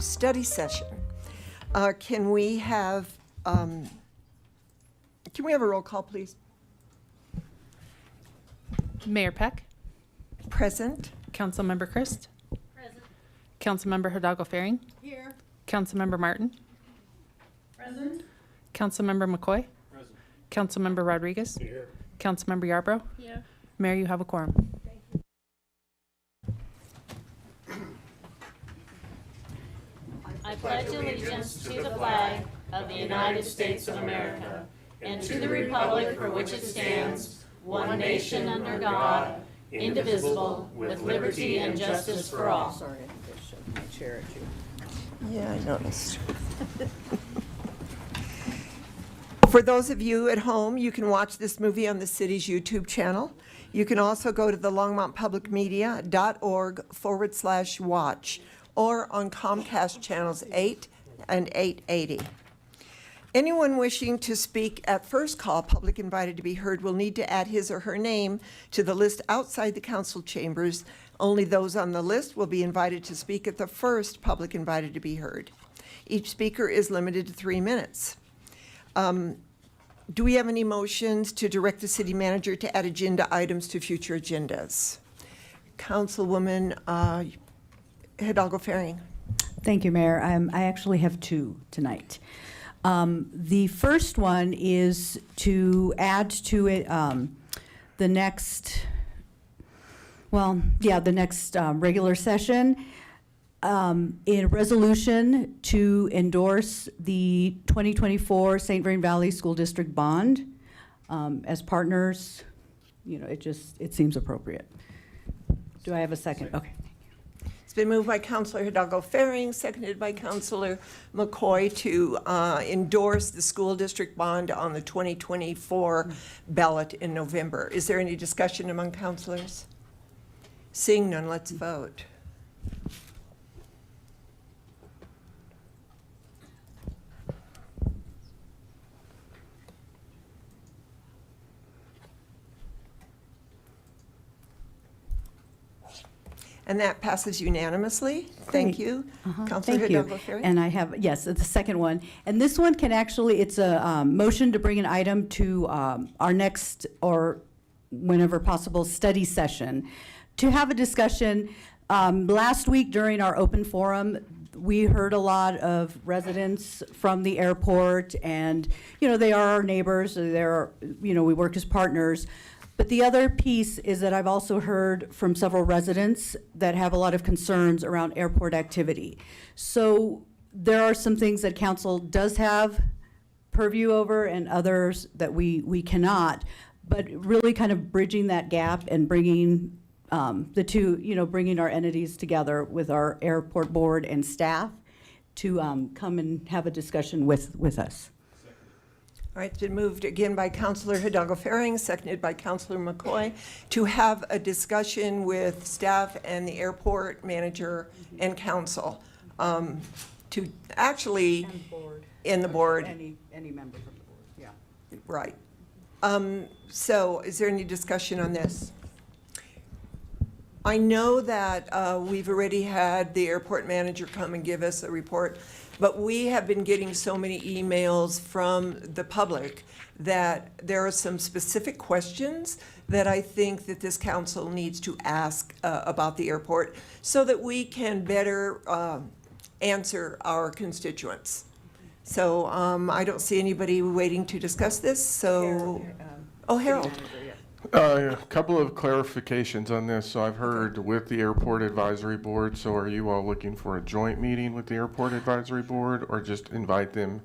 study session. Can we have a roll call, please? Mayor Peck, Present. Councilmember Christ, present. Councilmember Hidalgo-Faring, Here. Councilmember Martin, Present. Councilmember McCoy, Present. Councilmember Rodriguez, Here. Councilmember Yarbrough. Here. Mayor, you have a quorum. I pledge allegiance to the flag of the United States of America and to the republic for which it stands, one nation under God, indivisible, with liberty and justice for all. Sorry, I just shoved my chair at you. Yeah, I noticed. For those of you at home, you can watch this movie on the city's YouTube channel. You can also go to the longmontpublicmedia.org/watch or on Comcast channels 8 and 880. Anyone wishing to speak at first call, public invited to be heard, will need to add his or her name to the list outside the council chambers. Only those on the list will be invited to speak at the first public invited to be heard. Each speaker is limited to 3 minutes. Do we have any motions to direct the city manager to add agenda items to future agendas? Councilwoman Hidalgo-Faring. Thank you, Mayor. I actually have two tonight. The first one is to add to it the next regular session, in resolution to endorse the 2024 St. Vrain Valley School District bond as partners. You know, it seems appropriate. Do I have a second? Okay. It's been moved by Councilor Hidalgo-Faring, seconded by Councilor McCoy to endorse the school district bond on the 2024 ballot in November. Is there any discussion among councilors? Seeing none, let's vote. And that passes unanimously. Thank you. Councilor Thank you. Hidalgo-Faring. And I have, yes, the second one. And this one can actually, it's a motion to bring an item to our next, or whenever possible, study session to have a discussion. Last week during our open forum, we heard a lot of residents from the airport, and, you know, they are our neighbors, they're, you know, we work as partners. But the other piece is that I've also heard from several residents that have a lot of concerns around airport activity. So there are some things that council does have purview over and others that we cannot, but really kind of bridging that gap and bringing the two, you know, bringing our entities together with our airport board and staff to come and have a discussion with us. All right, it's been moved again by Councilor Hidalgo-Faring, seconded by Councilor McCoy, to have a discussion with staff and the airport manager and council to actually, in the board. Any member from the board, yeah. Right. So is there any discussion on this? I know that we've already had the airport manager come and give us a report, but we have been getting so many emails from the public that there are some specific questions that I think that this council needs to ask about the airport so that we can better answer our constituents. So I don't see anybody waiting to discuss this, so, Harold. A couple of clarifications on this. So I've heard with the Airport Advisory Board, so are you all looking for a joint meeting with the Airport Advisory Board, or just invite them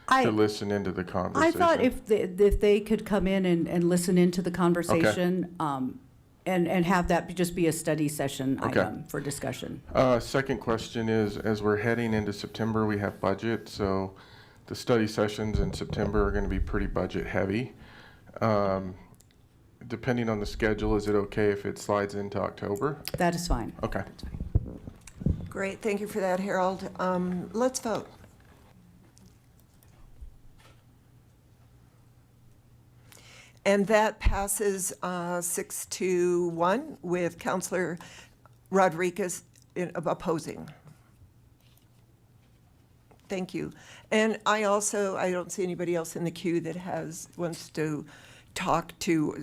to listen into the I conversation? thought if they could come in and listen into the conversation, and have that just be a study session item for discussion. Second question is, as we're heading into September, we have budget, so the study sessions in September are going to be pretty budget heavy. Depending on the schedule, is it okay if it slides into October? That is fine. Okay. Great, thank you for that, Harold. Let's vote. And that passes 6-1 with Councilor Rodriguez opposing. Thank you. And I don't see anybody else in the queue that wants to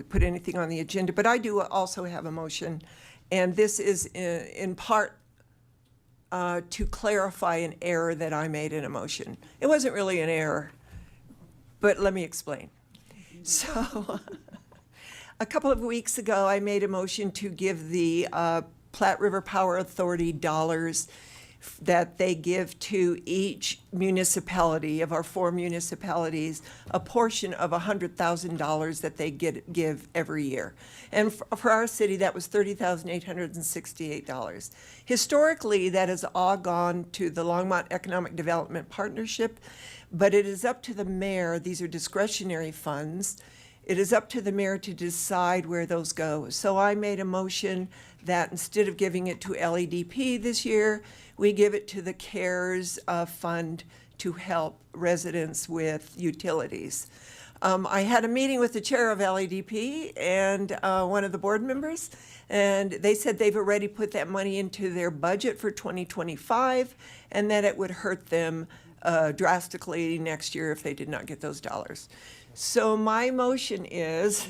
put anything on the agenda, but I do also have a motion, and this is in part to clarify an error that I made in a motion. It wasn't really an error, but let me explain. So, a couple of weeks ago, I made a motion to give the Platte River Power Authority dollars that they give to each municipality of our 4 municipalities, a portion of $100,000 that they give every year. And for our city, that was $30,868. Historically, that has all gone to the Longmont Economic Development Partnership, but it is up to the mayor. These are discretionary funds. It is up to the mayor to decide where those go. So I made a motion that instead of giving it to LEDP this year, we give it to the CARES fund to help residents with utilities. I had a meeting with the chair of LEDP and one of the board members, and they said they've already put that money into their budget for 2025, and that it would hurt them drastically next year if they did not get those dollars. So my motion is,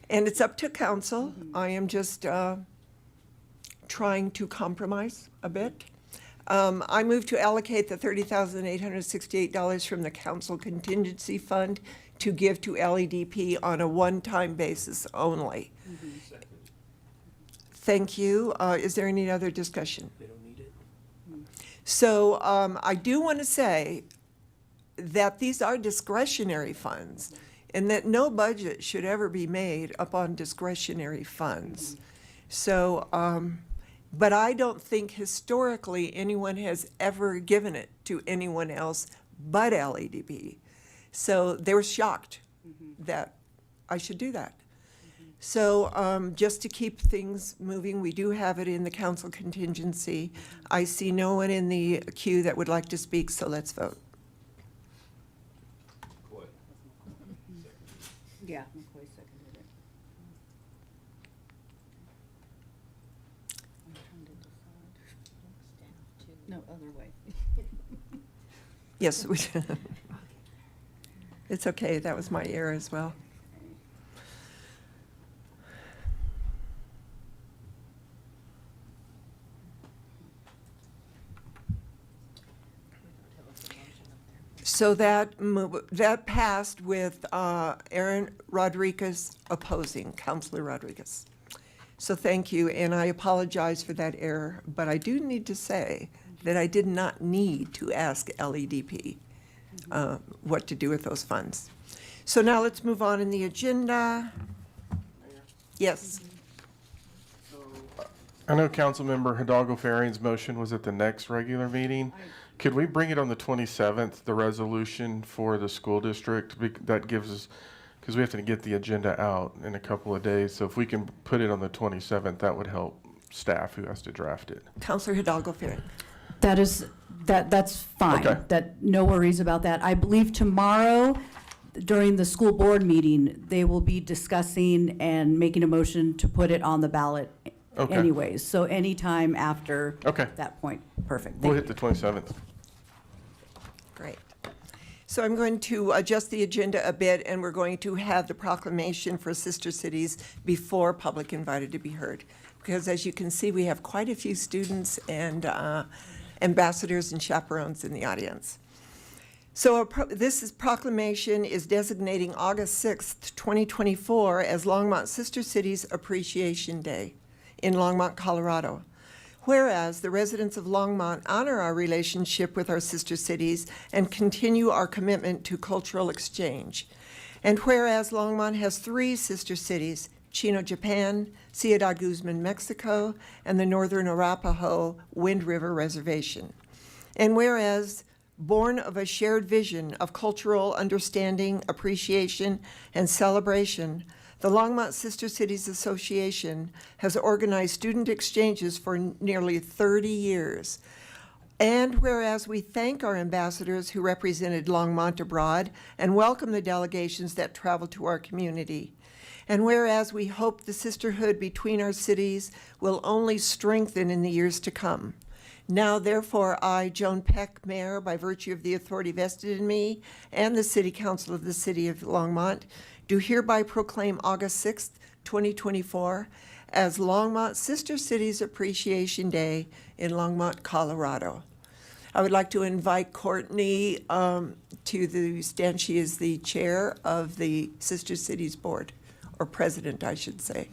and it's up to council, I am just trying to compromise a bit. I move to allocate the $30,868 from the council contingency fund to give to LEDP on a one-time basis only. Thank you. Is there any other discussion? They don't need it. So I do want to say that these are discretionary funds and that no budget should ever be made upon discretionary funds. So, but I don't think historically anyone has ever given it to anyone else but LEDP. So they were shocked that I should do that. So just to keep things moving, we do have it in the council contingency. I see no one in the queue that would like to speak, so let's vote. Yeah, McCoy seconded it. No, other way. Yes, we it's okay, that was my error as well. So that passed with Aaron Rodriguez opposing, Councilor Rodriguez. So thank you, and I apologize for that error, but I do need to say that I did not need to ask LEDP what to do with those funds. So now let's move on in the agenda. Yes. I know Councilmember Hidalgo Farian's motion was at the next regular meeting. Could we bring it on the 27th, the resolution for the school district? That gives us, because we have to get the agenda out in a couple of days. So if we can put it on the 27th, that would help staff who has to draft it. Councilor Hidalgo Farian. That's fine. Okay. That, no worries about that. I believe tomorrow, during the school board meeting, they will be discussing and making a motion to put it on the ballot Okay. anyways. So anytime after Okay. that point, perfect. We'll Thank hit the 27th. Great. So I'm going to adjust the agenda a bit, and we're going to have the proclamation for sister cities before public invited to be heard. Because as you can see, we have quite a few students and ambassadors and chaperones in the audience. So this proclamation is designating August 6th, 2024 as Longmont Sister Cities Appreciation Day in Longmont, Colorado. Whereas the residents of Longmont honor our relationship with our sister cities and continue our commitment to cultural exchange. And whereas Longmont has 3 sister cities, Chino, Japan, Ciudad Guzman, Mexico, and the Northern Arapaho Wind River Reservation. And whereas born of a shared vision of cultural understanding, appreciation, and celebration, the Longmont Sister Cities Association has organized student exchanges for nearly 30 years. And whereas we thank our ambassadors who represented Longmont abroad and welcome the delegations that travel to our community. And whereas we hope the sisterhood between our cities will only strengthen in the years to come. Now therefore, I, Joan Peck, Mayor, by virtue of the authority vested in me and the City Council of the City of Longmont, do hereby proclaim August 6th, 2024 as Longmont Sister Cities Appreciation Day in Longmont, Colorado. I would like to invite Courtney to the stand. She is the chair of the Sister Cities Board, or president, I should say.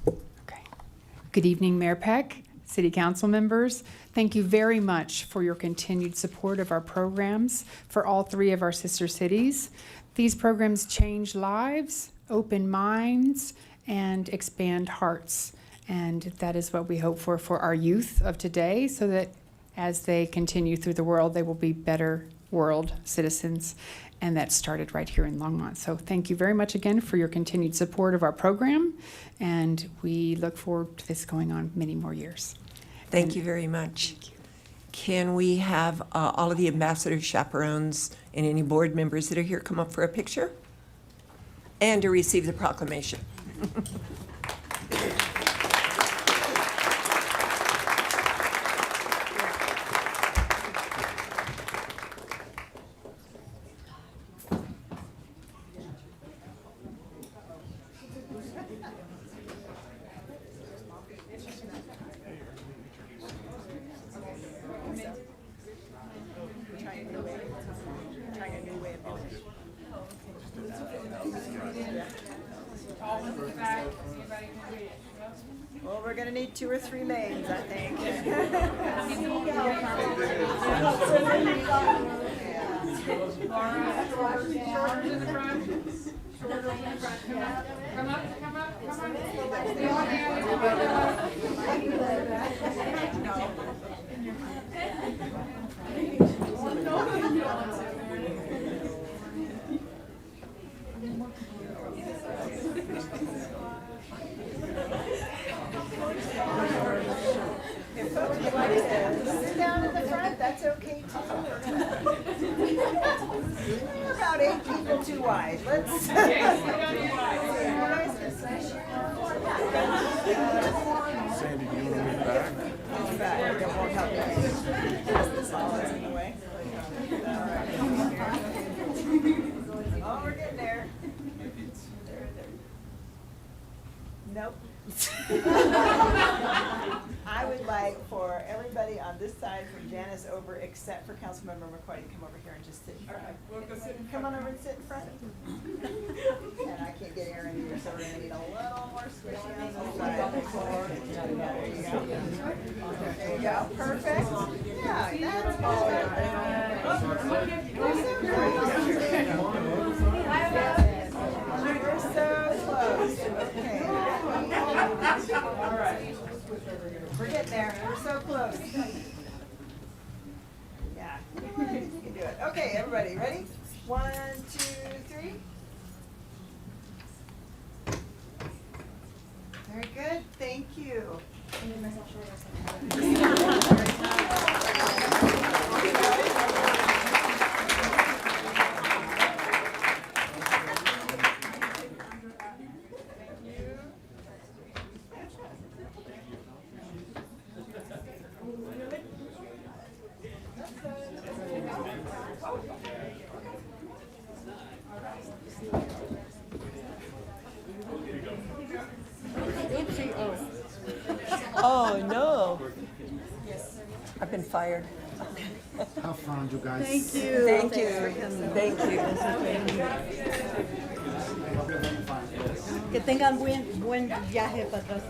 Okay. Good evening, Mayor Peck, City Council members. Thank you very much for your continued support of our programs for all three of our sister cities. These programs change lives, open minds, and expand hearts. And that is what we hope for our youth of today, so that as they continue through the world, they will be better world citizens. And that started right here in Longmont. So thank you very much again for your continued support of our program. And we look forward to this going on many more years. Thank you very much. Can we have all of the ambassadors, chaperones, and any board members that are here come up for a picture? And to receive the proclamation. Well, we're gonna need 2 or 3 lanes, I think. If folks would like to sit down in the front, that's okay too. We're about 8 people too wide. Let's. Sandy, do you want to move back? That won't help you. Pass this all in the way. Oh, we're getting there. Nope. I would like for everybody on this side, from Janice over, except for Councilmember McCoy, to come over here and just sit in front. We'll go sit. Come on over and sit in front. And I can't get Aaron either, so we're gonna need a little more squishy on this side. There you go. There you go, perfect. Yeah, that's perfect. We're so close, okay. All right. We're getting there, we're so close. Yeah, you can do it. Okay, everybody, ready? 1, 2, 3. Very good, thank you. Oh, no. I've been fired. Have fun, you guys. Thank you. Thank you. Que tengan buen viaje para atrás.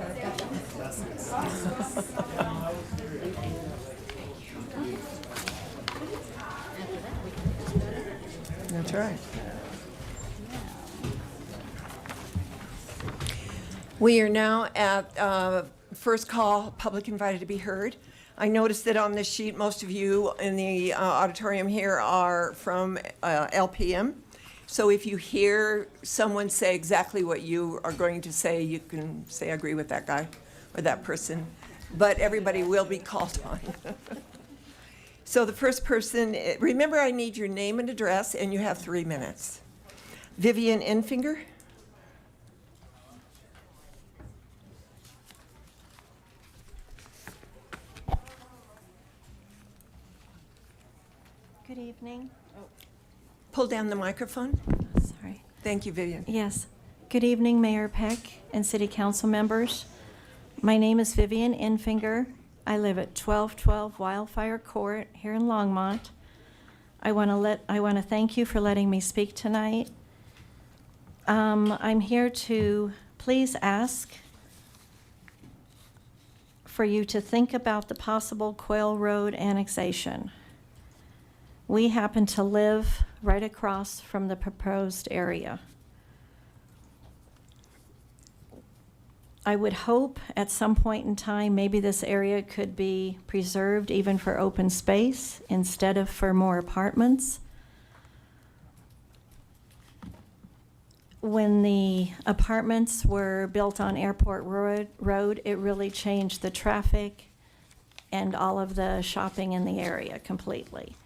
That's right. We are now at first call, public invited to be heard. I noticed that on this sheet, most of you in the auditorium here are from LPM. So if you hear someone say exactly what you are going to say, you can say, I agree with that guy or that person. But everybody will be called on. So the first person, remember I need your name and address, and you have 3 minutes. Vivian Enfinger? Good evening. Pull down the microphone. Sorry. Thank you, Vivian. Yes. Good evening, Mayor Peck and City Council members. My name is Vivian Infinger. I live at 1212 Wildfire Court here in Longmont. I want to thank you for letting me speak tonight. I'm here to please ask for you to think about the possible Quail Road annexation. We happen to live right across from the proposed area. I would hope at some point in time, maybe this area could be preserved even for open space instead of for more apartments. When the apartments were built on Airport Road, it really changed the traffic and all of the shopping in the area completely.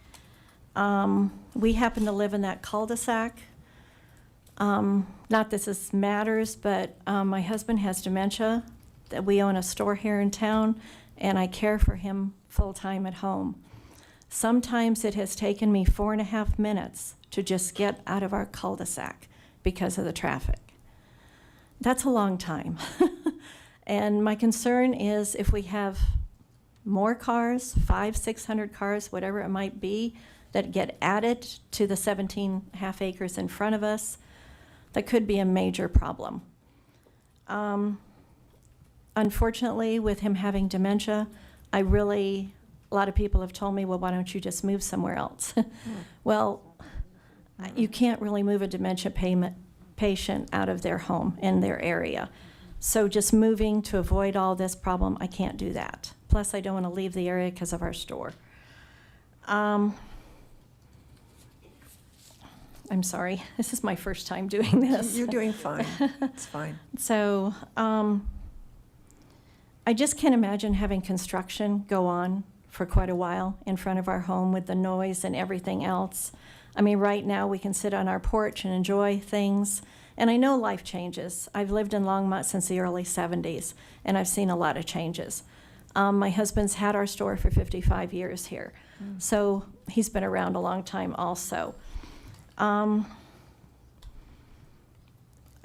We happen to live in that cul-de-sac. Not that this matters, but my husband has dementia. That we own a store here in town, and I care for him full-time at home. Sometimes it has taken me 4.5 minutes to just get out of our cul-de-sac because of the traffic. That's a long time. And my concern is if we have more cars, 500-600 cars, whatever it might be, that get added to the 17.5 acres in front of us, that could be a major problem. Unfortunately, with him having dementia, a lot of people have told me, well, why don't you just move somewhere else? Well, you can't really move a dementia patient out of their home in their area. So just moving to avoid all this problem, I can't do that. Plus, I don't want to leave the area because of our store. I'm sorry, this is my first time doing this. You're doing fine. It's fine. So I just can't imagine having construction go on for quite a while in front of our home with the noise and everything else. I mean, right now we can sit on our porch and enjoy things. And I know life changes. I've lived in Longmont since the early 70s, and I've seen a lot of changes. My husband's had our store for 55 years here. So he's been around a long time also. I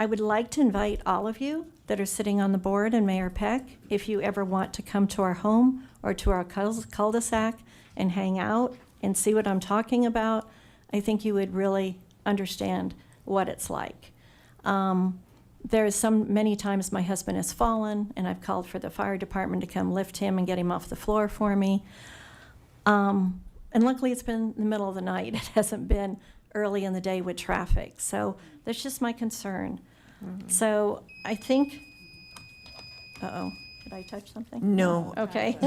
would like to invite all of you that are sitting on the board and Mayor Peck, if you ever want to come to our home or to our cul-de-sac and hang out and see what I'm talking about, I think you would really understand what it's like. There's many times my husband has fallen, and I've called for the fire department to come lift him and get him off the floor for me. And luckily it's been in the middle of the night. It hasn't been early in the day with traffic. So that's just my concern. So I think, did I touch something? No. Okay.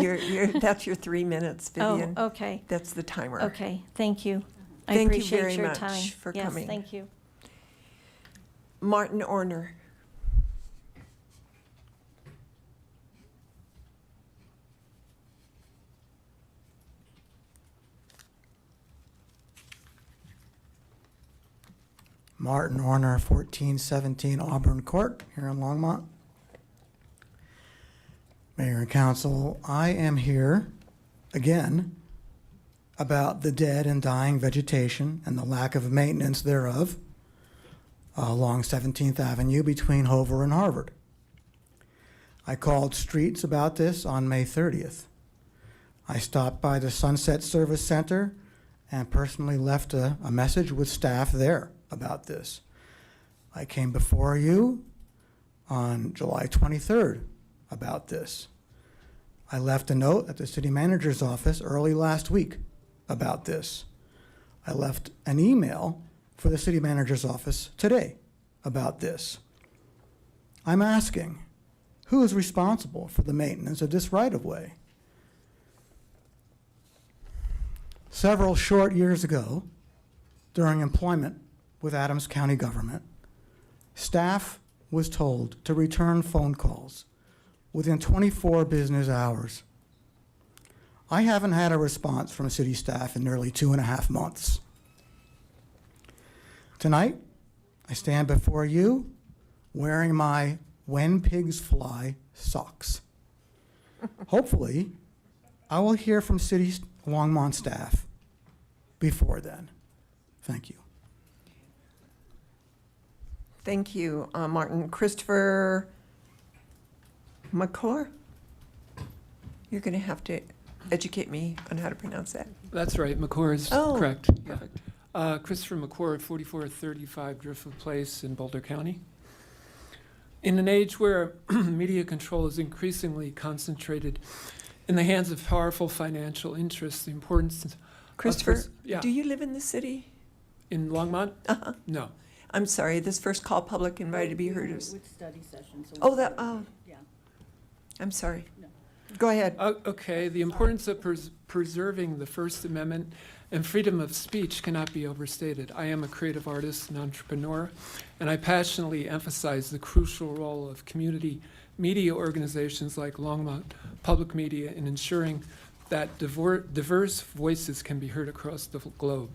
That's your 3 minutes, Vivian. Oh, okay. That's the timer. Okay, thank you. I Thank you appreciate very your much time. for coming. Yes, thank you. Martin Orner. Martin Orner, 1417 Auburn Court, here in Longmont. Mayor and Council, I am here again about the dead and dying vegetation and the lack of maintenance thereof along 17th Avenue between Hover and Harvard. I called Streets about this on May 30th. I stopped by the Sunset Service Center and personally left a message with staff there about this. I came before you on July 23rd about this. I left a note at the city manager's office early last week about this. I left an email for the city manager's office today about this. I'm asking, who is responsible for the maintenance of this right-of-way? Several short years ago, during employment with Adams County government, staff was told to return phone calls within 24 business hours. I haven't had a response from city staff in nearly 2.5 months. Tonight, I stand before you wearing my When Pigs Fly socks. Hopefully, I will hear from City Longmont staff before then. Thank you. Thank you, Martin. Christopher McClure? You're going to have to educate me on how to pronounce that. That's right, McClure is Oh, correct. Yeah. perfect. Christopher McClure, 4435 Driftwood Place in Boulder County. In an age where media control is increasingly concentrated in the hands of powerful financial interests, the importance of Christopher, yeah, do you live in the city? in Longmont? Uh-huh. No. I'm sorry, this first call public invited to be heard is, With study sessions. oh, I'm sorry. Go ahead. Okay, the importance of preserving the First Amendment and freedom of speech cannot be overstated. I am a creative artist and entrepreneur, and I passionately emphasize the crucial role of community media organizations like Longmont Public Media in ensuring that diverse voices can be heard across the globe.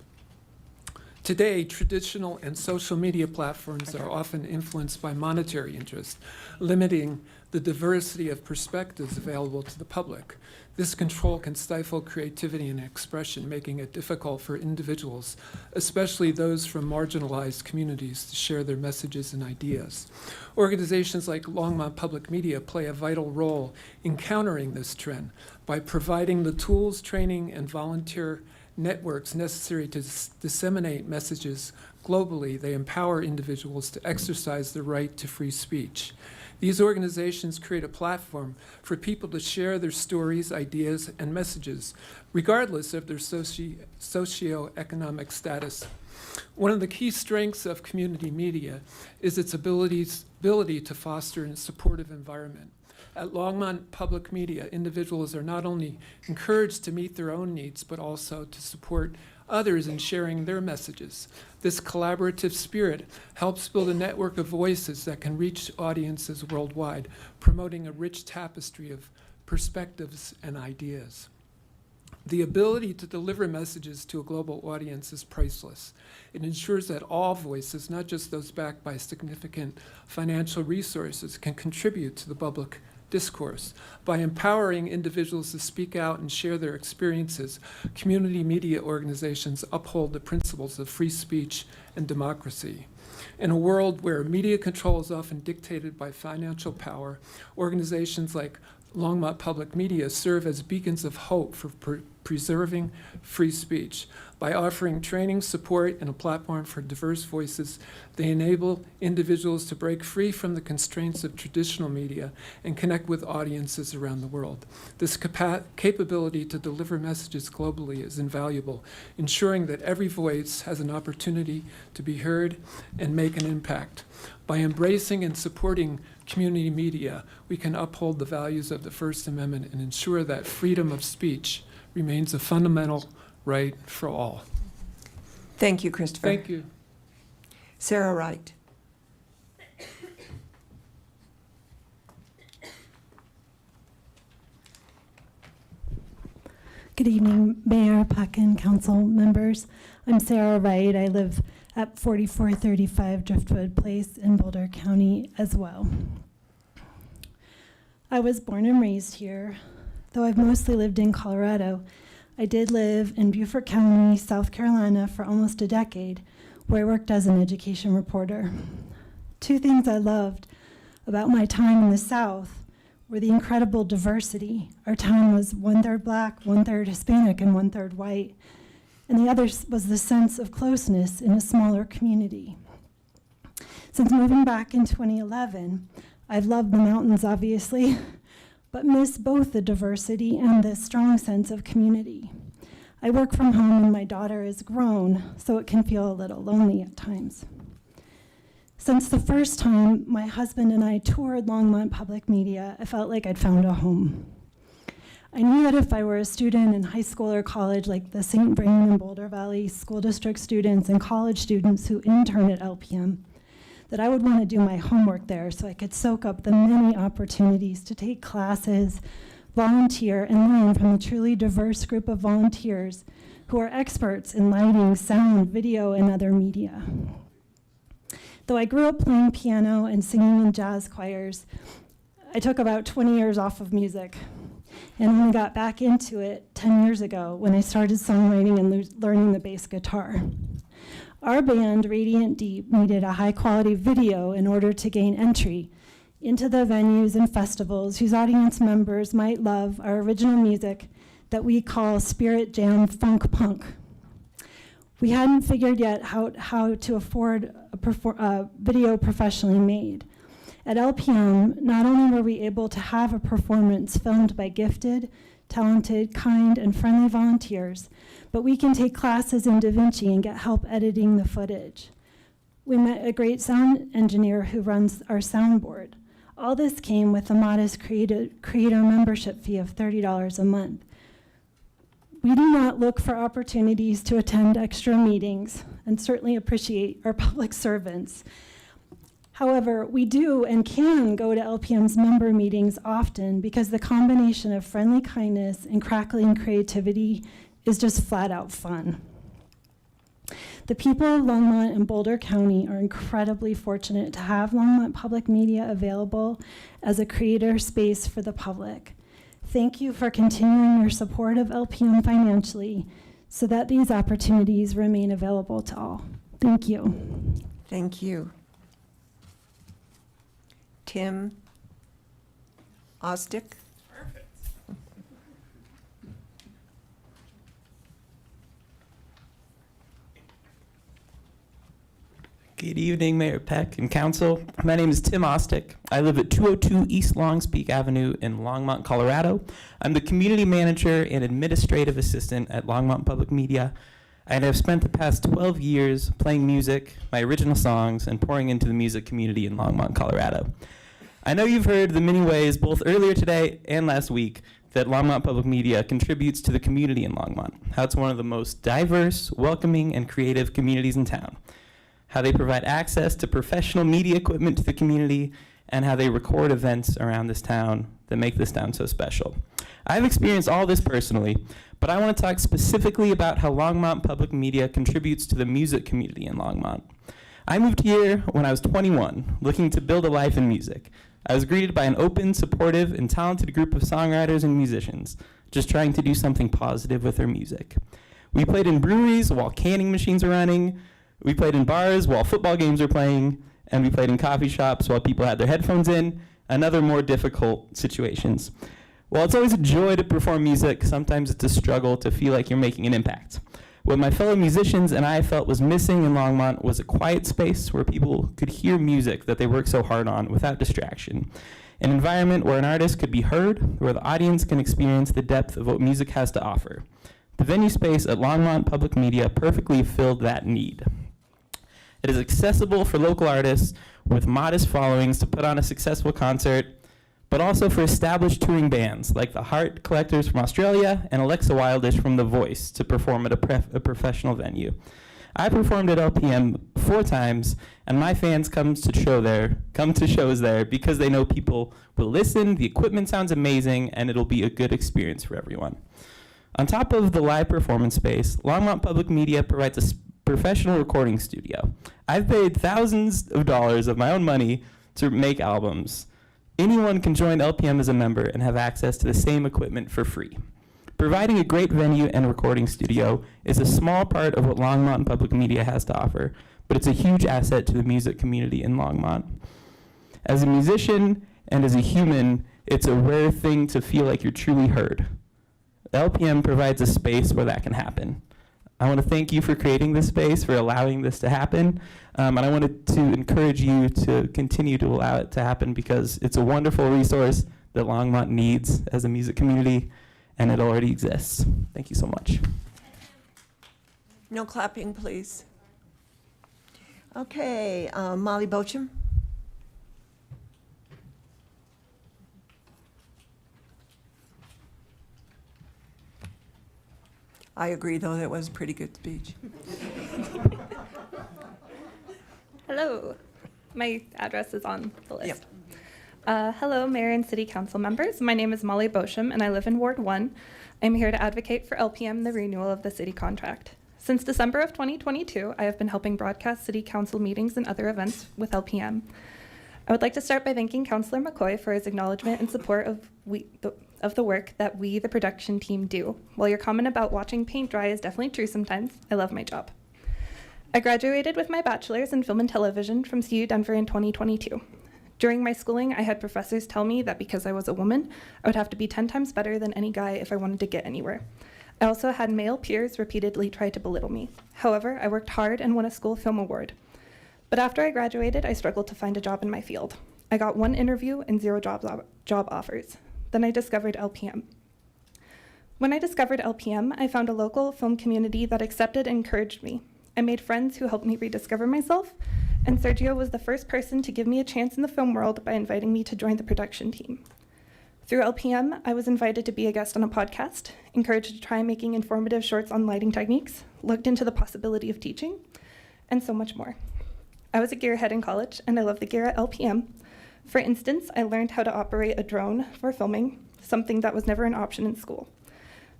Today, traditional and social media platforms are often influenced by monetary interests, limiting the diversity of perspectives available to the public. This control can stifle creativity and expression, making it difficult for individuals, especially those from marginalized communities, to share their messages and ideas. Organizations like Longmont Public Media play a vital role in countering this trend by providing the tools, training, and volunteer networks necessary to disseminate messages globally. They empower individuals to exercise the right to free speech. These organizations create a platform for people to share their stories, ideas, and messages, regardless of their socioeconomic status. One of the key strengths of community media is its ability to foster a supportive environment. At Longmont Public Media, individuals are not only encouraged to meet their own needs, but also to support others in sharing their messages. This collaborative spirit helps build a network of voices that can reach audiences worldwide, promoting a rich tapestry of perspectives and ideas. The ability to deliver messages to a global audience is priceless. It ensures that all voices, not just those backed by significant financial resources, can contribute to the public discourse. By empowering individuals to speak out and share their experiences, community media organizations uphold the principles of free speech and democracy. In a world where media control is often dictated by financial power, organizations like Longmont Public Media serve as beacons of hope for preserving free speech. By offering training, support, and a platform for diverse voices, they enable individuals to break free from the constraints of traditional media and connect with audiences around the world. This capability to deliver messages globally is invaluable, ensuring that every voice has an opportunity to be heard and make an impact. By embracing and supporting community media, we can uphold the values of the First Amendment and ensure that freedom of speech remains a fundamental right for all. Thank you, Christopher. Thank you. Sarah Wright. Good evening, Mayor, Puck, and council members. I'm Sarah Wright. I live at 4435 Driftwood Place in Boulder County as well. I was born and raised here, though I've mostly lived in Colorado. I did live in Beaufort County, South Carolina for almost a decade, where I worked as an education reporter. Two things I loved about my time in the South were the incredible diversity. Our town was 1/3 Black, 1/3 Hispanic, and 1/3 white. And the other was the sense of closeness in a smaller community. Since moving back in 2011, I've loved the mountains, obviously, but miss both the diversity and the strong sense of community. I work from home and my daughter is grown, so it can feel a little lonely at times. Since the first time my husband and I toured Longmont Public Media, I felt like I'd found a home. I knew that if I were a student in high school or college, like the St. Vrain and Boulder Valley School District students and college students who intern at LPM, that I would want to do my homework there so I could soak up the many opportunities to take classes, volunteer, and learn from a truly diverse group of volunteers who are experts in lighting, sound, video, and other media. Though I grew up playing piano and singing in jazz choirs, I took about 20 years off of music. and only got back into it 10 years ago when I started songwriting and learning the bass guitar. Our band, Radiant Deep, needed a high-quality video in order to gain entry into the venues and festivals whose audience members might love our original music that we call Spirit Jam Funk Punk. We hadn't figured yet how to afford a video professionally made. At LPM, not only were we able to have a performance filmed by gifted, talented, kind, and friendly volunteers, but we can take classes in DaVinci and get help editing the footage. We met a great sound engineer who runs our soundboard. All this came with a modest creator membership fee of $30 a month. We do not look for opportunities to attend extra meetings and certainly appreciate our public servants. However, we do and can go to LPM's member meetings often because the combination of friendly kindness and crackling creativity is just flat out fun. The people of Longmont and Boulder County are incredibly fortunate to have Longmont Public Media available as a creator space for the public. Thank you for continuing your support of LPM financially so that these opportunities remain available to all. Thank you. Thank you. Tim Ostick? Good evening, Mayor Peck and Council. My name is Tim Ostick. I live at 202 East Longspeak Avenue in Longmont, Colorado. I'm the community manager and administrative assistant at Longmont Public Media, and I've spent the past 12 years playing music, my original songs, and pouring into the music community in Longmont, Colorado. I know you've heard the many ways, both earlier today and last week, that Longmont Public Media contributes to the community in Longmont, how it's one of the most diverse, welcoming, and creative communities in town, how they provide access to professional media equipment to the community, and how they record events around this town that make this town so special. I've experienced all this personally, but I want to talk specifically about how Longmont Public Media contributes to the music community in Longmont. I moved here when I was 21, looking to build a life in music. I was greeted by an open, supportive, and talented group of songwriters and musicians, just trying to do something positive with their music. We played in breweries while canning machines were running. We played in bars while football games were playing, and we played in coffee shops while people had their headphones in, and other more difficult situations. While it's always a joy to perform music, sometimes it's a struggle to feel like you're making an impact. What my fellow musicians and I felt was missing in Longmont was a quiet space where people could hear music that they work so hard on without distraction. An environment where an artist could be heard, where the audience can experience the depth of what music has to offer. The venue space at Longmont Public Media perfectly filled that need. It is accessible for local artists with modest followings to put on a successful concert, but also for established touring bands like the Heart Collectors from Australia and Alexa Wildish from The Voice to perform at a professional venue. I performed at LPM 4 times, and my fans come to shows there because they know people will listen, the equipment sounds amazing, and it'll be a good experience for everyone. On top of the live performance space, Longmont Public Media provides a professional recording studio. I've paid thousands of dollars of my own money to make albums. Anyone can join LPM as a member and have access to the same equipment for free. Providing a great venue and recording studio is a small part of what Longmont Public Media has to offer, but it's a huge asset to the music community in Longmont. As a musician and as a human, it's a rare thing to feel like you're truly heard. LPM provides a space where that can happen. I want to thank you for creating this space, for allowing this to happen, and I wanted to encourage you to continue to allow it to happen because it's a wonderful resource that Longmont needs as a music community, and it already exists. Thank you so much. No clapping, please. Okay, Molly Bochum? I agree, though, that was a pretty good speech. Hello. My address is on the list. Yep. Hello, Mayor and City Council members. My name is Molly Bosham, and I live in Ward 1. I'm here to advocate for LPM, the renewal of the city contract. Since December of 2022, I have been helping broadcast City Council meetings and other events with LPM. I would like to start by thanking Councillor McCoy for his acknowledgement and support of of the work that we, the production team, do. While your comment about watching paint dry is definitely true sometimes, I love my job. I graduated with my bachelor's in film and television from CU Denver in 2022. During my schooling, I had professors tell me that because I was a woman, I would have to be 10 times better than any guy if I wanted to get anywhere. I also had male peers repeatedly try to belittle me. However, I worked hard and won a school film award. But after I graduated, I struggled to find a job in my field. I got 1 interview and 0 job offers. Then I discovered LPM. When I discovered LPM, I found a local film community that accepted and encouraged me. I made friends who helped me rediscover myself, and Sergio was the first person to give me a chance in the film world by inviting me to join the production team. Through LPM, I was invited to be a guest on a podcast, encouraged to try making informative shorts on lighting techniques, looked into the possibility of teaching, and so much more. I was a gearhead in college, and I love the gear at LPM. For instance, I learned how to operate a drone for filming, something that was never an option in school.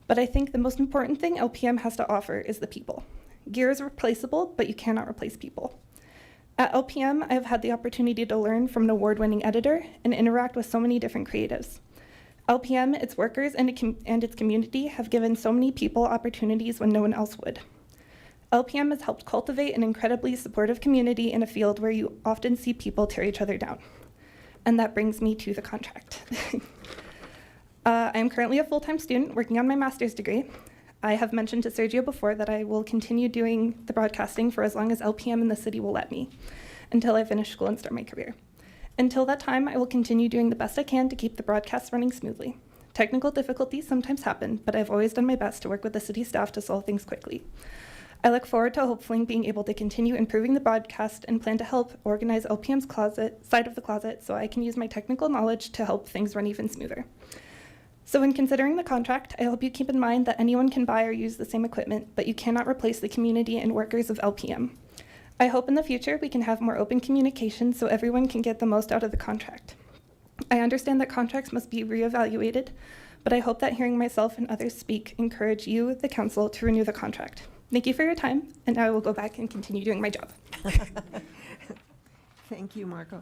But I think the most important thing LPM has to offer is the people. Gear is replaceable, but you cannot replace people. At LPM, I have had the opportunity to learn from an award-winning editor and interact with so many different creatives. LPM, its workers, and its community have given so many people opportunities when no one else would. LPM has helped cultivate an incredibly supportive community in a field where you often see people tear each other down. And that brings me to the contract. I am currently a full-time student working on my master's degree. I have mentioned to Sergio before that I will continue doing the broadcasting for as long as LPM and the city will let me, until I finish school and start my career. Until that time, I will continue doing the best I can to keep the broadcast running smoothly. Technical difficulties sometimes happen, but I've always done my best to work with the city staff to solve things quickly. I look forward to hopefully being able to continue improving the broadcast and plan to help organize LPM's side of the closet so I can use my technical knowledge to help things run even smoother. So when considering the contract, I hope you keep in mind that anyone can buy or use the same equipment, but you cannot replace the community and workers of LPM. I hope in the future we can have more open communication so everyone can get the most out of the contract. I understand that contracts must be reevaluated, but I hope that hearing myself and others speak encourage you, the council, to renew the contract. Thank you for your time, and I will go back and continue doing my job. Thank you, Marco.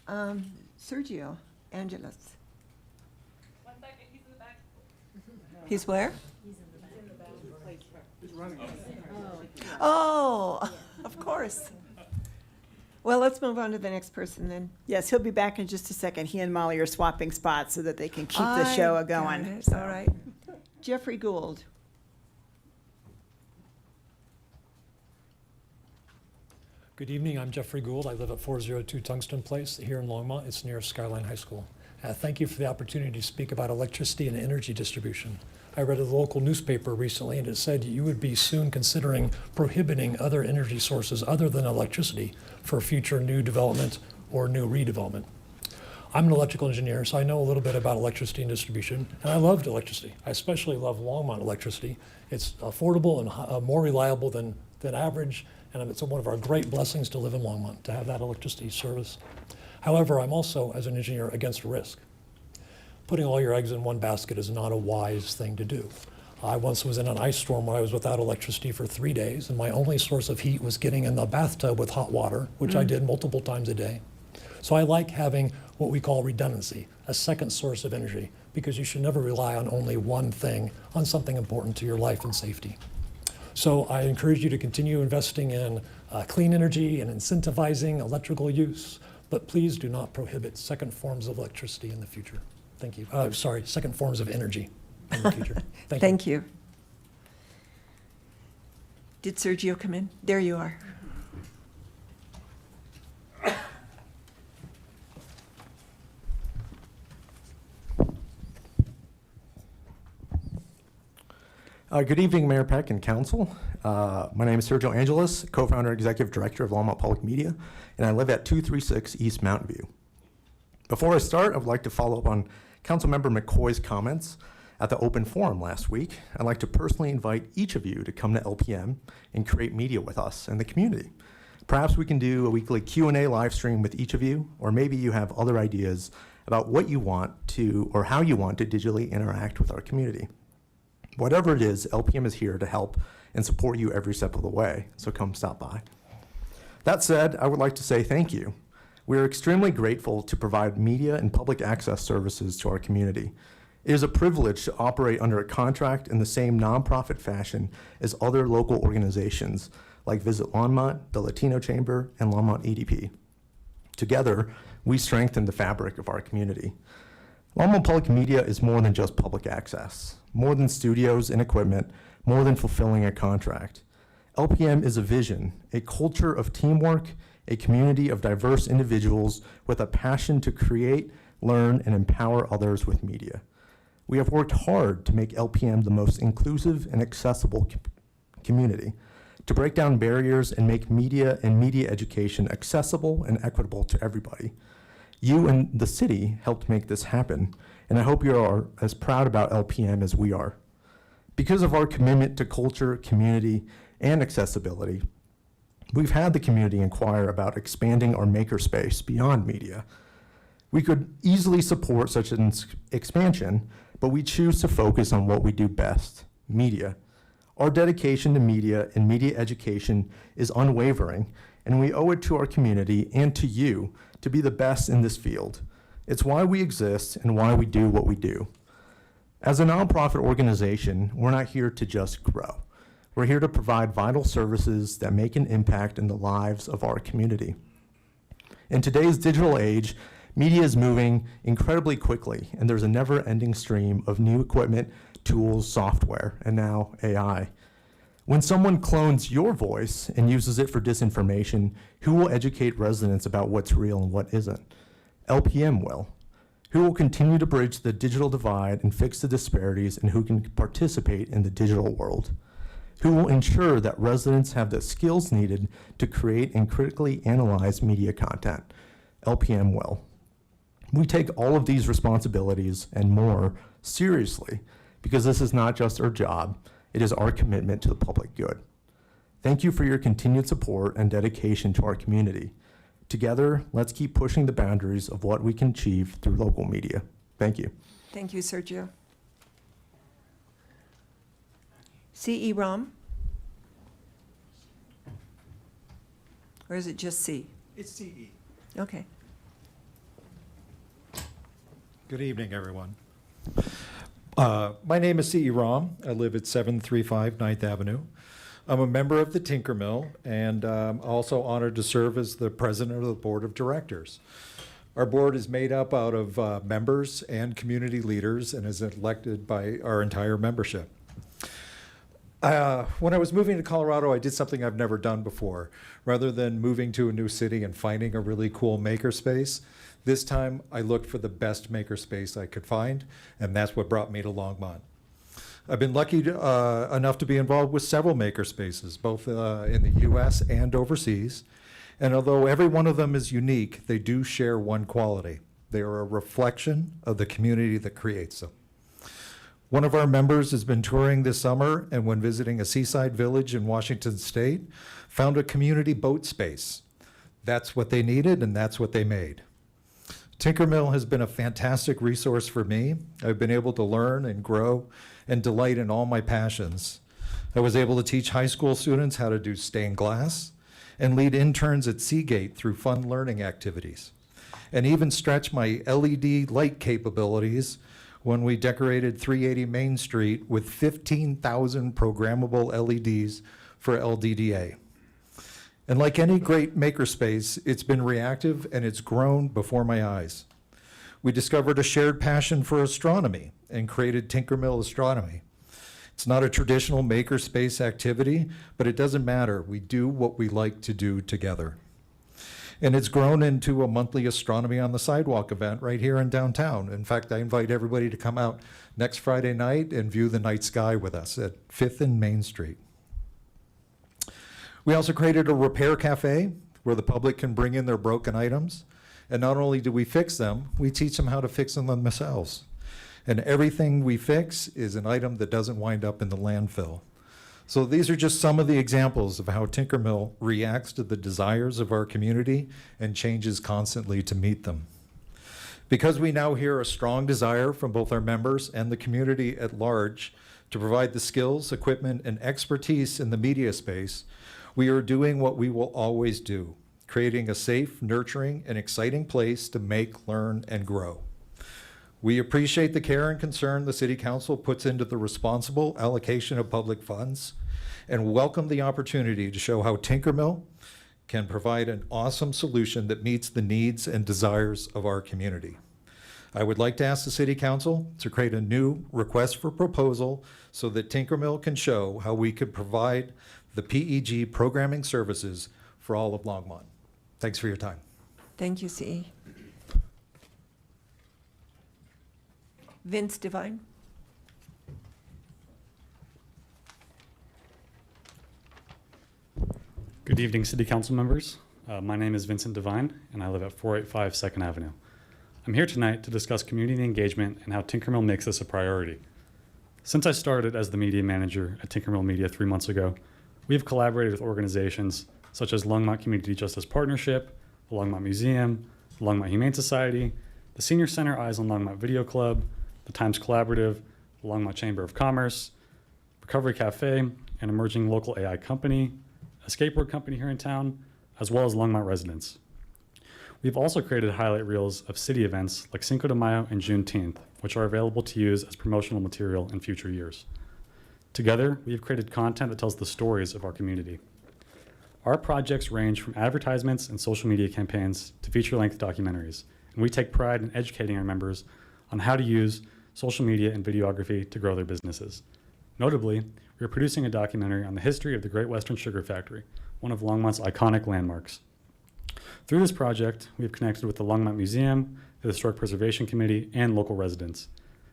Sergio Angeles. One second, he's in the back. He's where? Oh, of course. Well, let's move on to the next person then. Yes, he'll be back in just a second. He and Molly are swapping spots so that they can keep the show I got going. it. So. All right. Jeffrey Gould. Good evening, I'm Jeffrey Gould. I live at 402 Tungsten Place here in Longmont. It's near Skyline High School. Thank you for the opportunity to speak about electricity and energy distribution. I read a local newspaper recently and it said you would be soon considering prohibiting other energy sources other than electricity for future new development or new redevelopment. I'm an electrical engineer, so I know a little bit about electricity and distribution, and I loved electricity. I especially love Longmont electricity. It's affordable and more reliable than average, and it's one of our great blessings to live in Longmont, to have that electricity service. However, I'm also, as an engineer, against risk. Putting all your eggs in one basket is not a wise thing to do. I once was in an ice storm where I was without electricity for 3 days, and my only source of heat was getting in the bathtub with hot water, which I did multiple times a day. So I like having what we call redundancy, a second source of energy, because you should never rely on only one thing, on something important to your life and safety. So I encourage you to continue investing in clean energy and incentivizing electrical use, but please do not prohibit second forms of electricity in the future. Thank you. Second forms of energy in the future. Thank you. Thank you. Did Sergio come in? There you are. Good evening, Mayor Peck and Council. My name is Sergio Angeles, co-founder and executive director of Longmont Public Media, and I live at 236 East Mountain View. Before I start, I would like to follow up on Councilmember McCoy's comments at the open forum last week. I'd like to personally invite each of you to come to LPM and create media with us and the community. Perhaps we can do a weekly Q&A live stream with each of you, or maybe you have other ideas about what you want to, or how you want to digitally interact with our community. Whatever it is, LPM is here to help and support you every step of the way, so come stop by. That said, I would like to say thank you. We are extremely grateful to provide media and public access services to our community. It is a privilege to operate under a contract in the same nonprofit fashion as other local organizations like Visit Longmont, the Latino Chamber, and Longmont EDP. Together, we strengthen the fabric of our community. Longmont Public Media is more than just public access, more than studios and equipment, more than fulfilling a contract. LPM is a vision, a culture of teamwork, a community of diverse individuals with a passion to create, learn, and empower others with media. We have worked hard to make LPM the most inclusive and accessible community, to break down barriers and make media and media education accessible and equitable to everybody. You and the city helped make this happen, and I hope you are as proud about LPM as we are. Because of our commitment to culture, community, and accessibility, we've had the community inquire about expanding our makerspace beyond media. We could easily support such an expansion, but we choose to focus on what we do best, media. Our dedication to media and media education is unwavering, and we owe it to our community and to you to be the best in this field. It's why we exist and why we do what we do. As a nonprofit organization, we're not here to just grow. We're here to provide vital services that make an impact in the lives of our community. In today's digital age, media is moving incredibly quickly, and there's a never-ending stream of new equipment, tools, software, and now AI. When someone clones your voice and uses it for disinformation, who will educate residents about what's real and what isn't? LPM will. Who will continue to bridge the digital divide and fix the disparities, and who can participate in the digital world? Who will ensure that residents have the skills needed to create and critically analyze media content? LPM will. We take all of these responsibilities and more seriously because this is not just our job, it is our commitment to the public good. Thank you for your continued support and dedication to our community. Together, let's keep pushing the boundaries of what we can achieve through local media. Thank you. Thank you, Sergio. C.E. Rom? Or is it just C? It's CE. Okay. Good evening, everyone. My name is C.E. Rom. I live at 735 9th Avenue. I'm a member of the Tinker Mill, and I'm also honored to serve as the president of the board of directors. Our board is made up out of members and community leaders and is elected by our entire membership. When I was moving to Colorado, I did something I've never done before. Rather than moving to a new city and finding a really cool makerspace, this time I looked for the best makerspace I could find, and that's what brought me to Longmont. I've been lucky enough to be involved with several makerspaces, both in the US and overseas. And although every one of them is unique, they do share one quality. They are a reflection of the community that creates them. One of our members has been touring this summer, and when visiting a seaside village in Washington State, found a community boat space. That's what they needed, and that's what they made. Tinker Mill has been a fantastic resource for me. I've been able to learn and grow and delight in all my passions. I was able to teach high school students how to do stained glass and lead interns at Seagate through fun learning activities, and even stretch my LED light capabilities when we decorated 380 Main Street with 15,000 programmable LEDs for LDDA. And like any great makerspace, it's been reactive and it's grown before my eyes. We discovered a shared passion for astronomy and created Tinker Mill Astronomy. It's not a traditional makerspace activity, but it doesn't matter. We do what we like to do together. And it's grown into a monthly Astronomy on the Sidewalk event right here in downtown. In fact, I invite everybody to come out next Friday night and view the night sky with us at 5th and Main Street. We also created a repair cafe where the public can bring in their broken items. And not only do we fix them, we teach them how to fix them themselves. And everything we fix is an item that doesn't wind up in the landfill. So these are just some of the examples of how Tinker Mill reacts to the desires of our community and changes constantly to meet them. Because we now hear a strong desire from both our members and the community at large to provide the skills, equipment, and expertise in the media space, we are doing what we will always do, creating a safe, nurturing, and exciting place to make, learn, and grow. We appreciate the care and concern the City Council puts into the responsible allocation of public funds and welcome the opportunity to show how Tinkermill can provide an awesome solution that meets the needs and desires of our community. I would like to ask the City Council to create a new request for proposal so that Tinkermill can show how we could provide the PEG programming services for all of Longmont. Thanks for your time. Thank you, C. Vince Devine. Good evening, City Council members. My name is Vincent Devine, and I live at 485 2nd Avenue. I'm here tonight to discuss community engagement and how Tinkermill makes this a priority. Since I started as the media manager at Tinkermill Media 3 months ago, we have collaborated with organizations such as Longmont Community Justice Partnership, the Longmont Museum, the Longmont Humane Society, the Senior Center Eyes on Longmont Video Club, the Times Collaborative, the Longmont Chamber of Commerce, Recovery Cafe, an emerging local AI company, a skateboard company here in town, as well as Longmont residents. We've also created highlight reels of city events like Cinco de Mayo and Juneteenth, which are available to use as promotional material in future years. Together, we have created content that tells the stories of our community. Our projects range from advertisements and social media campaigns to feature-length documentaries, and we take pride in educating our members on how to use social media and videography to grow their businesses. Notably, we are producing a documentary on the history of the Great Western Sugar Factory, one of Longmont's iconic landmarks. Through this project, we have connected with the Longmont Museum, the Historic Preservation Committee, and local residents.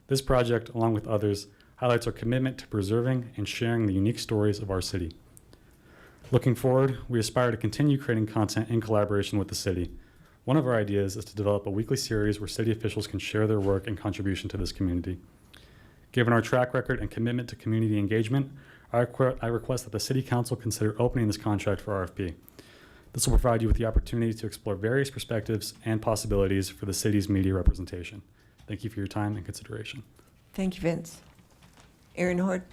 This project, along with others, highlights our commitment to preserving and sharing the unique stories of our city. Looking forward, we aspire to continue creating content in collaboration with the city. One of our ideas is to develop a weekly series where city officials can share their work and contribution to this community. Given our track record and commitment to community engagement, I request that the City Council consider opening this contract for RFP. This will provide you with the opportunity to explore various perspectives and possibilities for the city's media representation. Thank you for your time and consideration. Thank you, Vince. Aaron Horde.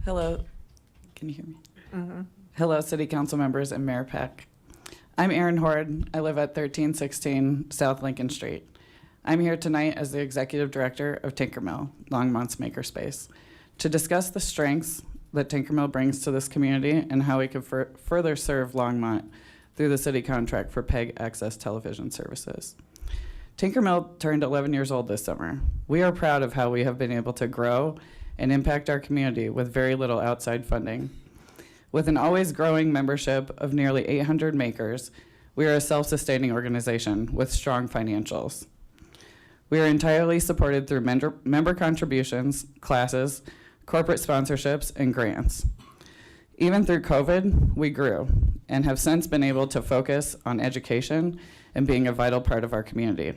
Hello, can you hear me? Hello, City Council members and Mayor Peck. I'm Erin Horde. I live at 1316 South Lincoln Street. I'm here tonight as the Executive Director of Tinkermill, Longmont's makerspace, to discuss the strengths that Tinkermill brings to this community and how we can further serve Longmont through the city contract for PEG Access television services. Tinkermill turned 11 years old this summer. We are proud of how we have been able to grow and impact our community with very little outside funding. With an always growing membership of nearly 800 makers, we are a self-sustaining organization with strong financials. We are entirely supported through member contributions, classes, corporate sponsorships, and grants. Even through COVID, we grew and have since been able to focus on education and being a vital part of our community.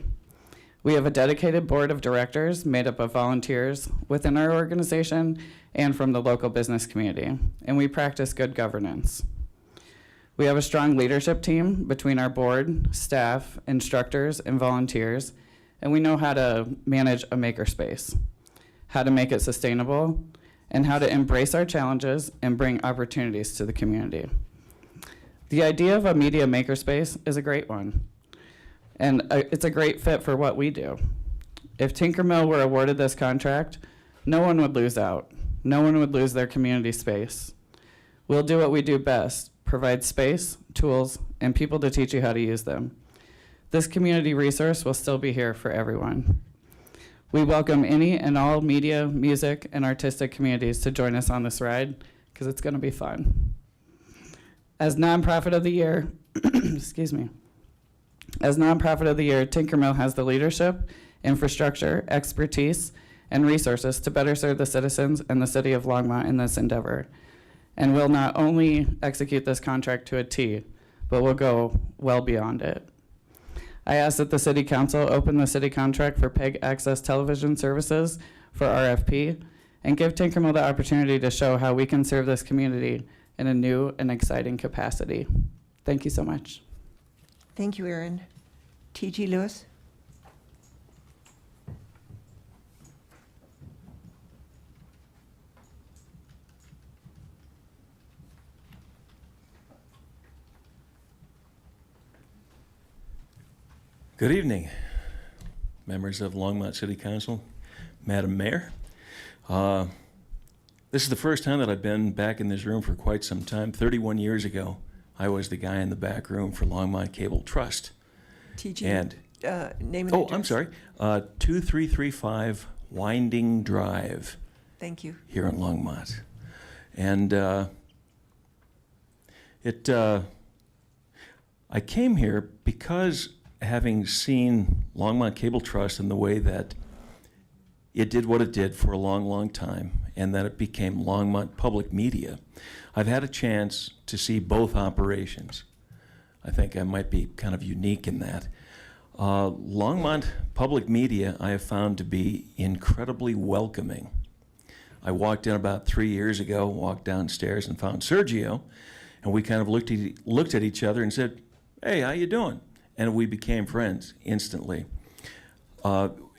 We have a dedicated board of directors made up of volunteers within our organization and from the local business community, and we practice good governance. We have a strong leadership team between our board, staff, instructors, and volunteers, and we know how to manage a makerspace, how to make it sustainable, and how to embrace our challenges and bring opportunities to the community. The idea of a media makerspace is a great one. And it's a great fit for what we do. If Tinkermill were awarded this contract, no one would lose out. No one would lose their community space. We'll do what we do best, provide space, tools, and people to teach you how to use them. This community resource will still be here for everyone. We welcome any and all media, music, and artistic communities to join us on this ride, because it's going to be fun. As Nonprofit of the Year, excuse me, as Nonprofit of the Year, Tinkermill has the leadership, infrastructure, expertise, and resources to better serve the citizens and the city of Longmont in this endeavor. And will not only execute this contract to a T, but will go well beyond it. I ask that the City Council open the city contract for PEG Access television services for RFP and give Tinkermill the opportunity to show how we can serve this community in a new and exciting capacity. Thank you so much. Thank you, Erin. T.G. Lewis. Good evening, members of Longmont City Council, Madam Mayor. This is the first time that I've been back in this room for quite some time. 31 years ago, I was the guy in the back room for Longmont Cable Trust. TG, And name and oh, address. I'm sorry, 2335 Winding Drive Thank you. here in Longmont. And I came here because having seen Longmont Cable Trust and the way that it did what it did for a long, long time, and that it became Longmont Public Media, I've had a chance to see both operations. I think I might be kind of unique in that. Longmont Public Media I have found to be incredibly welcoming. I walked in about 3 years ago, walked downstairs and found Sergio, and we kind of looked at each other and said, "Hey, how you doing?" And we became friends instantly.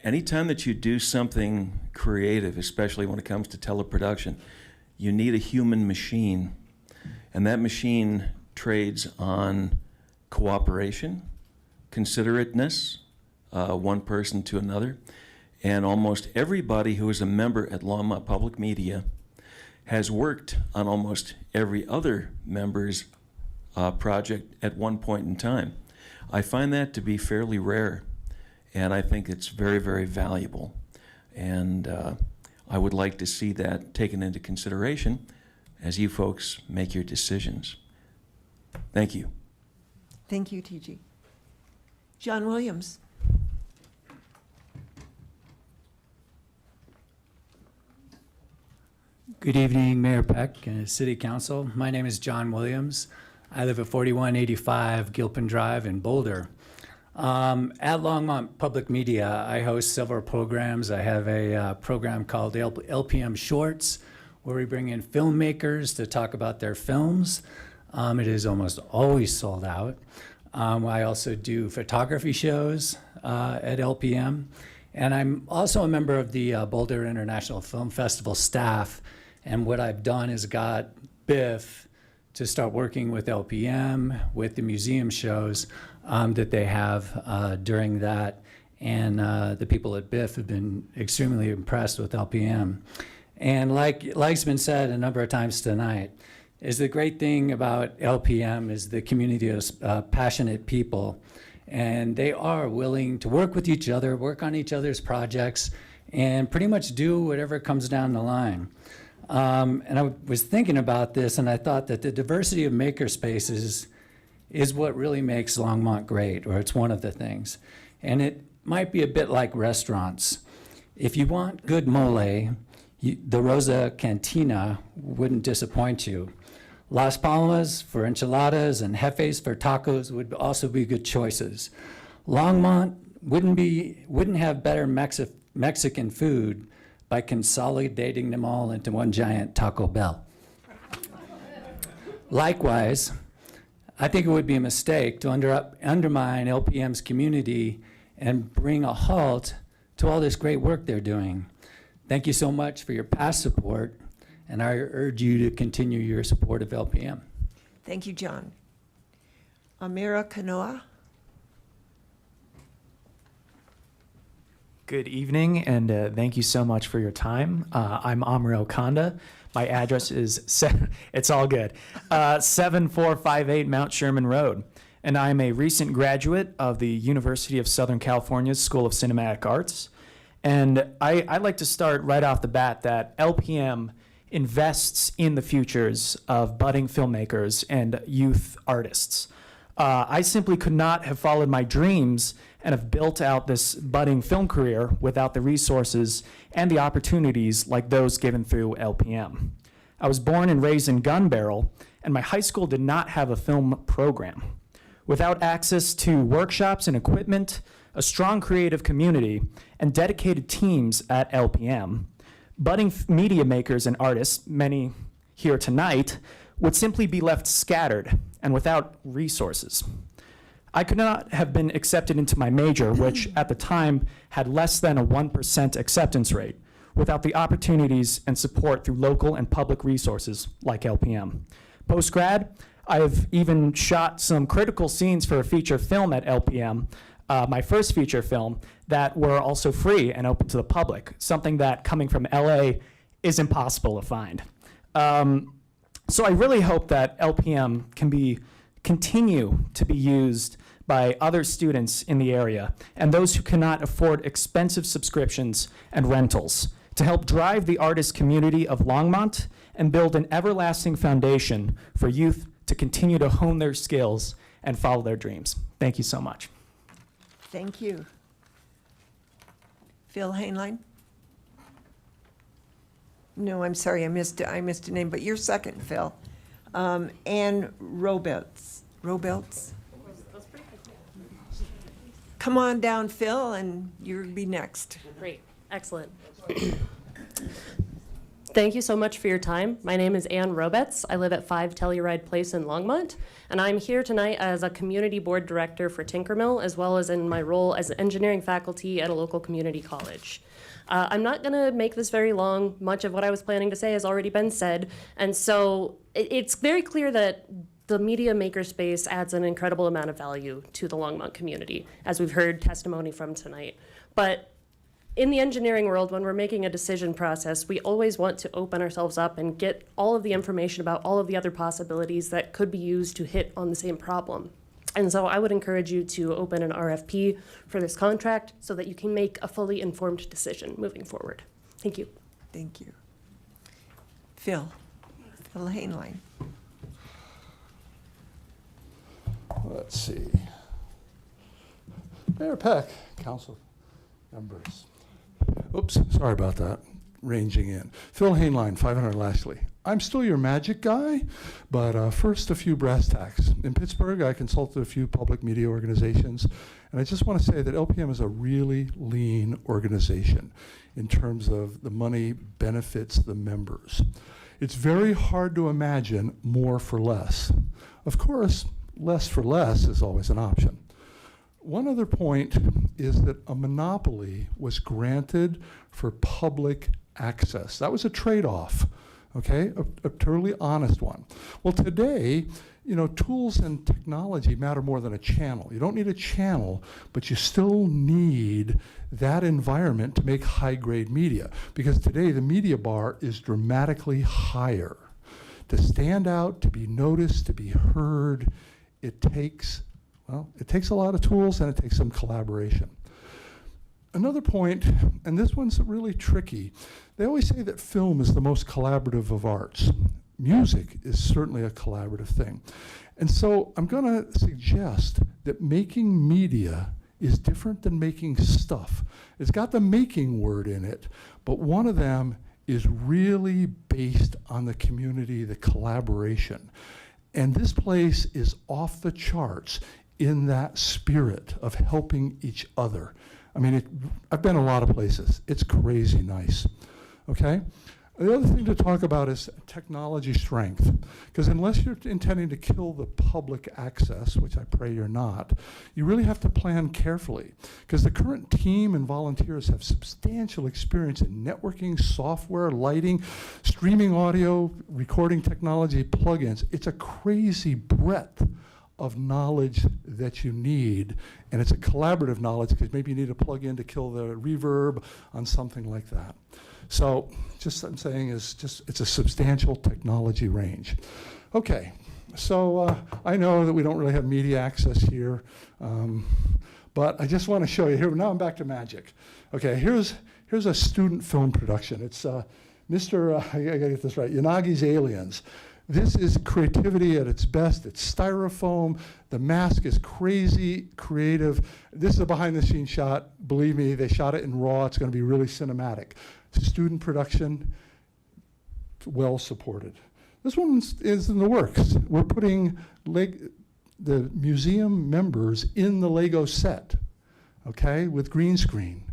Anytime that you do something creative, especially when it comes to teleproduction, you need a human machine. And that machine trades on cooperation, considerateness, one person to another. And almost everybody who is a member at Longmont Public Media has worked on almost every other member's project at one point in time. I find that to be fairly rare, and I think it's very, very valuable. And I would like to see that taken into consideration as you folks make your decisions. Thank you. Thank you, TG. John Williams. Good evening, Mayor Peck and City Council. My name is John Williams. I live at 4185 Gilpin Drive in Boulder. At Longmont Public Media, I host several programs. I have a program called LPM Shorts, where we bring in filmmakers to talk about their films. It is almost always sold out. I also do photography shows at LPM. And I'm also a member of the Boulder International Film Festival staff. And what I've done is got Biff to start working with LPM, with the museum shows that they have during that. And the people at Biff have been extremely impressed with LPM. And like's been said a number of times tonight, is the great thing about LPM is the community of passionate people. And they are willing to work with each other, work on each other's projects, and pretty much do whatever comes down the line. And I was thinking about this, and I thought that the diversity of makerspaces is what really makes Longmont great, or it's one of the things. And it might be a bit like restaurants. If you want good mole, the Rosa Cantina wouldn't disappoint you. Las Palmas for enchiladas and Jefes for tacos would also be good choices. Longmont wouldn't have better Mexican food by consolidating them all into one giant Taco Bell. Likewise, I think it would be a mistake to undermine LPM's community and bring a halt to all this great work they're doing. Thank you so much for your past support, and I urge you to continue your support of LPM. Thank you, John. Amira Kanoa. Good evening, and thank you so much for your time. I'm Amro Kanda. My address is, it's all good, 7458 Mount Sherman Road. And I'm a recent graduate of the University of Southern California's School of Cinematic Arts. And I'd like to start right off the bat that LPM invests in the futures of budding filmmakers and youth artists. I simply could not have followed my dreams and have built out this budding film career without the resources and the opportunities like those given through LPM. I was born and raised in Gun Barrel, and my high school did not have a film program. Without access to workshops and equipment, a strong creative community, and dedicated teams at LPM, budding media makers and artists, many here tonight, would simply be left scattered and without resources. I could not have been accepted into my major, which at the time had less than a 1% acceptance rate, without the opportunities and support through local and public resources like LPM. Post-grad, I've even shot some critical scenes for a feature film at LPM my first feature film, that were also free and open to the public, something that coming from LA is impossible to find. So I really hope that LPM can continue to be used by other students in the area and those who cannot afford expensive subscriptions and rentals to help drive the artist community of Longmont and build an everlasting foundation for youth to continue to hone their skills and follow their dreams. Thank you so much. Thank you. Phil Hainline? No, I'm sorry, I missed a name, but you're second, Phil. Ann Robelts. Come on down, Phil, and you'll be next. Great, excellent. Thank you so much for your time. My name is Ann Robetz. I live at 5 Telluride Place in Longmont, and I'm here tonight as a community board director for Tinkermill, as well as in my role as engineering faculty at a local community college. I'm not going to make this very long. Much of what I was planning to say has already been said, and so it's very clear that the media makerspace adds an incredible amount of value to the Longmont community, as we've heard testimony from tonight. But in the engineering world, when we're making a decision process, we always want to open ourselves up and get all of the information about all of the other possibilities that could be used to hit on the same problem. And so I would encourage you to open an RFP for this contract so that you can make a fully informed decision moving forward. Thank you. Thank you. Phil Hainline. Let's see. Mayor Peck, council members. Oops, sorry about that. Ranging in. Phil Hainline, 500 Lashley. I'm still your magic guy, but first a few brass tacks. In Pittsburgh, I consulted a few public media organizations, and I just want to say that LPM is a really lean organization in terms of the money benefits the members. It's very hard to imagine more for less. Of course, less for less is always an option. One other point is that a monopoly was granted for public access. That was a trade-off, okay? A totally honest one. Well, today, you know, tools and technology matter more than a channel. You don't need a channel, but you still need that environment to make high-grade media, because today the media bar is dramatically higher. To stand out, to be noticed, to be heard, it takes a lot of tools and it takes some collaboration. Another point, and this one's really tricky, they always say that film is the most collaborative of arts. Music is certainly a collaborative thing. And so I'm going to suggest that making media is different than making stuff. It's got the making word in it, but one of them is really based on the community, the collaboration. And this place is off the charts in that spirit of helping each other. I mean, I've been a lot of places. It's crazy nice, okay? The other thing to talk about is technology strength, because unless you're intending to kill the public access, which I pray you're not, you really have to plan carefully, because the current team and volunteers have substantial experience in networking, software, lighting, streaming audio, recording technology, plugins. It's a crazy breadth of knowledge that you need, and it's a collaborative knowledge, because maybe you need a plug-in to kill the reverb on something like that. So just what I'm saying is it's a substantial technology range. Okay, so I know that we don't really have media access here, but I just want to show you here. Now I'm back to magic. Okay, here's a student film production. It's I gotta get this right, Yanagi's Aliens. This is creativity at its best. It's styrofoam. The mask is crazy creative. This is a behind-the-scenes shot. Believe me, they shot it in RAW. It's going to be really cinematic. Student production, well supported. This one is in the works. We're putting the museum members in the Lego set, okay, with green screen.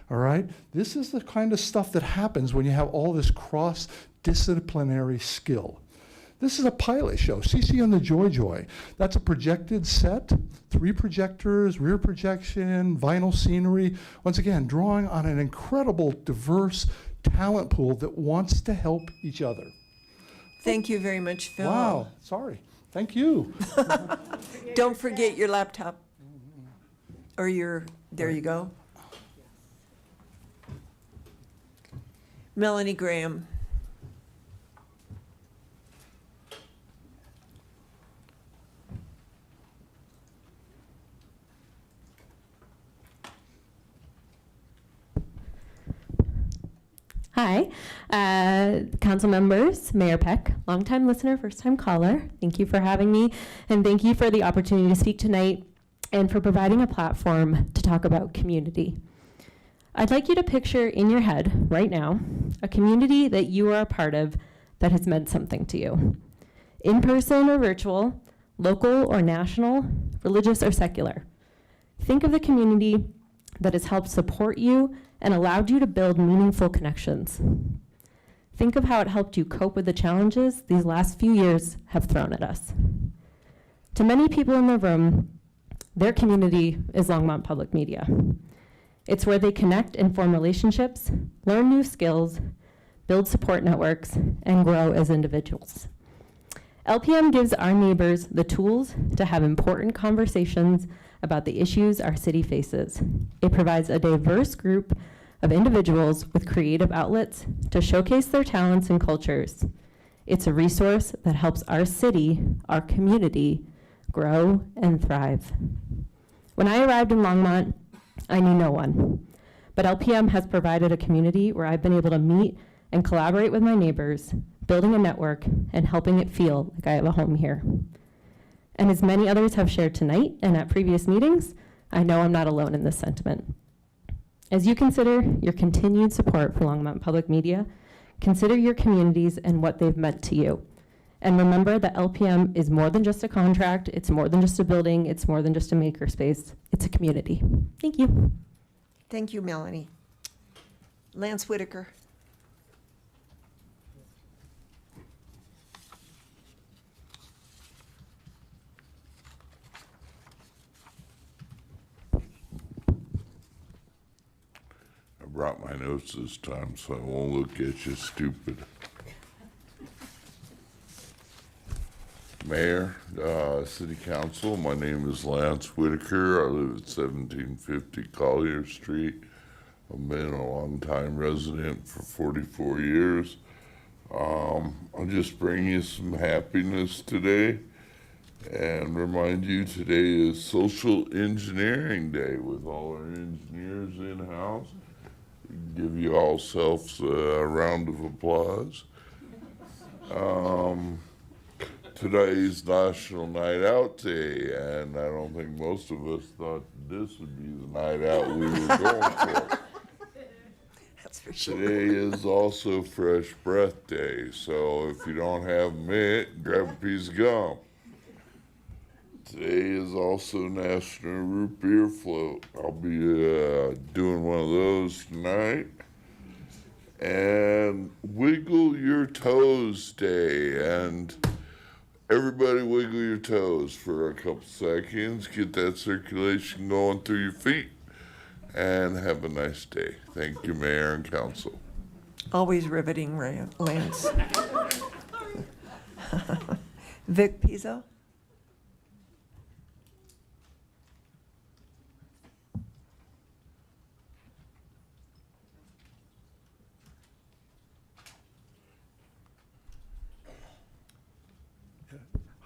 All right? This is the kind of stuff that happens when you have all this cross-disciplinary skill. This is a pilot show, CC and the Joy Joy. That's a projected set, 3 projectors, rear projection, vinyl scenery. Once again, drawing on an incredible, diverse talent pool that wants to help each other. Thank you very much, Phil. Wow, sorry. Thank you. Don't forget your laptop. Or there you go. Melanie Graham. Hi, council members, Mayor Peck, longtime listener, first time caller. Thank you for having me, and thank you for the opportunity to speak tonight and for providing a platform to talk about community. I'd like you to picture in your head right now a community that you are a part of that has meant something to you. In person or virtual, local or national, religious or secular. Think of the community that has helped support you and allowed you to build meaningful connections. Think of how it helped you cope with the challenges these last few years have thrown at us. To many people in the room, their community is Longmont Public Media. It's where they connect and form relationships, learn new skills, build support networks, and grow as individuals. LPM gives our neighbors the tools to have important conversations about the issues our city faces. It provides a diverse group of individuals with creative outlets to showcase their talents and cultures. It's a resource that helps our city, our community, grow and thrive. When I arrived in Longmont, I knew no one, but LPM has provided a community where I've been able to meet and collaborate with my neighbors, building a network and helping it feel like I have a home here. And as many others have shared tonight and at previous meetings, I know I'm not alone in this sentiment. As you consider your continued support for Longmont Public Media, consider your communities and what they've meant to you. And remember that LPM is more than just a contract, it's more than just a building, it's more than just a makerspace, it's a community. Thank you. Thank you, Melanie. Lance Whitaker. I brought my notes this time, so I won't look at you stupid. Mayor, City Council, my name is Lance Whitaker. I live at 1750 Collier Street. I've been a long-time resident for 44 years. I'll just bring you some happiness today and remind you today is Social Engineering Day with all our engineers in-house. Give you all selves a round of applause. Today's National Night Out Day, and I don't think most of us thought this would be the night out we were going for. That's for sure. Today is also Fresh Breath Day, so if you don't have mint, grab a piece of gum. Today is also National Root Beer Float. I'll be doing one of those tonight. And Wiggle Your Toes Day, and everybody wiggle your toes for a couple seconds, get that circulation going through your feet, and have a nice day. Thank you, Mayor and Council. Always riveting, Lance. Vic Pizzo.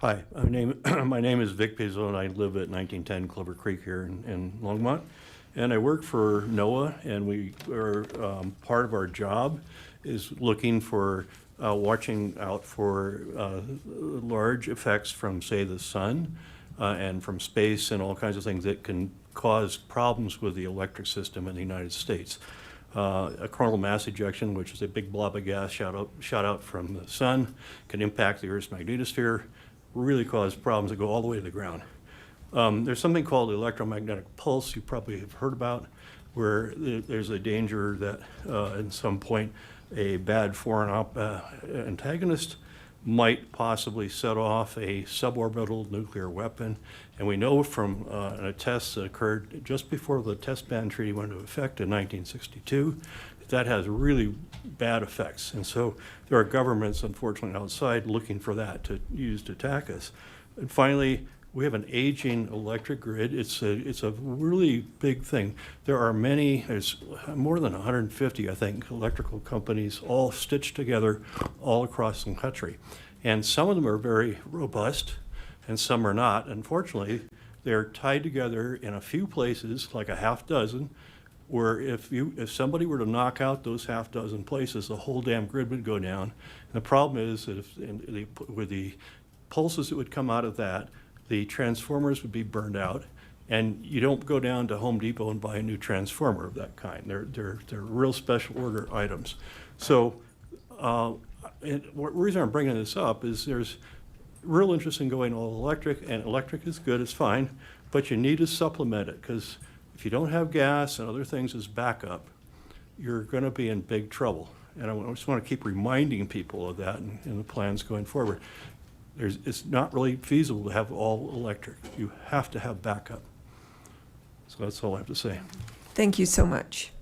Hi, my name is Vic Pizzo, and I live at 1910 Clover Creek here in Longmont. And I work for NOAA, and we are part of our job is looking for, watching out for large effects from, say, the sun and from space and all kinds of things that can cause problems with the electric system in the United States. A coronal mass ejection, which is a big blob of gas shot out from the sun, can impact the Earth's magnetosphere, really cause problems that go all the way to the ground. There's something called electromagnetic pulse you probably have heard about, where there's a danger that at some point a bad foreign antagonist might possibly set off a suborbital nuclear weapon. And we know from a test that occurred just before the test ban treaty went into effect in 1962, that has really bad effects. And so there are governments, unfortunately, outside looking for that to use to attack us. And finally, We have an aging electric grid. It's a really big thing. There's more than 150, I think, electrical companies all stitched together all across the country. And some of them are very robust and some are not. Unfortunately, they're tied together in a few places, like a half dozen, where if somebody were to knock out those half dozen places, the whole damn grid would go down. And the problem is that with the pulses that would come out of that, the transformers would be burned out, and you don't go down to Home Depot and buy a new transformer of that kind. They're real special order items. So, and the reason I'm bringing this up is there's real interest in going all electric, and electric is good, it's fine, but you need to supplement it, because if you don't have gas and other things as backup, you're going to be in big trouble. And I just want to keep reminding people of that in the plans going forward. It's not really feasible to have all electric. You have to have backup. So that's all I have to say. Thank you so much.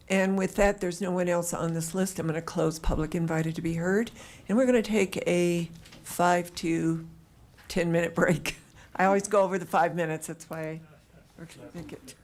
And with that, there's no one else on this list. I'm going to close public invited to be heard. And we're going to take a 5 to 10 minute break. I always go over the 5 minutes. That's why I make it.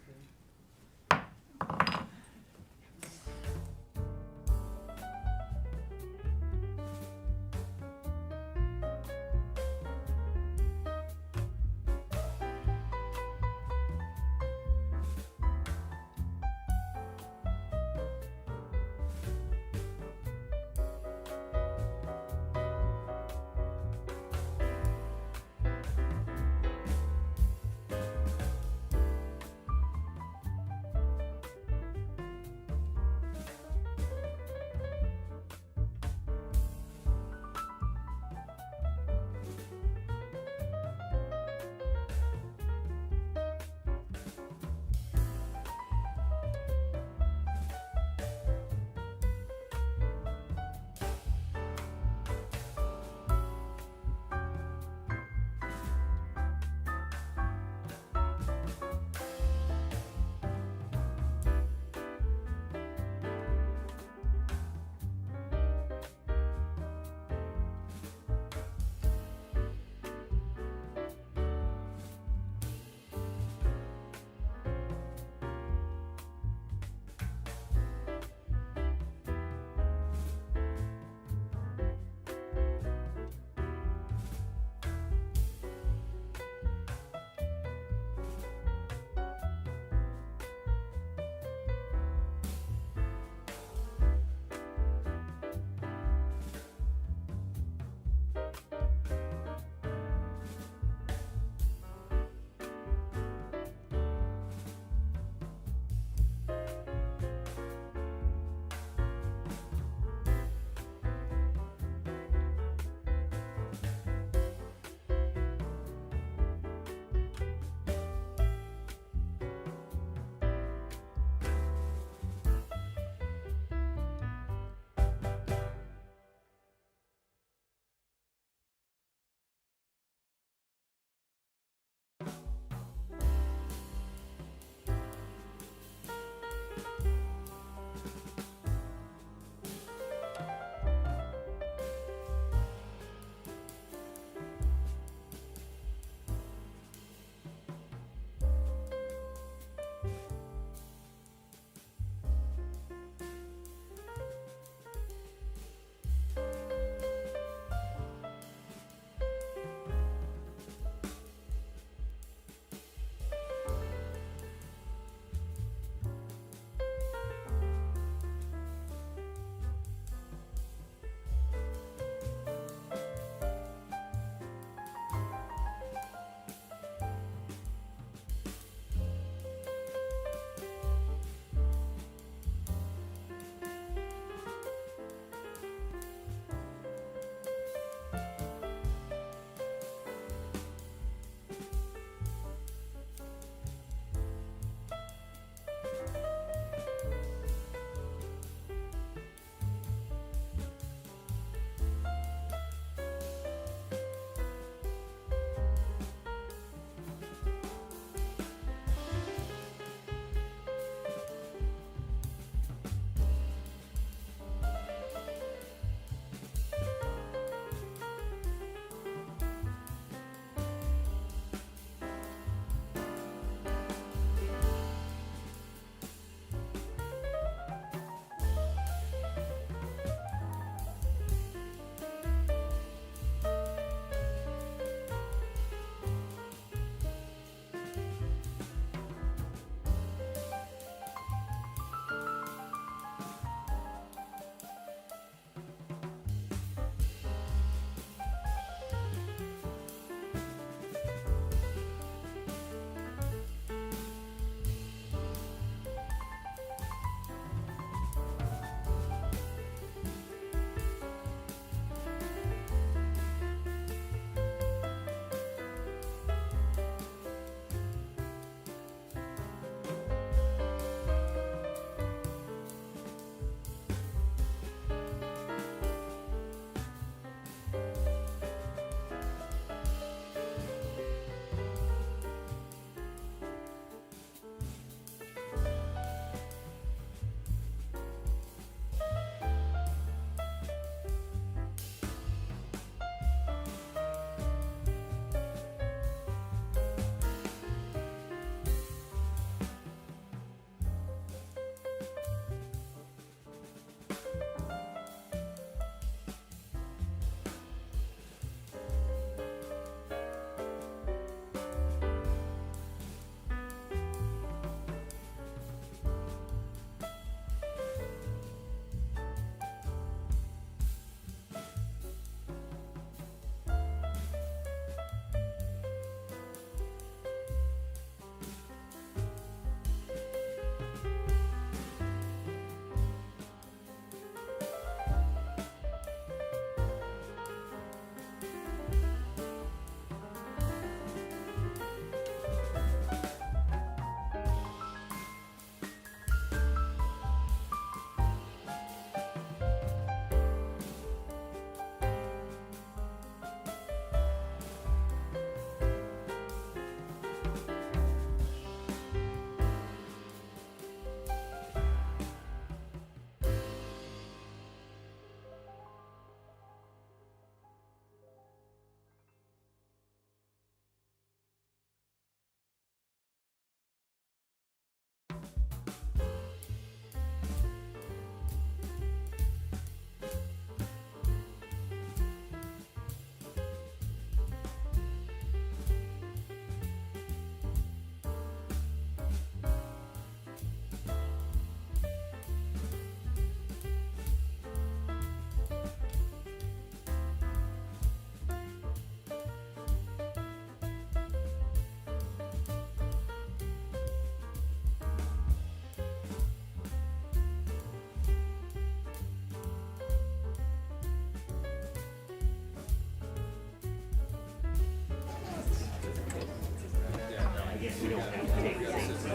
we don't have to take things.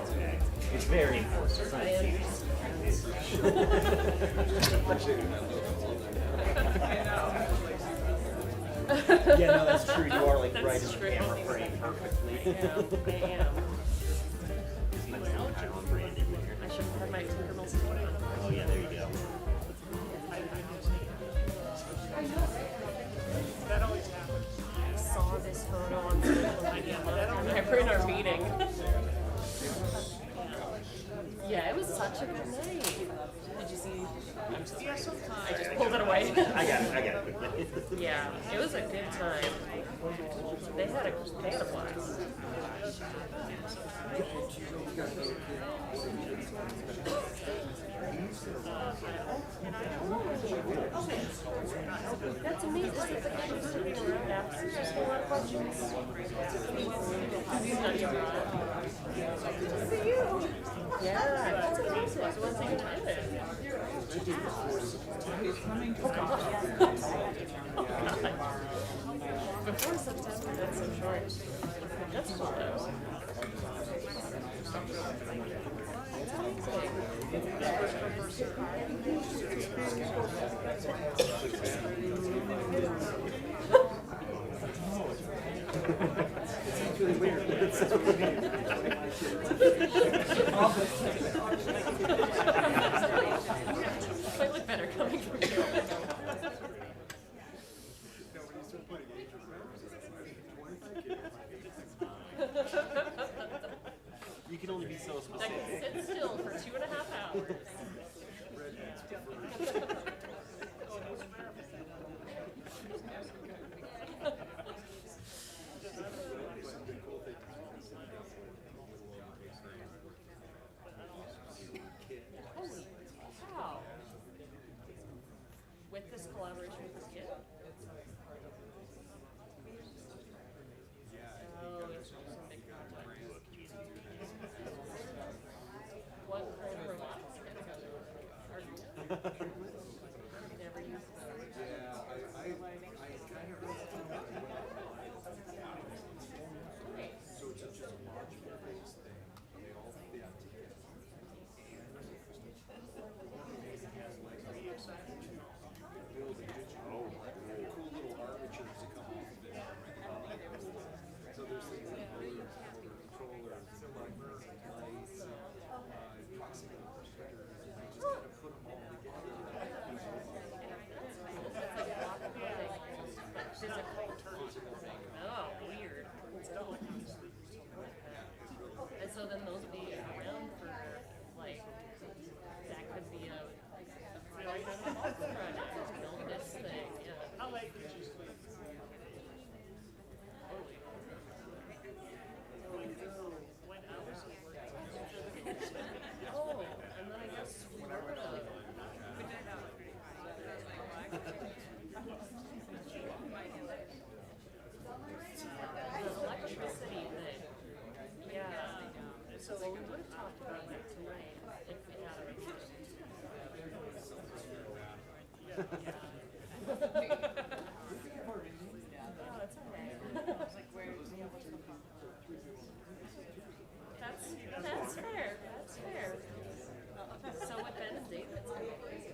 It's very important. Yeah, no, that's true. You are like right in the camera frame perfectly. I am. I should have had my Tinkerbell support on. Oh yeah, there you go. I saw this photo on social media. We're in our meeting. Yeah, it was such a good night. Did you see? I'm so sorry. I just pulled it away. I got it quickly. Yeah, it was a good time. They had a blast. That's amazing. This is a good study around apps. There's just a lot of questions. Study abroad. Good to see you. Yeah, that's amazing. So what's taking time with? Oh, God. Before September, that's so short. That's cool, though. Might look better coming from you. You can only be so I specific. can sit still for 2.5 hours. Holy cow. With this collaboration with this kid? Oh, it's some big project. What kind of robotics are never used those. Oh, weird. And so then those be around for, like, that could be a project. Build this thing, yeah. Oh, and then I guess Florida. The electricity thing. Yeah. So we would have talked about that tonight if we had a Oh, it's okay. That's fair. That's fair. So with Ben and David, it's gonna be crazy.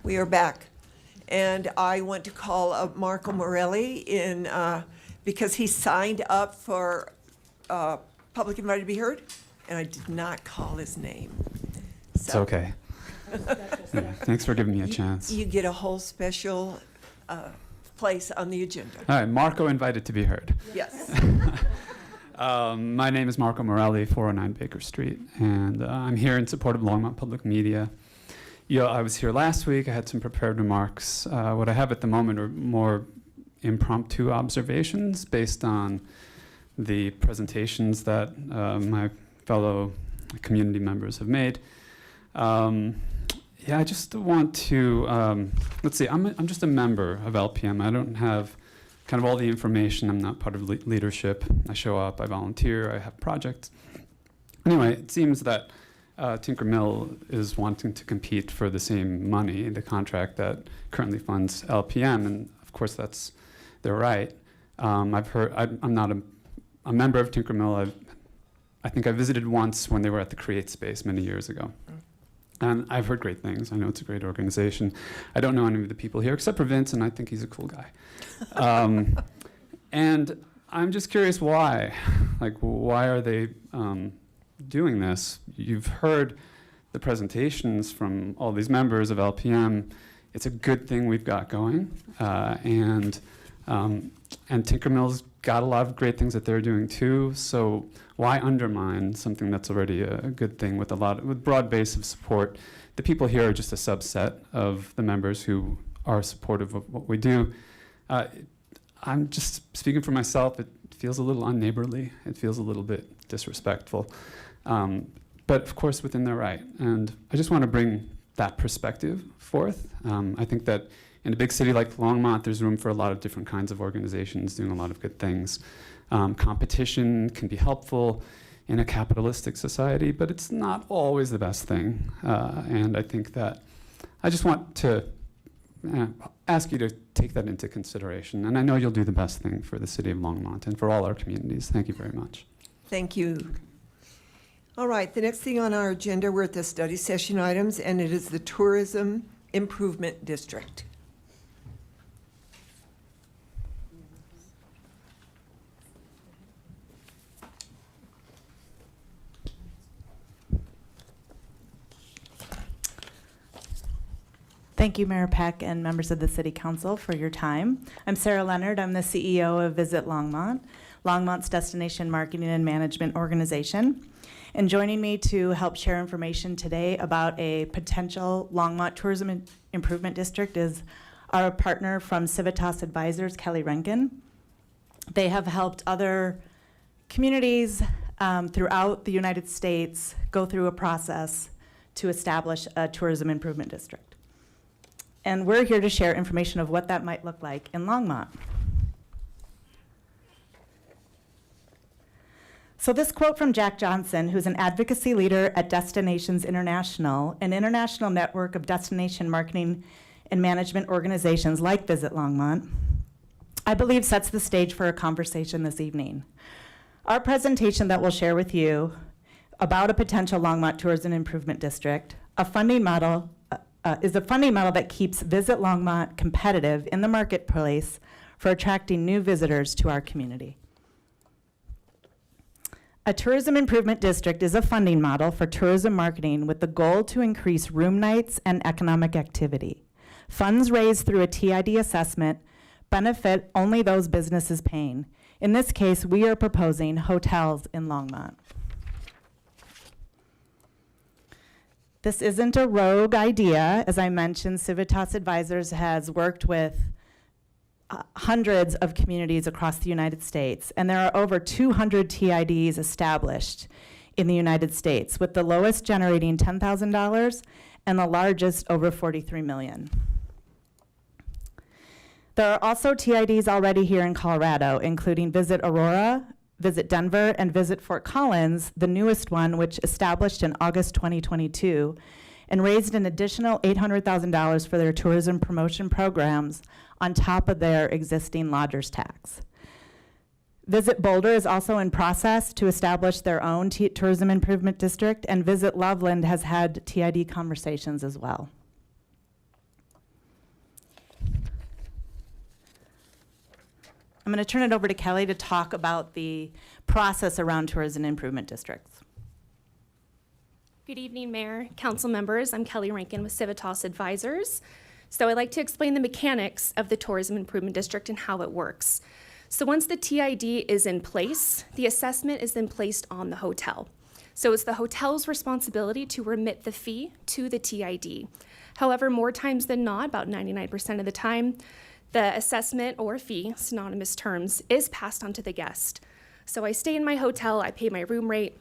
We are back. And I want to call up Marco Morelli because he signed up for public invited to be heard, and I did not call his name. It's okay. Thanks for giving me a chance. You get a whole special place on the agenda. All right, Marco invited to be heard. Yes. My name is Marco Morelli, 409 Baker Street, and I'm here in support of Longmont Public Media. I was here last week. I had some prepared remarks. What I have at the moment are more impromptu observations based on the presentations that my fellow community members have made. I just want to, let's see, I'm just a member of LPM. I don't have kind of all the information. I'm not part of leadership. I show up, I volunteer, I have projects. Anyway, it seems that Tinker Mill is wanting to compete for the same money, the contract that currently funds LPM, and of course they're right. I've heard, I'm not a member of Tinker Mill. I think I visited once when they were at the Create Space many years ago. And I've heard great things. I know it's a great organization. I don't know any of the people here except for Vince, and I think he's a cool guy. And I'm just curious why. Like, why are they doing this? You've heard the presentations from all these members of LPM. It's a good thing we've got going. And Tinker Mill's got a lot of great things that they're doing too. So why undermine something that's already a good thing with broad base of support? The people here are just a subset of the members who are supportive of what we do. I'm just speaking for myself. It feels a little unneighborly. It feels a little bit disrespectful. But of course within their right. And I just want to bring that perspective forth. I think that in a big city like Longmont, there's room for a lot of different kinds of organizations doing a lot of good things. Competition can be helpful in a capitalistic society, but it's not always the best thing. And I think that I just want to ask you to take that into consideration. And I know you'll do the best thing for the city of Longmont and for all our communities. Thank you very much. Thank you. All right, the next thing on our agenda, we're at the study session items, and it is the Tourism Improvement District. Thank you, Mayor Peck and members of the City Council for your time. I'm Sarah Leonard. I'm the CEO of Visit Longmont, Longmont's destination marketing and management organization. And joining me to help share information today about a potential Longmont Tourism Improvement District is our partner from Civitas Advisors, Kelly Renkin. They have helped other communities throughout the United States go through a process to establish a tourism improvement district. And we're here to share information of what that might look like in Longmont. So this quote from Jack Johnson, who's an advocacy leader at Destinations International, an international network of destination marketing and management organizations like Visit Longmont, I believe sets the stage for a conversation this evening. Our presentation that we'll share with you about a potential Longmont Tourism Improvement District, a funding model is a funding model that keeps Visit Longmont competitive in the marketplace for attracting new visitors to our community. A tourism improvement district is a funding model for tourism marketing with the goal to increase room nights and economic activity. Funds raised through a TID assessment benefit only those businesses paying. In this case, we are proposing hotels in Longmont. This isn't a rogue idea. As I mentioned, Civitas Advisors has worked with hundreds of communities across the United States, and there are over 200 TIDs established in the United States, with the lowest generating $10,000 and the largest over $43 million. There are also TIDs already here in Colorado, including Visit Aurora, Visit Denver, and Visit Fort Collins, the newest one, which established in August 2022 and raised an additional $800,000 for their tourism promotion programs on top of their existing lodger's tax. Visit Boulder is also in process to establish their own tourism improvement district, and Visit Loveland has had TID conversations as well. I'm going to turn it over to Kelly to talk about the process around tourism improvement districts. Good evening, Mayor, Council members. I'm Kelly Rankin with Civitas Advisors. So I'd like to explain the mechanics of the Tourism Improvement District and how it works. So once the TID is in place, the assessment is then placed on the hotel. So it's the hotel's responsibility to remit the fee to the TID. However, more times than not, about 99% of the time, the assessment or fee, synonymous terms, is passed on to the guest. So I stay in my hotel, I pay my room rate,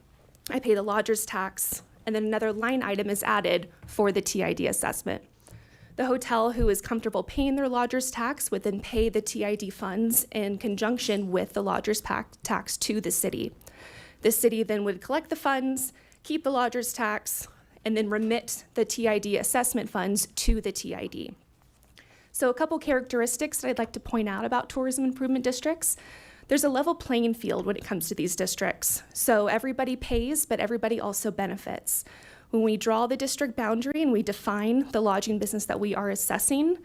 I pay the lodger's tax, and then another line item is added for the TID assessment. The hotel who is comfortable paying their lodger's tax would then pay the TID funds in conjunction with the lodger's tax to the city. The city then would collect the funds, keep the lodger's tax, and then remit the TID assessment funds to the TID. So a couple characteristics that I'd like to point out about tourism improvement districts. There's a level playing field when it comes to these districts. So everybody pays, but everybody also benefits. When we draw the district boundary and we define the lodging business that we are assessing,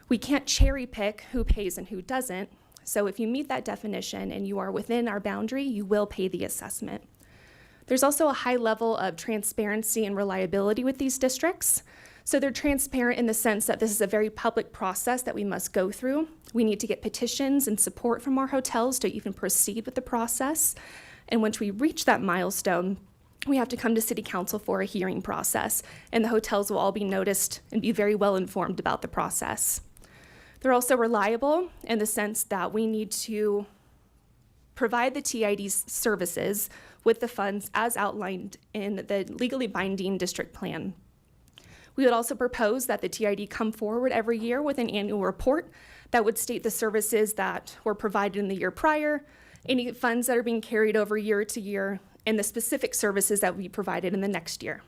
we can't cherry pick who pays and who doesn't. So if you meet that definition and you are within our boundary, you will pay the assessment. There's also a high level of transparency and reliability with these districts. So they're transparent in the sense that this is a very public process that we must go through. We need to get petitions and support from our hotels to even proceed with the process. And once we reach that milestone, we have to come to City Council for a hearing process, and the hotels will all be noticed and be very well informed about the process. They're also reliable in the sense that we need to provide the TID's services with the funds as outlined in the legally binding district plan. We would also propose that the TID come forward every year with an annual report that would state the services that were provided in the year prior, any funds that are being carried over year to year, and the specific services that we provided in the next year.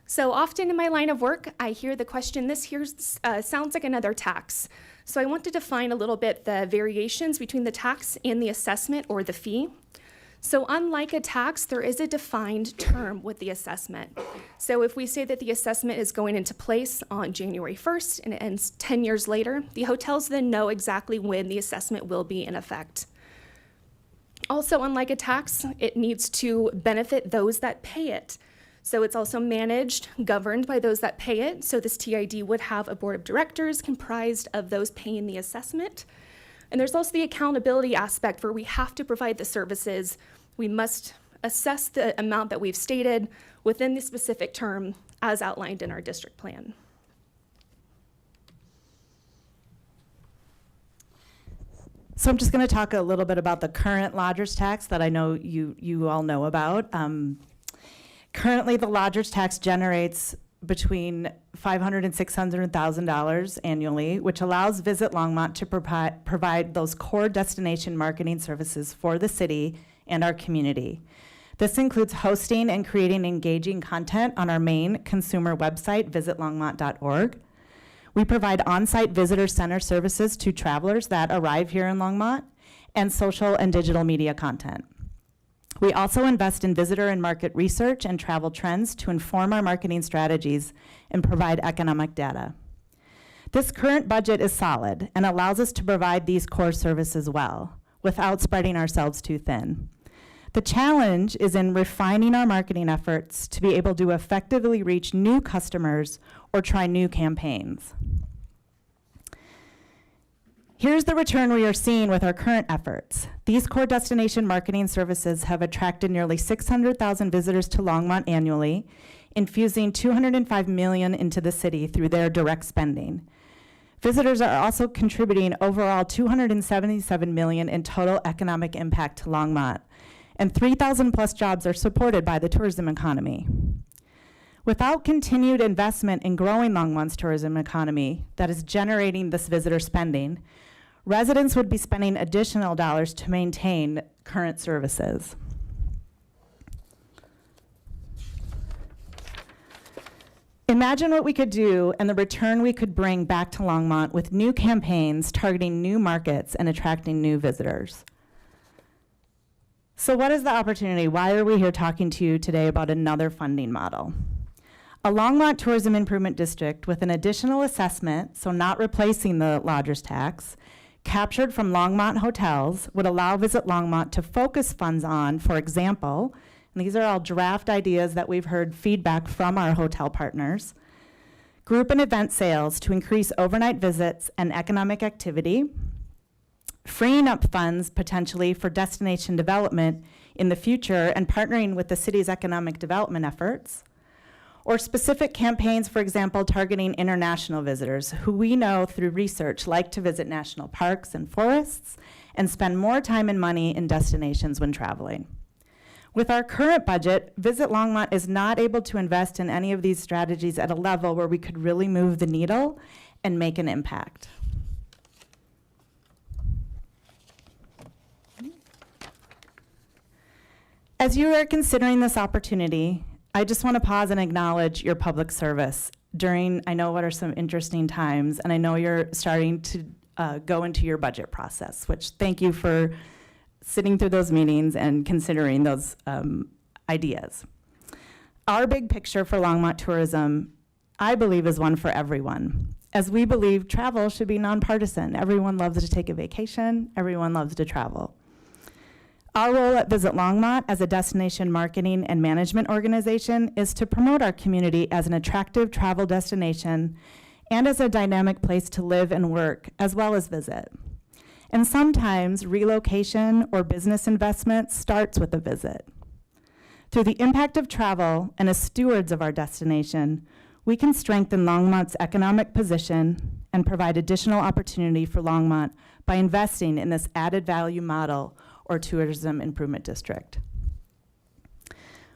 So often in my line of work, I hear the question, this here sounds like another tax. So I want to define a little bit the variations between the tax and the assessment or the fee. So unlike a tax, there is a defined term with the assessment. So if we say that the assessment is going into place on January 1st and it ends 10 years later, the hotels then know exactly when the assessment will be in effect. Also, unlike a tax, it needs to benefit those that pay it. So it's also managed, governed by those that pay it. So this TID would have a board of directors comprised of those paying the assessment. And there's also the accountability aspect where we have to provide the services. We must assess the amount that we've stated within the specific term as outlined in our district plan. So I'm just going to talk a little bit about the current lodger's tax that I know you all know about. Currently, the lodger's tax generates between $500,000 and $600,000 annually, which allows Visit Longmont to provide those core destination marketing services for the city and our community. This includes hosting and creating engaging content on our main consumer website, visitlongmont.org. We provide on-site visitor center services to travelers that arrive here in Longmont, and social and digital media content. We also invest in visitor and market research and travel trends to inform our marketing strategies and provide economic data. This current budget is solid and allows us to provide these core services well without spreading ourselves too thin. The challenge is in refining our marketing efforts to be able to effectively reach new customers or try new campaigns. Here's the return we are seeing with our current efforts. These core destination marketing services have attracted nearly 600,000 visitors to Longmont annually, infusing $205 million into the city through their direct spending. Visitors are also contributing overall $277 million in total economic impact to Longmont, and 3,000 plus jobs are supported by the tourism economy. Without continued investment in growing Longmont's tourism economy that is generating this visitor spending, residents would be spending additional dollars to maintain current services. Imagine what we could do and the return we could bring back to Longmont with new campaigns targeting new markets and attracting new visitors. So what is the opportunity? Why are we here talking to you today about another funding model? A Longmont Tourism Improvement District with an additional assessment, so not replacing the lodger's tax, captured from Longmont hotels would allow Visit Longmont to focus funds on, for example, and these are all draft ideas that we've heard feedback from our hotel partners, group and event sales to increase overnight visits and economic activity, freeing up funds potentially for destination development in the future and partnering with the city's economic development efforts, or specific campaigns, for example, targeting international visitors who we know through research like to visit national parks and forests and spend more time and money in destinations when traveling. With our current budget, Visit Longmont is not able to invest in any of these strategies at a level where we could really move the needle and make an impact. As you are considering this opportunity, I just want to pause and acknowledge your public service during, I know what are some interesting times, and I know you're starting to go into your budget process, which thank you for sitting through those meetings and considering those ideas. Our big picture for Longmont tourism, I believe, is one for everyone, as we believe travel should be nonpartisan. Everyone loves to take a vacation, everyone loves to travel. Our role at Visit Longmont as a destination marketing and management organization is to promote our community as an attractive travel destination and as a dynamic place to live and work, as well as visit. And sometimes relocation or business investment starts with a visit. Through the impact of travel and as stewards of our destination, we can strengthen Longmont's economic position and provide additional opportunity for Longmont by investing in this added value model or tourism improvement district.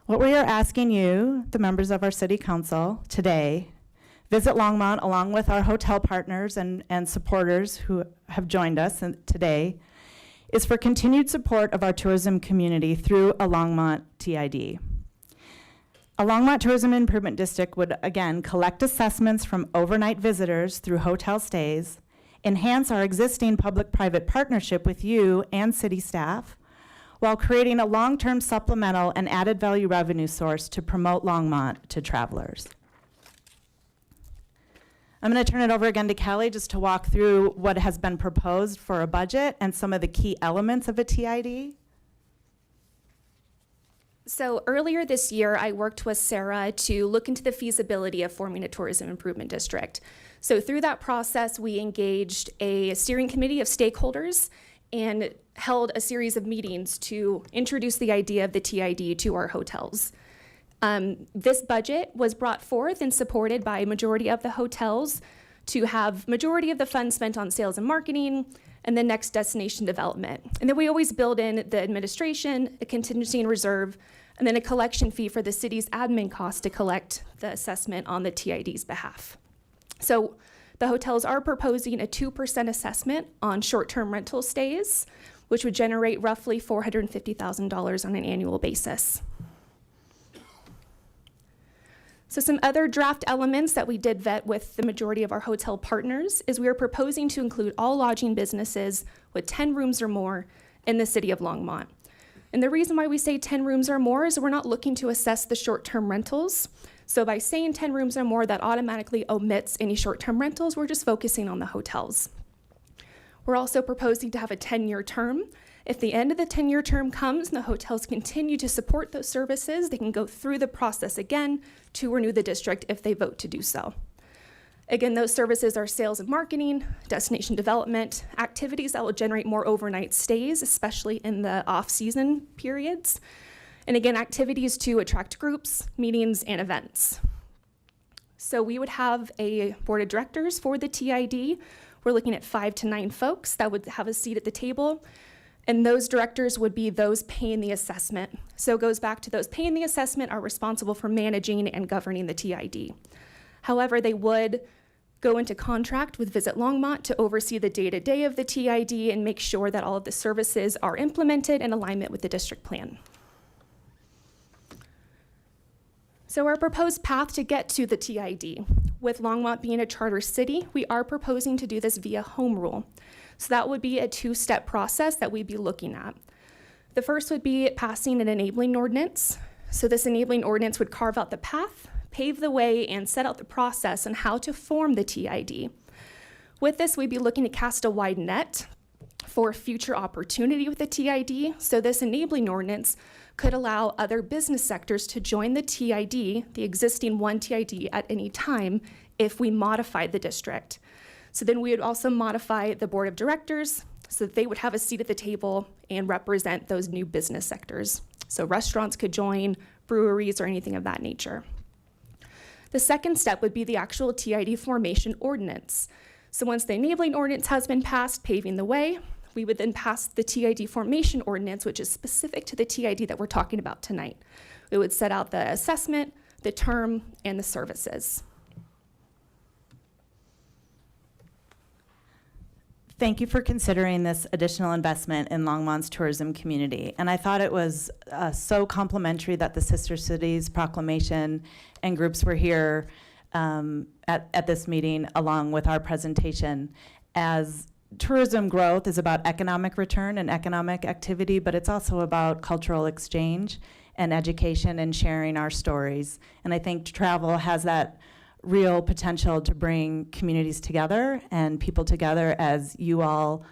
What we are asking you, the members of our city council, today, Visit Longmont along with our hotel partners and supporters who have joined us today, is for continued support of our tourism community through a Longmont TID. A Longmont Tourism Improvement District would, again, collect assessments from overnight visitors through hotel stays, enhance our existing public-private partnership with you and city staff, while creating a long-term supplemental and added value revenue source to promote Longmont to travelers. I'm going to turn it over again to Kelly just to walk through what has been proposed for a budget and some of the key elements of a TID. So earlier this year, I worked with Sarah to look into the feasibility of forming a tourism improvement district. So through that process, we engaged a steering committee of stakeholders and held a series of meetings to introduce the idea of the TID to our hotels. This budget was brought forth and supported by a majority of the hotels to have majority of the funds spent on sales and marketing, and then next destination development. And then we always build in the administration, a contingency and reserve, and then a collection fee for the city's admin costs to collect the assessment on the TID's behalf. So the hotels are proposing a 2% assessment on short-term rental stays, which would generate roughly $450,000 on an annual basis. So some other draft elements that we did vet with the majority of our hotel partners is we are proposing to include all lodging businesses with 10 rooms or more in the city of Longmont. And the reason why we say 10 rooms or more is we're not looking to assess the short-term rentals. So by saying 10 rooms or more, that automatically omits any short-term rentals. We're just focusing on the hotels. We're also proposing to have a 10-year term. If the end of the 10-year term comes and the hotels continue to support those services, they can go through the process again to renew the district if they vote to do so. Again, those services are sales and marketing, destination development, activities that will generate more overnight stays, especially in the off-season periods. And again, activities to attract groups, meetings, and events. So we would have a board of directors for the TID. We're looking at 5 to 9 folks that would have a seat at the table. And those directors would be those paying the assessment. So it goes back to those paying the assessment are responsible for managing and governing the TID. However, they would go into contract with Visit Longmont to oversee the day-to-day of the TID and make sure that all of the services are implemented in alignment with the district plan. So our proposed path to get to the TID, with Longmont being a charter city, we are proposing to do this via home rule. So that would be a 2-step process that we'd be looking at. The first would be passing an enabling ordinance. So this enabling ordinance would carve out the path pave the way and set out the process on how to form the TID. With this, we'd be looking to cast a wide net for future opportunity with the TID. So this enabling ordinance could allow other business sectors to join the TID, the existing one TID, at any time if we modified the district. So then we would also modify the board of directors so that they would have a seat at the table and represent those new business sectors. So restaurants could join, breweries, or anything of that nature. The second step would be the actual TID formation ordinance. So once the enabling ordinance has been passed, paving the way, we would then pass the TID formation ordinance, which is specific to the TID that we're talking about tonight. It would set out the assessment, the term, and the services. Thank you for considering this additional investment in Longmont's tourism community. And I thought it was so complimentary that the Sister Cities proclamation and groups were here at this meeting along with our presentation, as tourism growth is about economic return and economic activity, but it's also about cultural exchange and education and sharing our stories. And I think travel has that real potential to bring communities together and people together, as you all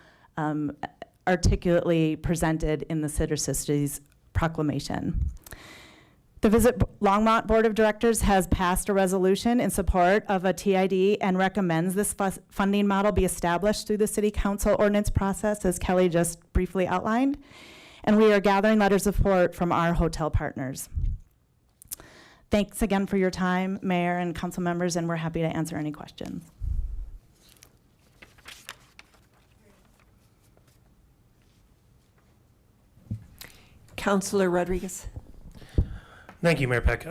articulately presented in the Sister Cities proclamation. The Visit Longmont Board of Directors has passed a resolution in support of a TID and recommends this funding model be established through the City Council ordinance process, as Kelly just briefly outlined. And we are gathering letters of support from our hotel partners. Thanks again for your time, Mayor and council members, and we're happy to answer any questions. Councilor Rodriguez. Thank you, Mayor Peck.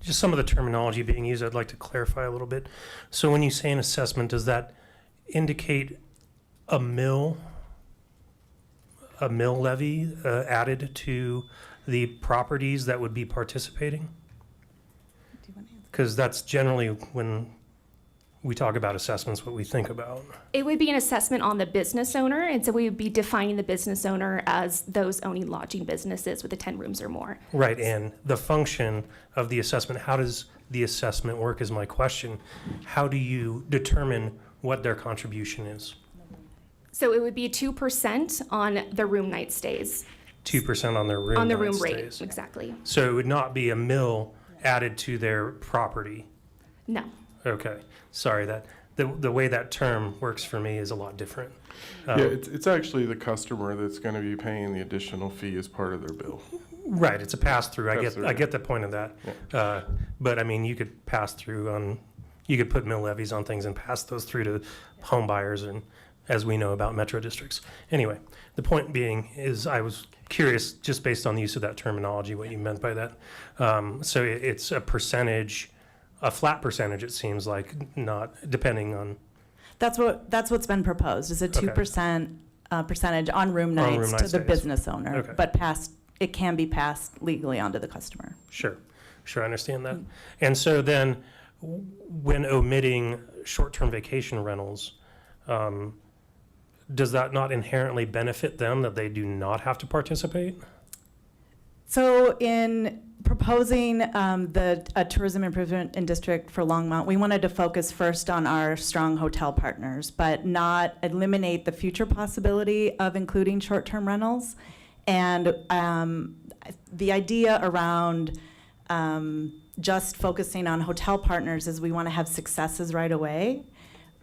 Just some of the terminology being used, I'd like to clarify a little bit. So when you say an assessment, does that indicate a mill levy added to the properties that would be participating? Because that's generally when we talk about assessments, what we think about. It would be an assessment on the business owner, and so we would be defining the business owner as those owning lodging businesses with the 10 rooms or more. Right, and the function of the assessment, how does the assessment work is my question. How do you determine what their contribution is? So it would be 2% on the room night stays. 2% on their room On the night room stays. rate, exactly. So it would not be a mill added to their property? No. Okay, sorry, that the way that term works for me is a lot different. Yeah, it's actually the customer that's going to be paying the additional fee as part of their bill. Right, it's a pass-through. Pass-through. I get the point of that. Yeah. But I mean, you could pass through on, you could put mill levies on things and pass those through to home buyers, and as we know about metro districts. Anyway, the point being is I was curious, just based on the use of that terminology, what you meant by that. So it's a percentage, a flat percentage, it seems like, not depending on. That's what's been proposed, is a 2% percentage on room nights to the business owner, Okay. but it can be passed legally onto the customer. Sure, I understand that. And so then, when omitting short-term vacation rentals, does that not inherently benefit them that they do not have to participate? So in proposing a tourism improvement in district for Longmont, we wanted to focus first on our strong hotel partners, but not eliminate the future possibility of including short-term rentals. And the idea around just focusing on hotel partners is we want to have successes right away.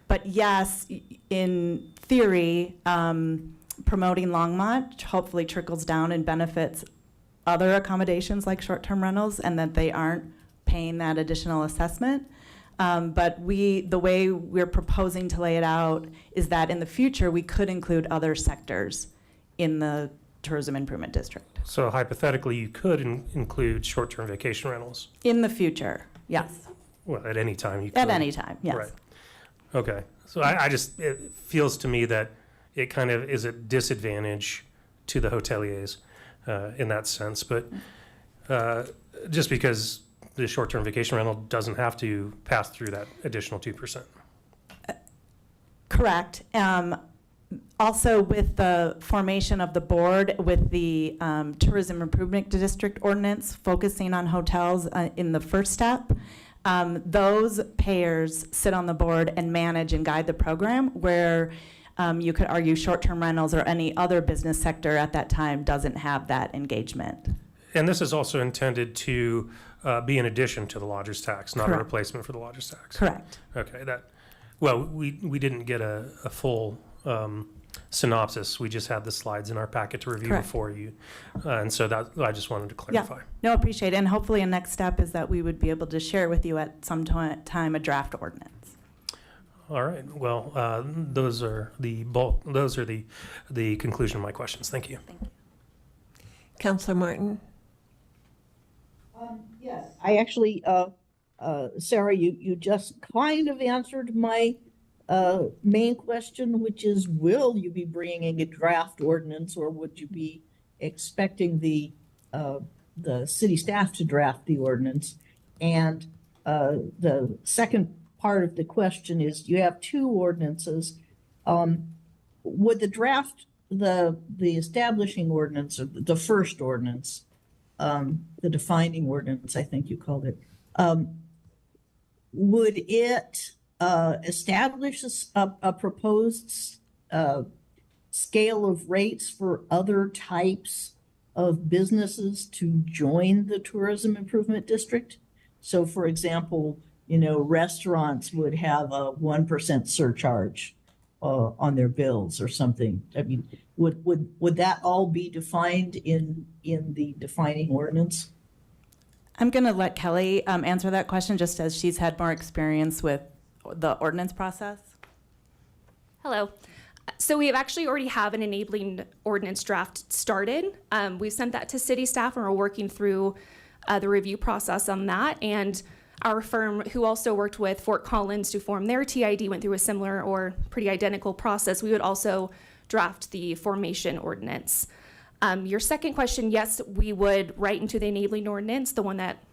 But yes, in theory, promoting Longmont hopefully trickles down and benefits other accommodations like short-term rentals, and that they aren't paying that additional assessment. But the way we're proposing to lay it out is that in the future, we could include other sectors in the tourism improvement district. So hypothetically, you could include short-term vacation rentals? In the future, yes. Well, at any time you could? At any time, yes. Right. Okay. So I just, it feels to me that it kind of is a disadvantage to the hoteliers in that sense. But just because the short-term vacation rental doesn't have to pass through that additional 2%. Correct. Also, with the formation of the board, with the Tourism Improvement District ordinance, focusing on hotels in the first step, those payers sit on the board and manage and guide the program, where you could argue short-term rentals or any other business sector at that time doesn't have that engagement. And this is also intended to be in addition to the lodger's tax, not a Correct. replacement for the lodger's tax. Correct. Okay, well, we didn't get a full synopsis. We just had the slides in our packet to review Correct. before you. And so that, I just wanted to clarify. Yeah, no, appreciate it. And hopefully a next step is that we would be able to share with you at some time a draft ordinance. All right, well, those are the bulk, those are the conclusion of my questions. Thank you. Councilor Martin? Yes, I actually, Sarah, you just kind of answered my main question, which is, will you be bringing a draft ordinance, or would you be expecting the city staff to draft the ordinance? And the second part of the question is, you have two ordinances. Would the draft, the establishing ordinance, or the first ordinance, the defining ordinance, I think you called it, would it establish a proposed scale of rates for other types of businesses to join the tourism improvement district? So, for example, restaurants would have a 1% surcharge on their bills or something. I mean, would that all be defined in the defining ordinance? I'm going to let Kelly answer that question, just as she's had more experience with the ordinance process. Hello. So we actually already have an enabling ordinance draft started. We've sent that to city staff, and we're working through the review process on that. And our firm, who also worked with Fort Collins to form their TID, went through a similar or pretty identical process. We would also draft the formation ordinance. Your second question, yes, we would write into the enabling ordinance, the one that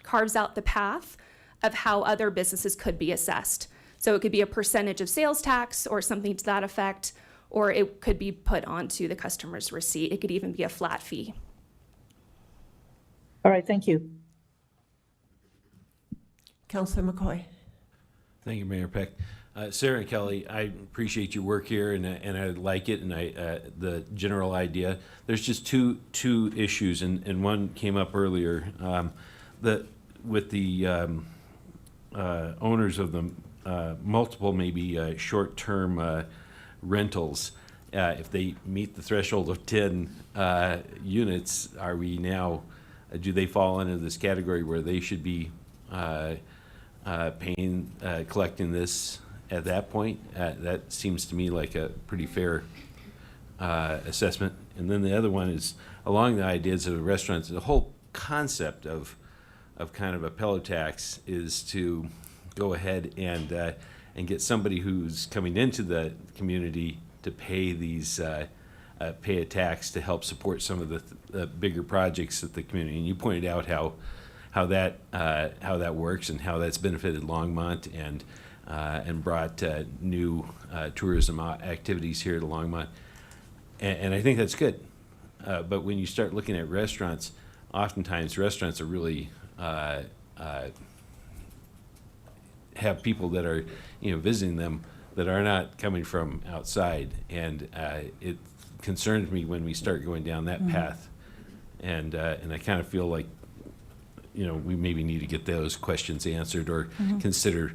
carves out the path of how other businesses could be assessed. So it could be a percentage of sales tax or something to that effect, or it could be put onto the customer's receipt. It could even be a flat fee. All right, thank you. Councilor McCoy? Thank you, Mayor Peck. Sarah and Kelly, I appreciate your work here, and I like it, and the general idea. There's just two issues, and one came up earlier. With the owners of the multiple, maybe short-term rentals, if they meet the threshold of 10 units, are we now? Do they fall into this category where they should be paying, collecting this at that point? That seems to me like a pretty fair assessment. And then the other one is along the ideas of the restaurants. The whole concept of kind of a pillow tax is to go ahead and get somebody who's coming into the community to pay these pay a tax to help support some of the bigger projects at the community. And you pointed out how that works and how that's benefited Longmont and brought new tourism activities here to Longmont. And I think that's good. But when you start looking at restaurants, oftentimes restaurants are really have people that are visiting them that are not coming from outside, and it concerns me when we start going down that path, and I kind of feel like we maybe need to get those questions answered, or consider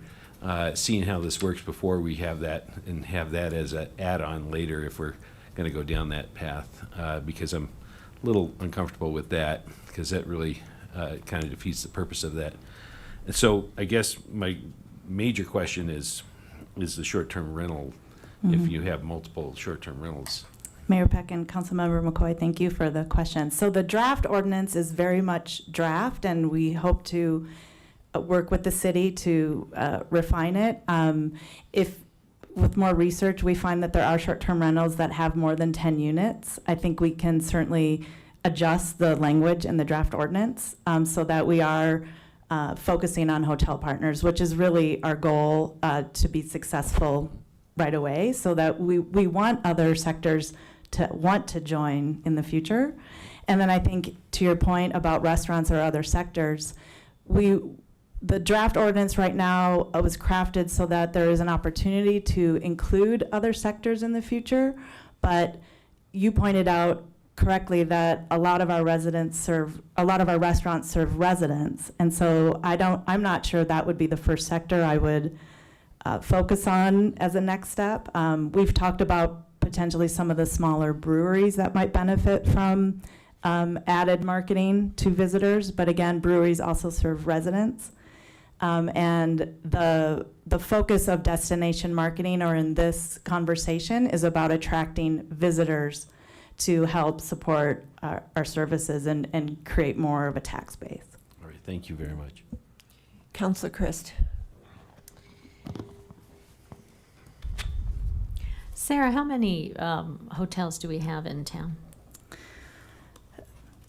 seeing how this works before we have that, and have that as an add-on later if we're going to go down that path, because I'm a little uncomfortable with that, because that really kind of defeats the purpose of that. And so I guess my major question is the short-term rental, if you have multiple short-term rentals. Mayor Peck and Councilmember McCoy, thank you for the question. So the draft ordinance is very much draft, and we hope to work with the city to refine it. If with more research we find that there are short-term rentals that have more than 10 units, I think we can certainly adjust the language in the draft ordinance so that we are focusing on hotel partners, which is really our goal to be successful right away, so that we want other sectors to want to join in the future. And then I think to your point about restaurants or other sectors, the draft ordinance right now was crafted so that there is an opportunity to include other sectors in the future. But you pointed out correctly that a lot of our restaurants serve residents. And so I'm not sure that would be the first sector I would focus on as a next step. We've talked about potentially some of the smaller breweries that might benefit from added marketing to visitors, but again, breweries also serve residents. And the focus of destination marketing, or in this conversation, is about attracting visitors to help support our services and create more of a tax base. All right, thank you very much. Councilor Christ. Sarah, how many hotels do we have in town?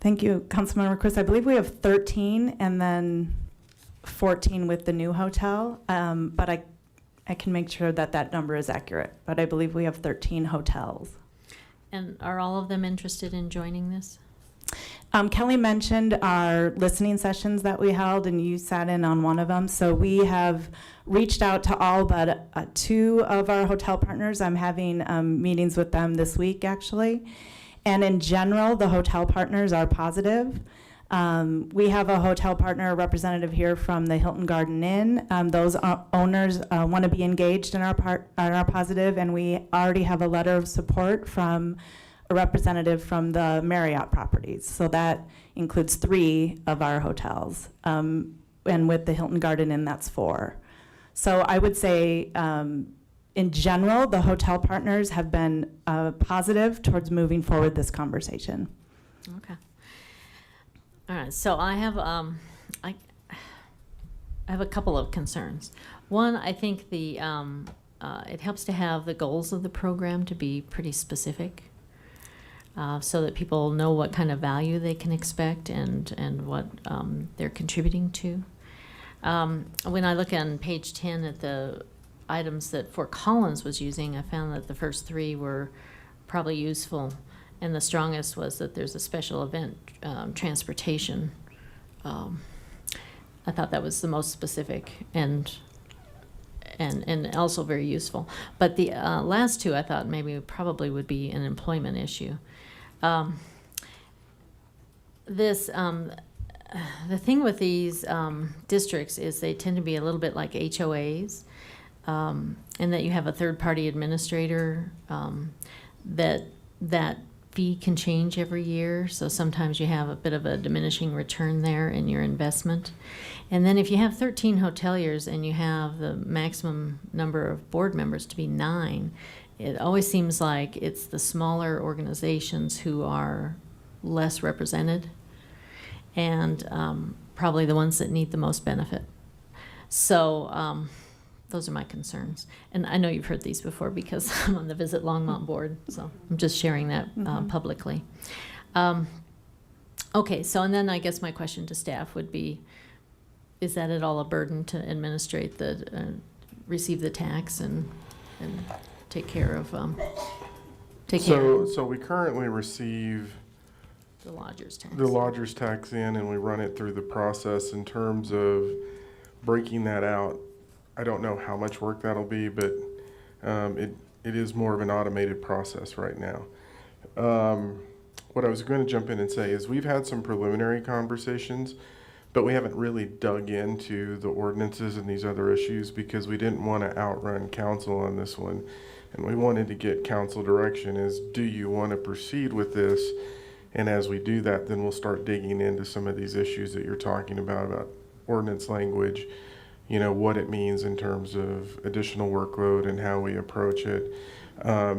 Thank you, Councilmember Chris. I believe we have 13 and then 14 with the new hotel, but I can make sure that that number is accurate. But I believe we have 13 hotels. And are all of them interested in joining this? Kelly mentioned our listening sessions that we held, and you sat in on one of them. So we have reached out to all but 2 of our hotel partners. I'm having meetings with them this week, actually. And in general, the hotel partners are positive. We have a hotel partner representative here from the Hilton Garden Inn. Those owners want to be engaged in our positive, and we already have a letter of support from a representative from the Marriott properties. So that includes 3 of our hotels. And with the Hilton Garden Inn, that's 4. So I would say, in general, the hotel partners have been positive towards moving forward this conversation. Okay. All right. So I have I have a couple of concerns. One, I think it helps to have the goals of the program to be pretty specific, so that people know what kind of value they can expect and what they're contributing to. When I look on page 10 at the items that Fort Collins was using, I found that the first 3 were probably useful, and the strongest was that there's a special event transportation. I thought that was the most specific and also very useful. But the last 2 I thought maybe probably would be an employment issue. The thing with these districts is they tend to be a little bit like HOAs, and that you have a third-party administrator, that fee can change every year. So sometimes you have a bit of a diminishing return there in your investment. And then if you have 13 hoteliers and you have the maximum number of board members to be 9, it always seems like it's the smaller organizations who are less represented, and probably the ones that need the most benefit. So those are my concerns. And I know you've heard these before because I'm on the Visit Longmont board, so I'm just sharing that publicly. Okay, so and then I guess my question to staff would be, is that at all a burden to administrate receive the tax and take care of, So we currently receive the lodger's tax. the lodger's tax in, and we run it through the process. In terms of breaking that out, I don't know how much work that'll be, but it is more of an automated process right now. What I was going to jump in and say is we've had some preliminary conversations, but we haven't really dug into the ordinances and these other issues because we didn't want to outrun council on this one. And we wanted to get council direction is, do you want to proceed with this? And as we do that, then we'll start digging into some of these issues that you're talking about ordinance language, you know, what it means in terms of additional workload and how we approach it.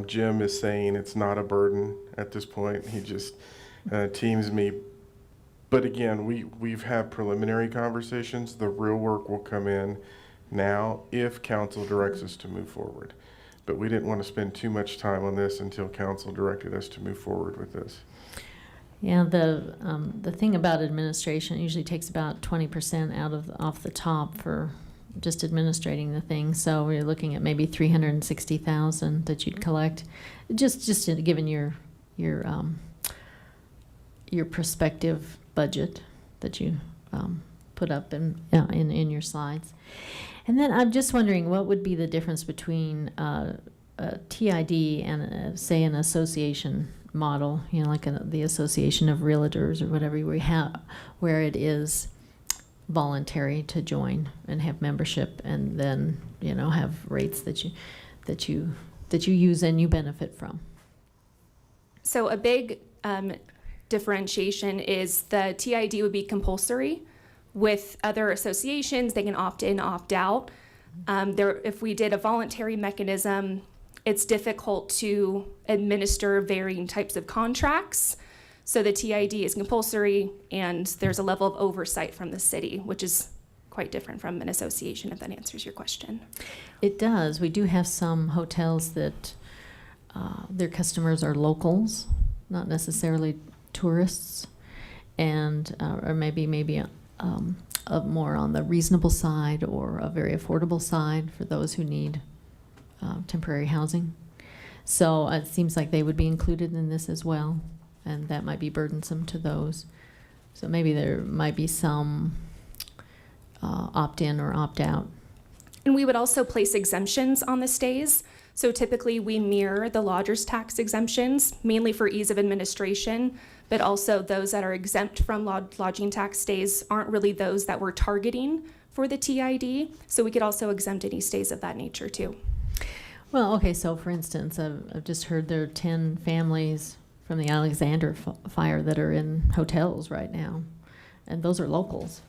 Jim is saying it's not a burden at this point. He just teams me. But again, we've had preliminary conversations. The real work will come in now if council directs us to move forward. But we didn't want to spend too much time on this until council directed us to move forward with this. Yeah, the thing about administration, it usually takes about 20% off the top for just administrating the thing. So we're looking at maybe 360,000 that you'd collect, just given your prospective budget that you put up in your slides. And then I'm just wondering, what would be the difference between a TID and, say, an association model, like the Association of Realtors or whatever we have, where it is voluntary to join and have membership, and then have rates that you use and you benefit from. So a big differentiation is the TID would be compulsory. With other associations, they can opt in, opt out. If we did a voluntary mechanism, it's difficult to administer varying types of contracts. So the TID is compulsory, and there's a level of oversight from the city, which is quite different from an association, if that answers your question. It does. We do have some hotels that their customers are locals, not necessarily tourists, and or maybe more on the reasonable side or a very affordable side for those who need temporary housing. So it seems like they would be included in this as well, and that might be burdensome to those. So maybe there might be some opt-in or opt-out. And we would also place exemptions on the stays. So typically we mirror the lodger's tax exemptions, mainly for ease of administration, but also those that are exempt from lodging tax stays aren't really those that we're targeting for the TID. So we could also exempt any stays of that nature too. Well, okay, so for instance, I've just heard there are 10 families from the Alexander fire that are in hotels right now, and those are locals.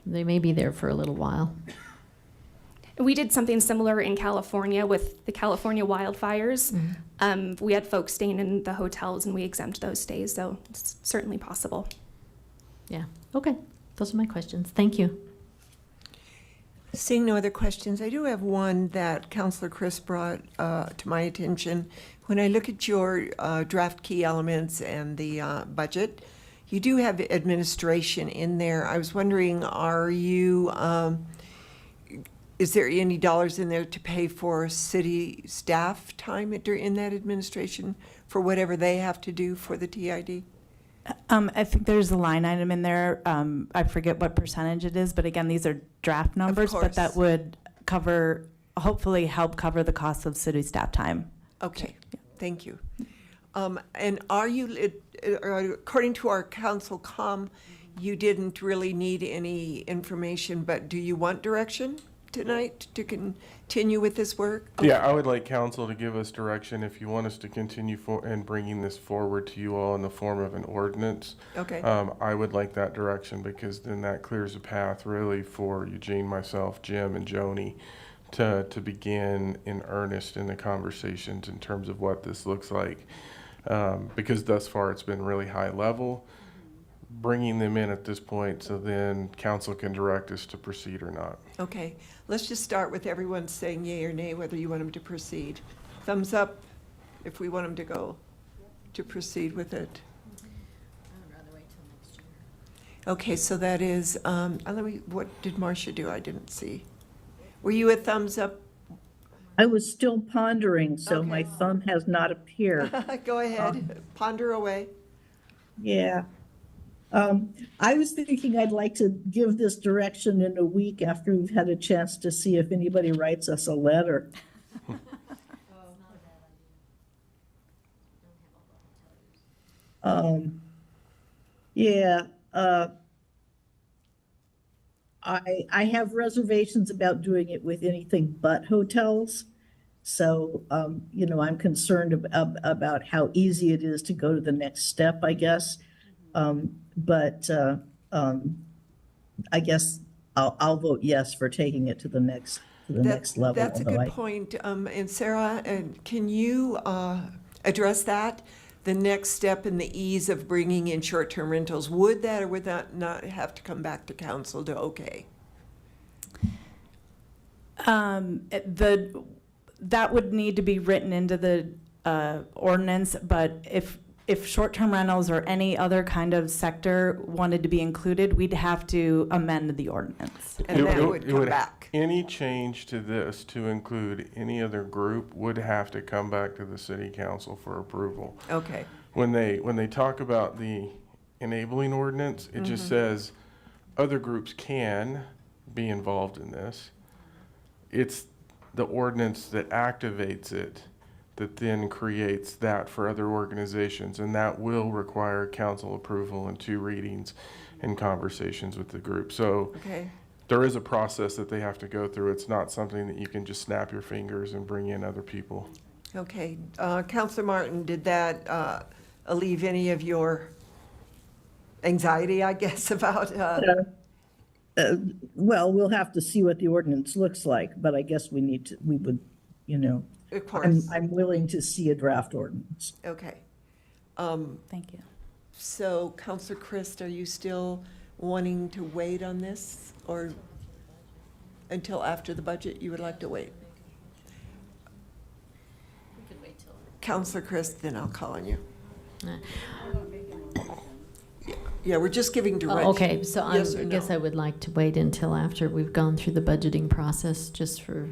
They may be there for a little while. We did something similar in California with the California wildfires. Mm-hmm. We had folks staying in the hotels, and we exempt those stays, so it's certainly possible. Yeah, okay, those are my questions. Thank you. Seeing no other questions, I do have one that Councillor Chris brought to my attention. When I look at your draft key elements and the budget, you do have administration in there. I was wondering, is there any dollars in there to pay for city staff time in that administration for whatever they have to do for the TID? I think there's a line item in there. I forget what percentage it is, but again, these are draft numbers, but that would hopefully help cover the cost of city staff time. Okay, thank you. And according to our council comm, you didn't really need any information, but do you want direction tonight to continue with this work? Yeah, I would like council to give us direction if you want us to continue and bringing this forward to you all in the form of an ordinance. Okay. I would like that direction, because then that clears a path really for Eugene, myself, Jim, and Joni to begin in earnest in the conversations in terms of what this looks like. Because thus far it's been really high level. Bringing them in at this point so then council can direct us to proceed or not. Okay, let's just start with everyone saying yay or nay whether you want them to proceed. Thumbs up if we want them to proceed with it. Okay, so that is, what did Marcia do? I didn't see. Were you a thumbs up? I was still pondering, so my thumb has not appeared. Go ahead, ponder away. Yeah. I was thinking I'd like to give this direction in a week after we've had a chance to see if anybody writes us a letter. Yeah. I have reservations about doing it with anything but hotels. So, I'm concerned about how easy it is to go to the next step, I guess. But I guess I'll vote yes for taking it to the next level. That's a good point. And Sarah, can you address that? The next step in the ease of bringing in short-term rentals, would that or would that not have to come back to council to okay? That would need to be written into the ordinance, but if if short-term rentals or any other kind of sector wanted to be included, we'd have to amend the ordinance. And that would come back. Any change to this to include any other group would have to come back to the city council for approval. Okay. When they talk about the enabling ordinance, it just says other groups can be involved in this. It's the ordinance that activates it that then creates that for other organizations, and that will require council approval and 2 readings and conversations with the group. So Okay. there is a process that they have to go through. It's not something that you can just snap your fingers and bring in other people. Okay. Councilor Martin, did that alleviate any of your anxiety, I guess, about? Well, we'll have to see what the ordinance looks like, but I guess we would, Of course. I'm willing to see a draft ordinance. Okay. Thank you. So, Councilor Christ, are you still wanting to wait on this, or until after the budget you would like to wait? Councilor Christ, then I'll call on you. Yeah, we're just giving direction. Okay, so I Yes or guess no? I would like to wait until after we've gone through the budgeting process, just for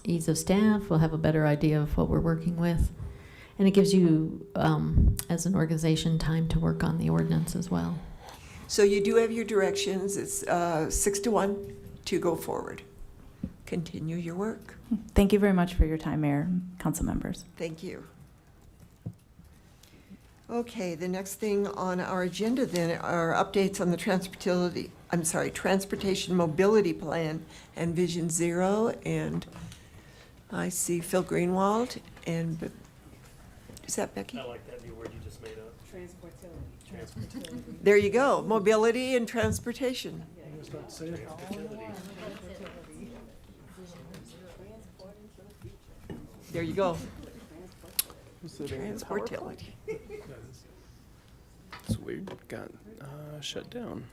ease of staff. We'll have a better idea of what we're working with. And it gives you, as an organization, time to work on the ordinance as well. So you do have your directions. It's 6-1 to go forward. Continue your work. Thank you very much for your time, Mayor and council members. Thank you. Okay, the next thing on our agenda then are updates on the Transportation Mobility Plan and Vision Zero. And I see Phil Greenwald and, is that Becky? I like that new word you just made up. Transportility. There you go, mobility and transportation. There you go. Transportility. It's weird. Got shut down.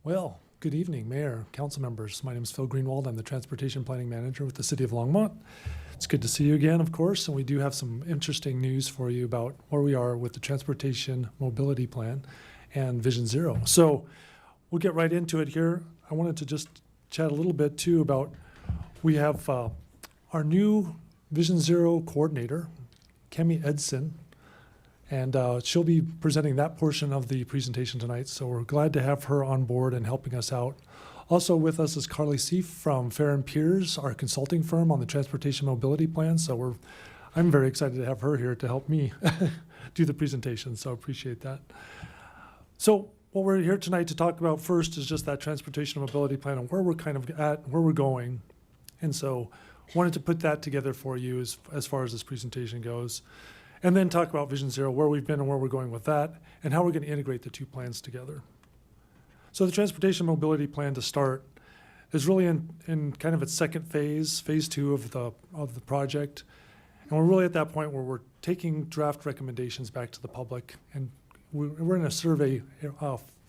Well, good evening, Mayor, council members. My name is Phil Greenwald. I'm the Transportation Planning Manager with the City of Longmont. It's good to see you again, of course, and we do have some interesting news for you about where we are with the Transportation Mobility Plan and Vision Zero. So we'll get right into it here. I wanted to just chat a little bit too about, we have our new Vision Zero coordinator, Kemi Edson, and she'll be presenting that portion of the presentation tonight. So we're glad to have her on board and helping us out. Also with us is Carly Seif from Fair & Piers, our consulting firm on the Transportation Mobility Plan. So I'm very excited to have her here to help me do the presentation. So I appreciate that. So what we're here tonight to talk about first is just that Transportation Mobility Plan and where we're kind of at, where we're going. And so wanted to put that together for you as far as this presentation goes. And then talk about Vision Zero, where we've been and where we're going with that, and how we're going to integrate the two plans together. So the Transportation Mobility Plan to start is really in kind of its second phase, phase 2 of the project. And we're really at that point where we're taking draft recommendations back to the public. And we're in a survey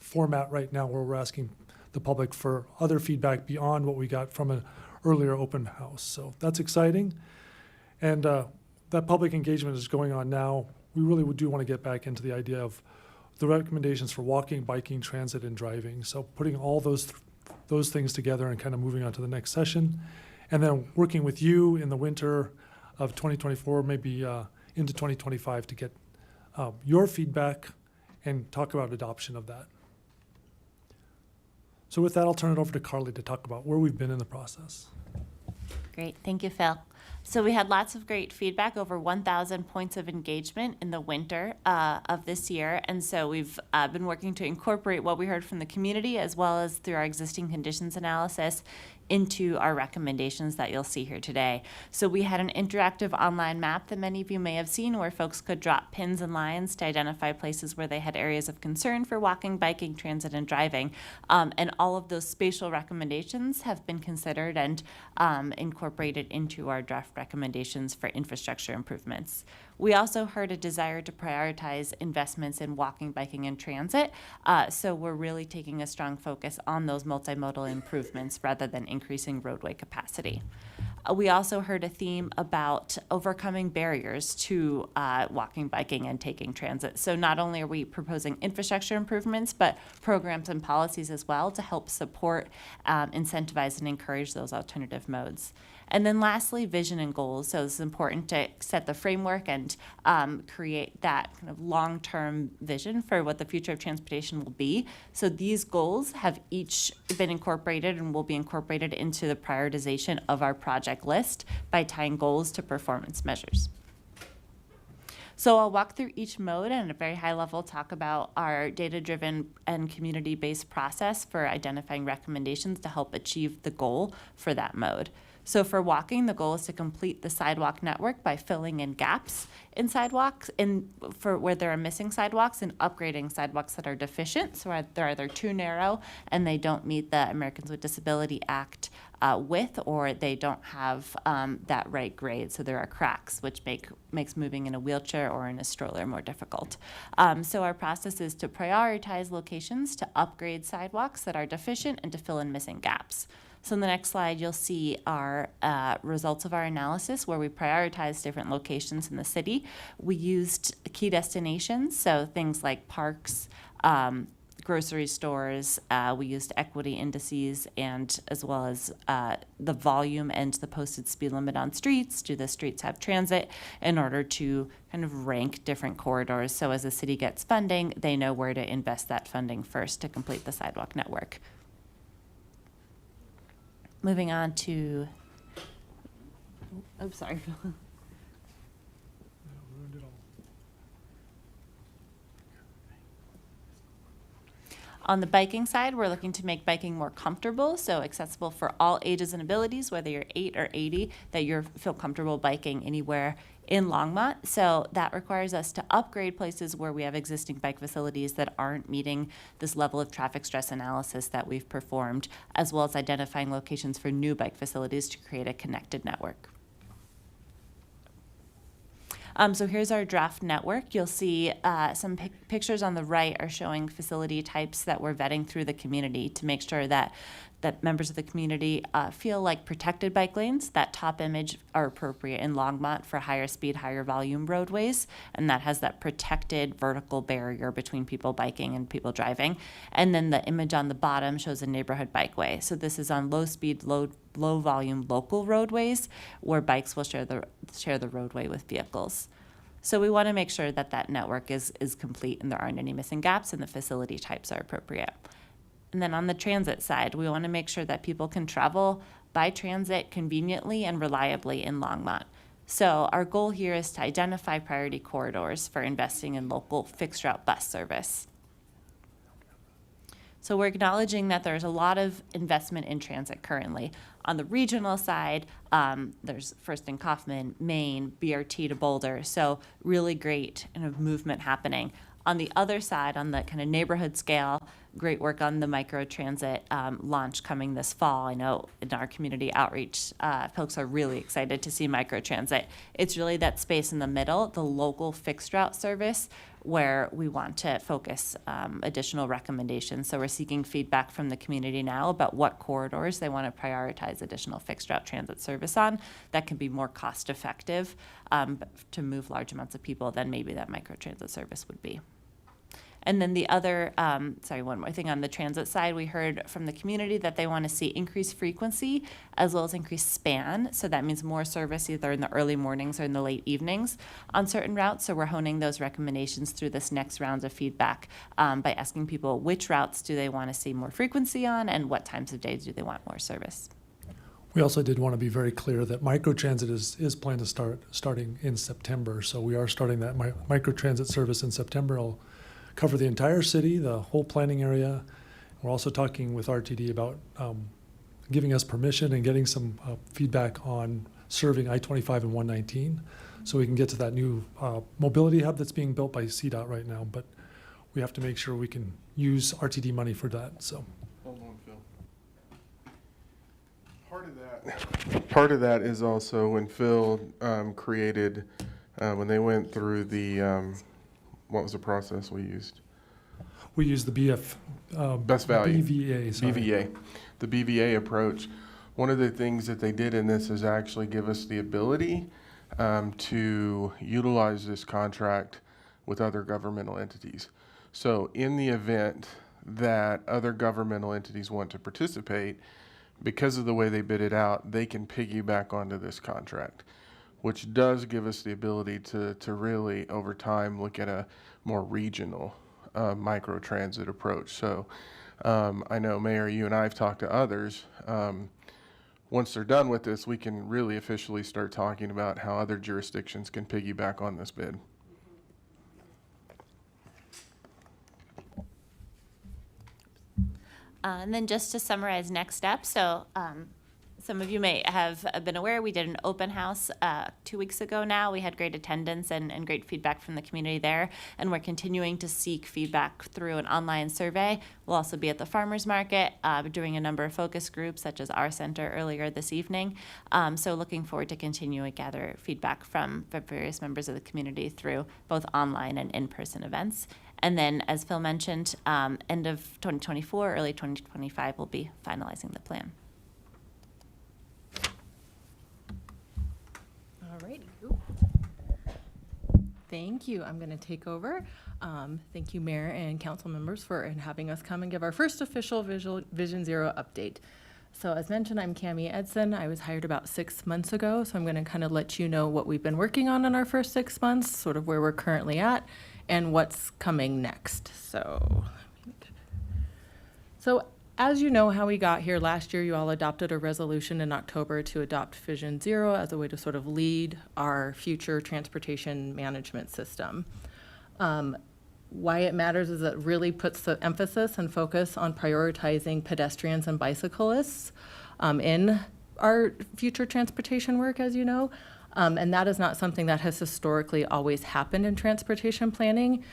format right now where we're asking the public for other feedback beyond what we got from an earlier open house. So that's exciting. And that public engagement is going on now. We really do want to get back into the idea of the recommendations for walking, biking, transit, and driving. So putting all those those things together and kind of moving on to the next session. And then working with you in the winter of 2024, maybe into 2025 to get your feedback and talk about adoption of that. So with that, I'll turn it over to Carly to talk about where we've been in the process. Great, thank you, Phil. So we had lots of great feedback, over 1,000 points of engagement in the winter of this year. And so we've been working to incorporate what we heard from the community as well as through our existing conditions analysis into our recommendations that you'll see here today. So we had an interactive online map that many of you may have seen where folks could drop pins and lines to identify places where they had areas of concern for walking, biking, transit, and driving. And all of those spatial recommendations have been considered and incorporated into our draft recommendations for infrastructure improvements. We also heard a desire to prioritize investments in walking, biking, and transit. So we're really taking a strong focus on those multimodal improvements rather than increasing roadway capacity. We also heard a theme about overcoming barriers to walking, biking, and taking transit. So not only are we proposing infrastructure improvements, but programs and policies as well to help support, incentivize, and encourage those alternative modes. And then lastly, vision and goals. So it's important to set the framework and create that kind of long-term vision for what the future of transportation will be. So these goals have each been incorporated and will be incorporated into the prioritization of our project list by tying goals to performance measures. So I'll walk through each mode and at a very high level talk about our data-driven and community-based process for identifying recommendations to help achieve the goal for that mode. So for walking, the goal is to complete the sidewalk network by filling in gaps in sidewalks for where there are missing sidewalks and upgrading sidewalks that are deficient. So they're either too narrow and they don't meet the Americans with Disability Act width, or they don't have that right grade. So there are cracks, which makes moving in a wheelchair or in a stroller more difficult. So our process is to prioritize locations to upgrade sidewalks that are deficient and to fill in missing gaps. So in the next slide, you'll see our results of our analysis where we prioritized different locations in the city. We used key destinations, so things like parks, grocery stores. We used equity indices and as well as the volume and the posted speed limit on streets. Do the streets have transit in order to kind of rank different corridors. So as the city gets funding, they know where to invest that funding first to complete the sidewalk network. Moving on to, oh, sorry. On the biking side, we're looking to make biking more comfortable, so accessible for all ages and abilities, whether you're 8 or 80, that you feel comfortable biking anywhere in Longmont. So that requires us to upgrade places where we have existing bike facilities that aren't meeting this level of traffic stress analysis that we've performed, as well as identifying locations for new bike facilities to create a connected network. So here's our draft network. You'll see some pictures on the right are showing facility types that we're vetting through the community to make sure that members of the community feel like protected bike lanes. That top image are appropriate in Longmont for higher speed, higher volume roadways, and that has that protected vertical barrier between people biking and people driving. And then the image on the bottom shows a neighborhood bikeway. So this is on low speed, low volume local roadways where bikes will share the roadway with vehicles. So we want to make sure that that network is complete and there aren't any missing gaps and the facility types are appropriate. And then on the transit side, we want to make sure that people can travel by transit conveniently and reliably in Longmont. So our goal here is to identify priority corridors for investing in local fixed route bus service. So we're acknowledging that there's a lot of investment in transit currently. On the regional side, there's First and Kaufman, Maine, BRT to Boulder. So really great kind of movement happening. On the other side, on the kind of neighborhood scale, great work on the microtransit launch coming this fall. I know in our community outreach, folks are really excited to see microtransit. It's really that space in the middle, the local fixed route service, where we want to focus additional recommendations. So we're seeking feedback from the community now about what corridors they want to prioritize additional fixed route transit service on that can be more cost effective to move large amounts of people than maybe that microtransit service would be. And then the other, one more thing on the transit side, we heard from the community that they want to see increased frequency as well as increased span. So that means more service either in the early mornings or in the late evenings on certain routes. So we're honing those recommendations through this next round of feedback by asking people which routes do they want to see more frequency on and what times of day do they want more service. We also did want to be very clear that microtransit is planned to starting in September. So we are starting that microtransit service in September. It'll cover the entire city, the whole planning area. We're also talking with RTD about giving us permission and getting some feedback on serving I-25 and 119, so we can get to that new mobility hub that's being built by CDOT right now. But we have to make sure we can use RTD money for that. So. Hold on, Phil. Part of that is also when Phil created, when they went through the, what was the process we used? We use the Best value. BVA, sorry. BVA. The BVA approach. One of the things that they did in this is actually give us the ability to utilize this contract with other governmental entities. So in the event that other governmental entities want to participate, because of the way they bid it out, they can piggyback onto this contract, which does give us the ability to really, over time, look at a more regional microtransit approach. So I know, Mayor, you and I have talked to others. Once they're done with this, we can really officially start talking about how other jurisdictions can piggyback on this bid. And then just to summarize next steps, so some of you may have been aware we did an open house 2 weeks ago now. We had great attendance and great feedback from the community there, and we're continuing to seek feedback through an online survey. We'll also be at the farmers market doing a number of focus groups, such as our center earlier this evening. So looking forward to continuing to gather feedback from various members of the community through both online and in-person events. And then, as Phil mentioned, end of 2024, early 2025, we'll be finalizing the plan. Alrighty. Thank you. I'm going to take over. Thank you, Mayor and council members, for having us come and give our first official Vision Zero update. So as mentioned, I'm Cammie Edson. I was hired about 6 months ago, so I'm going to kind of let you know what we've been working on in our first 6 months, sort of where we're currently at, and what's coming next. So as you know how we got here, last year you all adopted a resolution in October to adopt Vision Zero as a way to sort of lead our future transportation management system. Why it matters is it really puts the emphasis and focus on prioritizing pedestrians and bicyclists in our future transportation work, as you know. And that is not something that has historically always happened in transportation planning.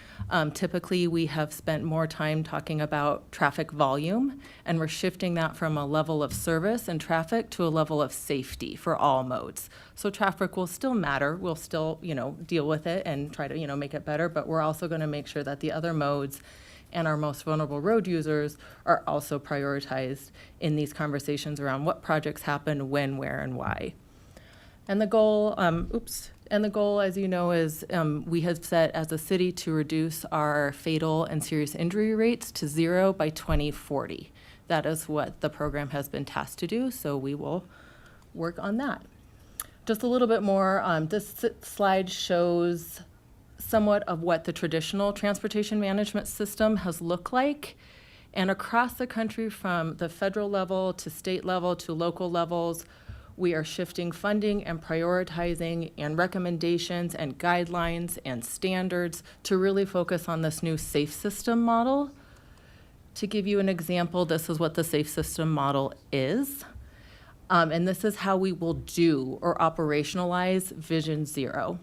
Typically, we have spent more time talking about traffic volume, and we're shifting that from a level of service and traffic to a level of safety for all modes. So traffic will still matter. We'll still, deal with it and try to, make it better, but we're also going to make sure that the other modes and our most vulnerable road users are also prioritized in these conversations around what projects happen, when, where, and why. And the goal, as you know, is we have set as a city to reduce our fatal and serious injury rates to 0 by 2040. That is what the program has been tasked to do, so we will work on that. Just a little bit more, this slide shows somewhat of what the traditional transportation management system has looked like. And across the country, from the federal level to state level to local levels, we are shifting funding and prioritizing and recommendations and guidelines and standards to really focus on this new safe system model. To give you an example, this is what the safe system model is. And this is how we will do or operationalize Vision Zero.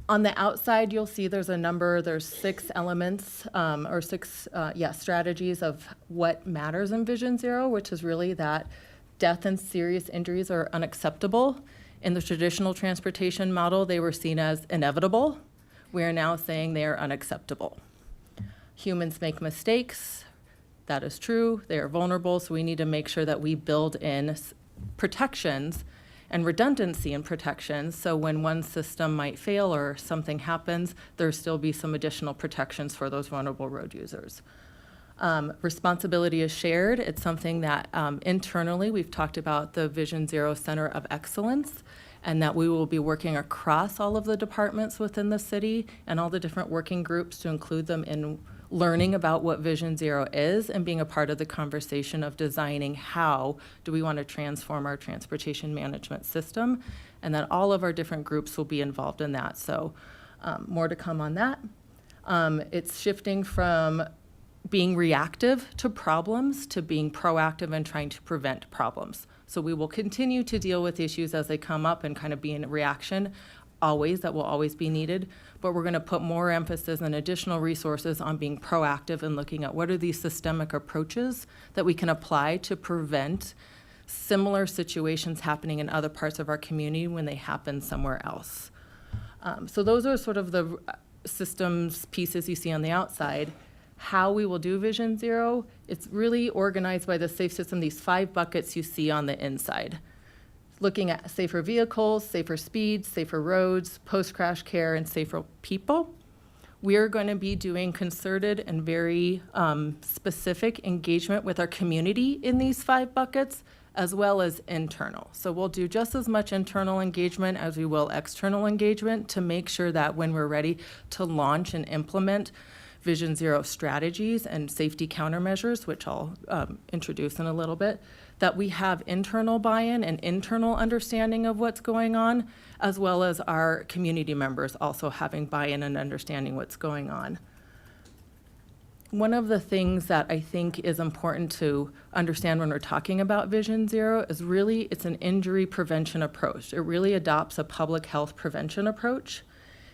On the outside, you'll see there's 6 elements or 6 strategies of what matters in Vision Zero, which is really that death and serious injuries are unacceptable. In the traditional transportation model, they were seen as inevitable. We are now saying they are unacceptable. Humans make mistakes. That is true. They are vulnerable, so we need to make sure that we build in protections and redundancy in protections. So when one system might fail or something happens, there still be some additional protections for those vulnerable road users. Responsibility is shared. It's something that internally we've talked about the Vision Zero Center of Excellence, and that we will be working across all of the departments within the city and all the different working groups to include them in learning about what Vision Zero is and being a part of the conversation of designing how do we want to transform our transportation management system, and that all of our different groups will be involved in that. So more to come on that. It's shifting from being reactive to problems to being proactive and trying to prevent problems. So we will continue to deal with issues as they come up and kind of be in reaction. Always, that will always be needed, but we're going to put more emphasis and additional resources on being proactive and looking at what are these systemic approaches that we can apply to prevent similar situations happening in other parts of our community when they happen somewhere else. So those are sort of the systems pieces you see on the outside. How we will do Vision Zero, it's really organized by the SAFE system, these 5 buckets you see on the inside. Looking at safer vehicles, safer speeds, safer roads, post-crash care, and safer people. We are going to be doing concerted and very specific engagement with our community in these 5 buckets, as well as internal. So we'll do just as much internal engagement as we will external engagement to make sure that when we're ready to launch and implement Vision Zero strategies and safety countermeasures, which I'll introduce in a little bit, that we have internal buy-in and internal understanding of what's going on, as well as our community members also having buy-in and understanding what's going on. One of the things that I think is important to understand when we're talking about Vision Zero is really it's an injury prevention approach. It really adopts a public health prevention approach.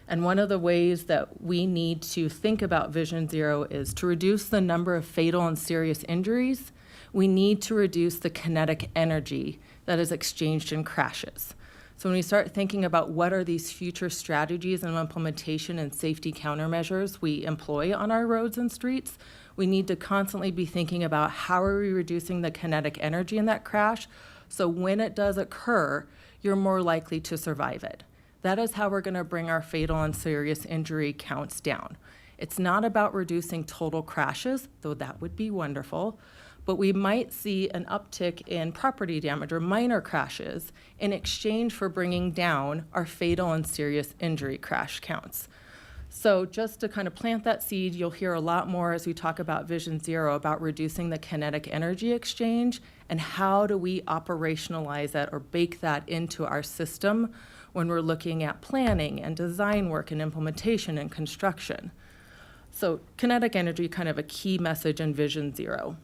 And one of the ways that we need to think about Vision Zero is to reduce the number of fatal and serious injuries. We need to reduce the kinetic energy that is exchanged in crashes. So when we start thinking about what are these future strategies and implementation and safety countermeasures we employ on our roads and streets, we need to constantly be thinking about how are we reducing the kinetic energy in that crash, so when it does occur, you're more likely to survive it. That is how we're going to bring our fatal and serious injury counts down. It's not about reducing total crashes, though that would be wonderful, but we might see an uptick in property damage or minor crashes in exchange for bringing down our fatal and serious injury crash counts. So just to kind of plant that seed, you'll hear a lot more as we talk about Vision Zero about reducing the kinetic energy exchange and how do we operationalize that or bake that into our system when we're looking at planning and design work and implementation and construction. So kinetic energy, kind of a key message in Vision Zero.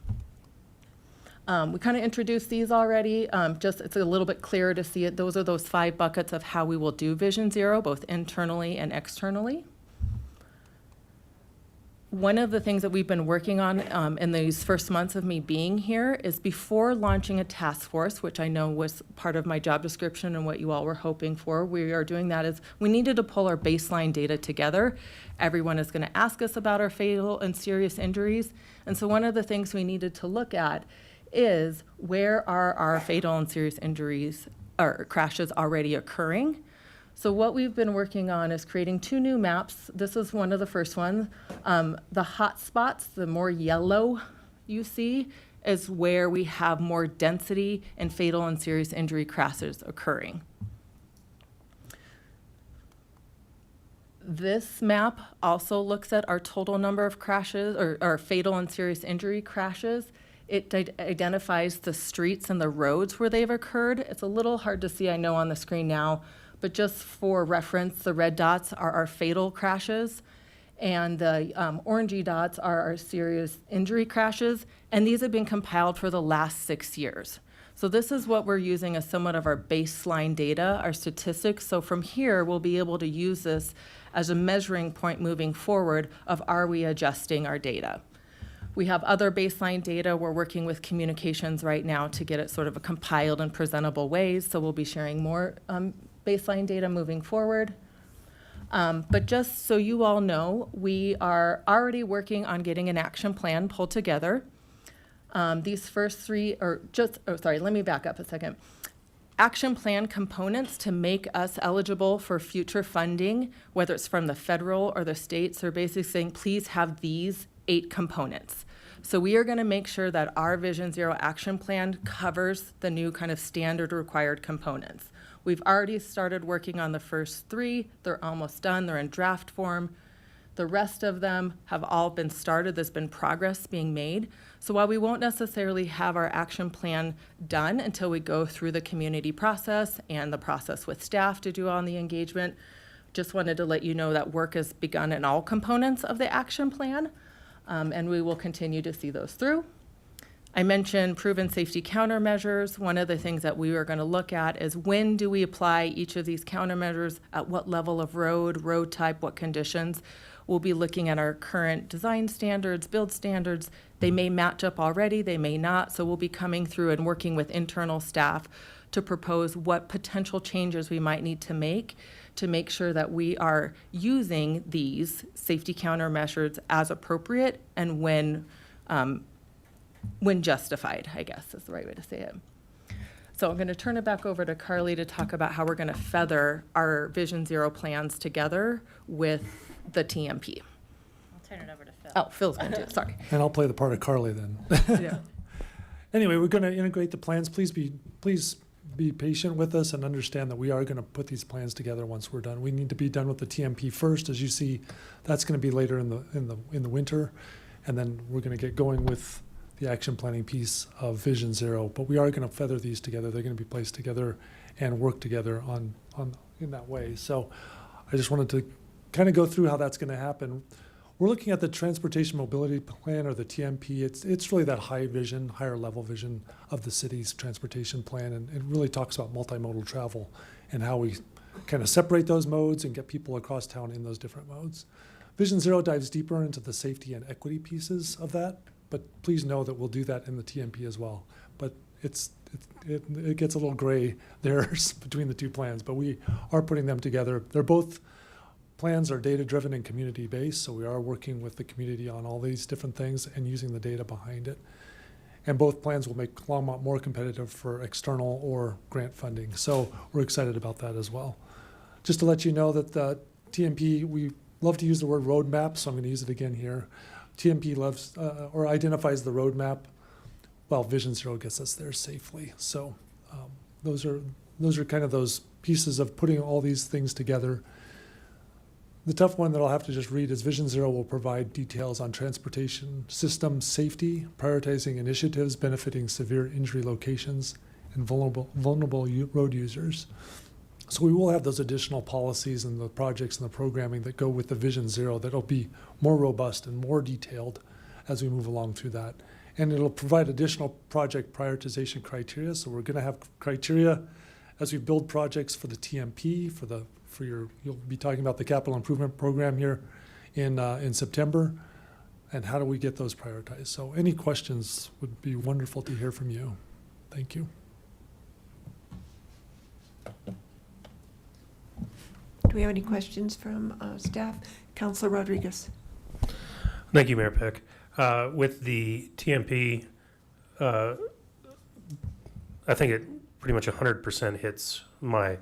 We kind of introduced these already, just it's a little bit clearer to see it. Those are those 5 buckets of how we will do Vision Zero, both internally and externally. One of the things that we've been working on in these first months of me being here is before launching a task force, which I know was part of my job description and what you all were hoping for, we are doing that is we needed to pull our baseline data together. Everyone is going to ask us about our fatal and serious injuries. And so one of the things we needed to look at is where are our fatal and serious injuries or crashes already occurring? So what we've been working on is creating 2 new maps. This is one of the first ones. The hot spots, the more yellow you see, is where we have more density and fatal and serious injury crashes occurring. This map also looks at our total number of crashes or fatal and serious injury crashes. It identifies the streets and the roads where they've occurred. It's a little hard to see, I know, on the screen now, but just for reference, the red dots are our fatal crashes, and the orangey dots are our serious injury crashes, and these have been compiled for the last 6 years. So this is what we're using as somewhat of our baseline data, our statistics. So from here, we'll be able to use this as a measuring point moving forward of are we adjusting our data. We have other baseline data. We're working with communications right now to get it sort of a compiled and presentable ways. So we'll be sharing more baseline data moving forward. But just so you all know, we are already working on getting an action plan pulled together. These first 3 let me back up a second. action plan components to make us eligible for future funding, whether it's from the federal or the states. They're basically saying, please have these 8 components. So we are going to make sure that our Vision Zero action plan covers the new kind of standard required components. We've already started working on the first 3. They're almost done. They're in draft form. The rest of them have all been started. There's been progress being made. So while we won't necessarily have our action plan done until we go through the community process and the process with staff to do on the engagement, just wanted to let you know that work has begun in all components of the action plan, and we will continue to see those through. I mentioned proven safety countermeasures. One of the things that we are going to look at is when do we apply each of these countermeasures, at what level of road type, what conditions. We'll be looking at our current design standards, build standards. They may match up already, they may not. So we'll be coming through and working with internal staff to propose what potential changes we might need to make sure that we are using these safety countermeasures as appropriate and when justified, I guess is the right way to say it. So I'm going to turn it back over to Carly to talk about how we're going to feather our Vision Zero plans together with the TMP. I'll turn it over to Phil. Oh, Phil's going to do it, sorry. And I'll play the part of Carly then. Yeah. Anyway, we're going to integrate the plans. Please be patient with us and understand that we are going to put these plans together once we're done. We need to be done with the TMP first. As you see, that's going to be later in the winter, and then we're going to get going with the action planning piece of Vision Zero. But we are going to feather these together. They're going to be placed together and work together on in that way. So I just wanted to kind of go through how that's going to happen. We're looking at the Transportation Mobility Plan, or the TMP. It's really that higher level vision of the city's transportation plan, and it really talks about multimodal travel and how we kind of separate those modes and get people across town in those different modes. Vision Zero dives deeper into the safety and equity pieces of that, but please know that we'll do that in the TMP as well. But it gets a little gray there between the two plans, but we are putting them together. They're both plans are data-driven and community-based, so we are working with the community on all these different things and using the data behind it. And both plans will make Longmont more competitive for external or grant funding. So we're excited about that as well. Just to let you know that the TMP, we love to use the word roadmap, so I'm going to use it again here. TMP loves or identifies the roadmap, while Vision Zero gets us there safely. So those are kind of those pieces of putting all these things together. The tough one that I'll have to just read is Vision Zero will provide details on transportation system safety, prioritizing initiatives benefiting severe injury locations and vulnerable road users. So we will have those additional policies and the projects and the programming that go with the Vision Zero that'll be more robust and more detailed as we move along through that. And it'll provide additional project prioritization criteria. So we're going to have criteria as we build projects for the TMP, you'll be talking about the capital improvement program here in September, and how do we get those prioritized? So any questions would be wonderful to hear from you. Thank you. Do we have any questions from staff? Councilor Rodriguez. Thank you, Mayor Peck. With the TMP, I think it pretty much 100% hits my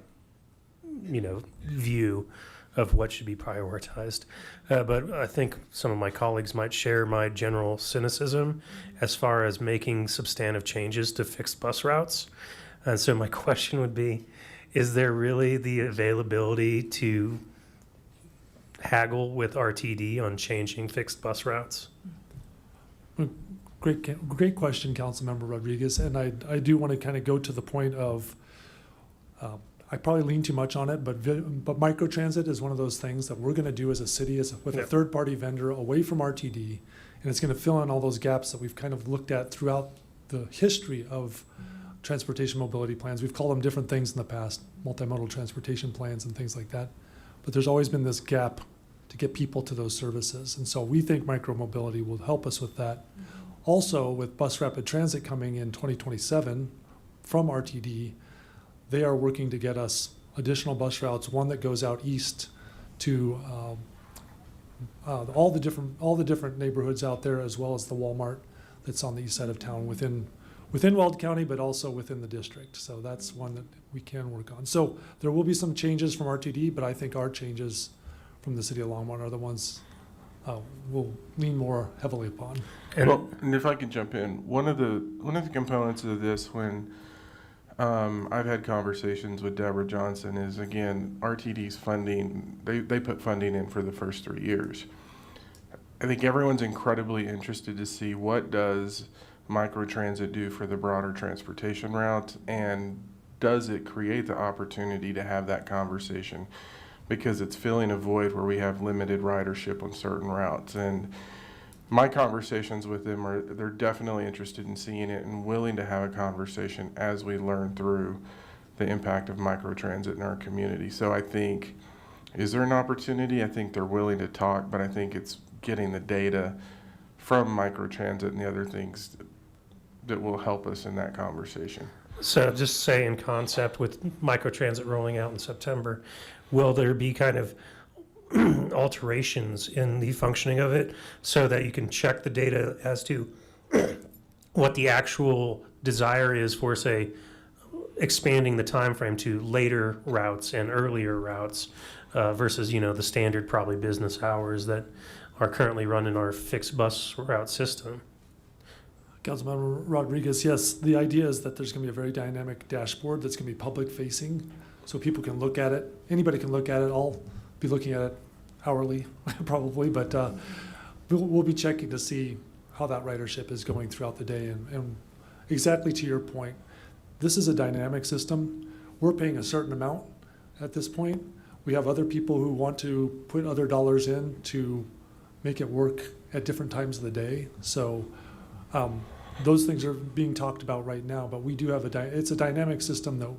view of what should be prioritized. But I think some of my colleagues might share my general cynicism as far as making substantive changes to fixed bus routes. And so my question would be, is there really the availability to haggle with RTD on changing fixed bus routes? Great question, Councilmember Rodriguez. And I do want to kind of go to the point of, I probably lean too much on it, but microtransit is one of those things that we're going to do as a city with a third-party vendor away from RTD, and it's going to fill in all those gaps that we've kind of looked at throughout the history of transportation mobility plans. We've called them different things in the past, multimodal transportation plans and things like that, but there's always been this gap to get people to those services, and so we think micromobility will help us with that. Also, with Bus Rapid Transit coming in 2027 from RTD, they are working to get us additional bus routes, one that goes out east to all the different neighborhoods out there, as well as the Walmart that's on the east side of town within within Weld County, but also within the district. So that's one that we can work on. So there will be some changes from RTD, but I think our changes from the city of Longmont are the ones we'll lean more heavily upon. And if I can jump in, one of the components of this, when I've had conversations with Deborah Johnson, is again RTD's funding. They put funding in for the first 3 years. I think everyone's incredibly interested to see what does microtransit do for the broader transportation route, and does it create the opportunity to have that conversation, because it's filling a void where we have limited ridership on certain routes. And my conversations with them they're definitely interested in seeing it and willing to have a conversation as we learn through the impact of microtransit in our community. So I think, is there an opportunity? I think they're willing to talk, but I think it's getting the data from microtransit and the other things that will help us in that conversation. So just say in concept, with microtransit rolling out in September, will there be kind of alterations in the functioning of it so that you can check the data as to what the actual desire is for, say, expanding the time frame to later routes and earlier routes versus, the standard probably business hours that are currently run in our fixed bus route system? Councilmember Rodriguez, yes, the idea is that there's going to be a very dynamic dashboard that's going to be public facing, so people can look at it. Anybody can look at it. I'll be looking at it hourly, probably, but we'll be checking to see how that ridership is going throughout the day. And exactly to your point, this is a dynamic system. We're paying a certain amount at this point. We have other people who want to put other dollars in to make it work at different times of the day. So those things are being talked about right now, but we do have it's a dynamic system that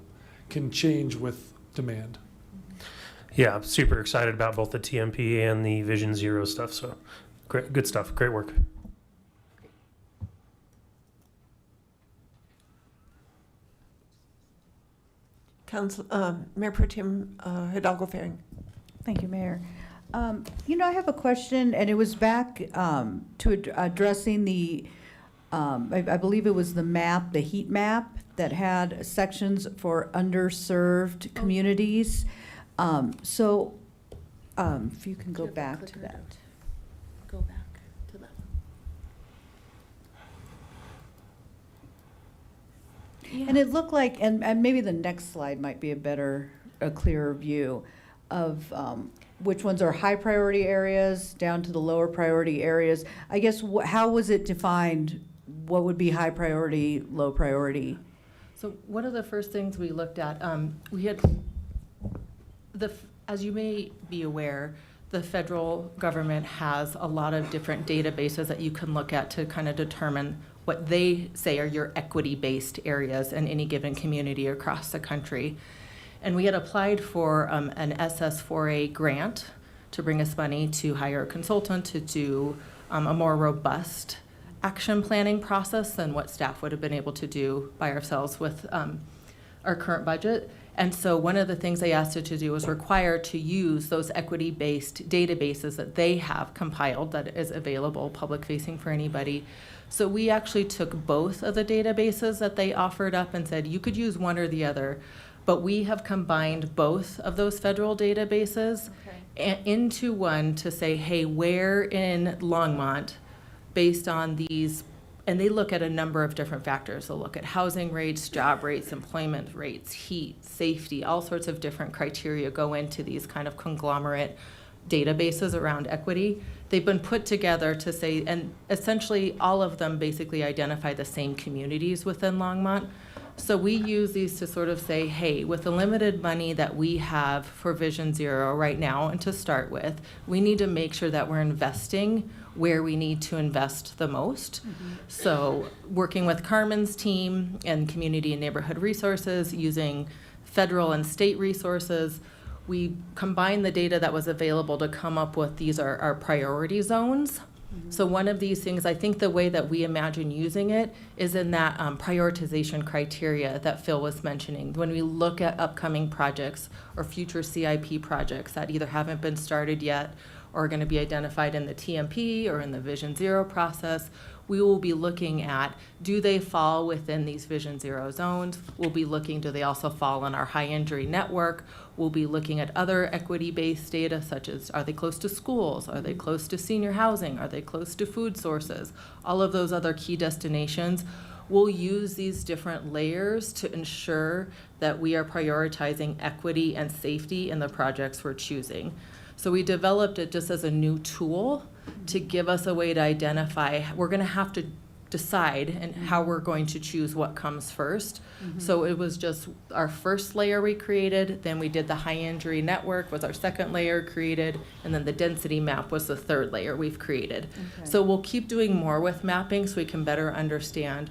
can change with demand. Yeah, I'm super excited about both the TMP and the Vision Zero stuff. So great, good stuff. Great work. Mayor Pro Tem Hidalgo Faring. Thank you, Mayor. I have a question, and it was back to addressing the, I believe it was the map, the heat map that had sections for underserved communities. So if you can go back to that. Go back to that. And it looked like, and maybe the next slide might be a clearer view of which ones are high priority areas down to the lower priority areas. I guess, how was it defined? What would be high priority, low priority? So one of the first things we looked at, we had as you may be aware, the federal government has a lot of different databases that you can look at to kind of determine what they say are your equity-based areas in any given community across the country. And we had applied for an SS4A grant to bring us money to hire a consultant to do a more robust action planning process than what staff would have been able to do by ourselves with our current budget. And so one of the things they asked us to do was require to use those equity-based databases that they have compiled that is available, public-facing for anybody. So we actually took both of the databases that they offered up and said, you could use one or the other, but we have combined both of those federal databases into one to say, hey, where in Longmont, based on these, and they look at a number of different factors. They'll look at housing rates, job rates, employment rates, heat, safety, all sorts of different criteria go into these kind of conglomerate databases around equity. They've been put together to say, and essentially all of them basically identify the same communities within Longmont. So we use these to sort of say, hey, with the limited money that we have for Vision Zero right now, and to start with, we need to make sure that we're investing where we need to invest the most. So working with Carmen's team and community and neighborhood resources, using federal and state resources, we combined the data that was available to come up with these are our priority zones. So one of these things, I think the way that we imagine using it is in that prioritization criteria that Phil was mentioning. When we look at upcoming projects or future CIP projects that either haven't been started yet or are going to be identified in the TMP or in the Vision Zero process, we will be looking at, do they fall within these Vision Zero zones? We'll be looking, do they also fall in our high injury network? We'll be looking at other equity-based data, such as, are they close to schools? Are they close to senior housing? Are they close to food sources? All of those other key destinations. We'll use these different layers to ensure that we are prioritizing equity and safety in the projects we're choosing. So we developed it just as a new tool to give us a way to identify, we're going to have to decide and how we're going to choose what comes first. So it was just our first layer we created, then we did the high injury network was our second layer created, and then the density map was the third layer we've created. So we'll keep doing more with mapping so we can better understand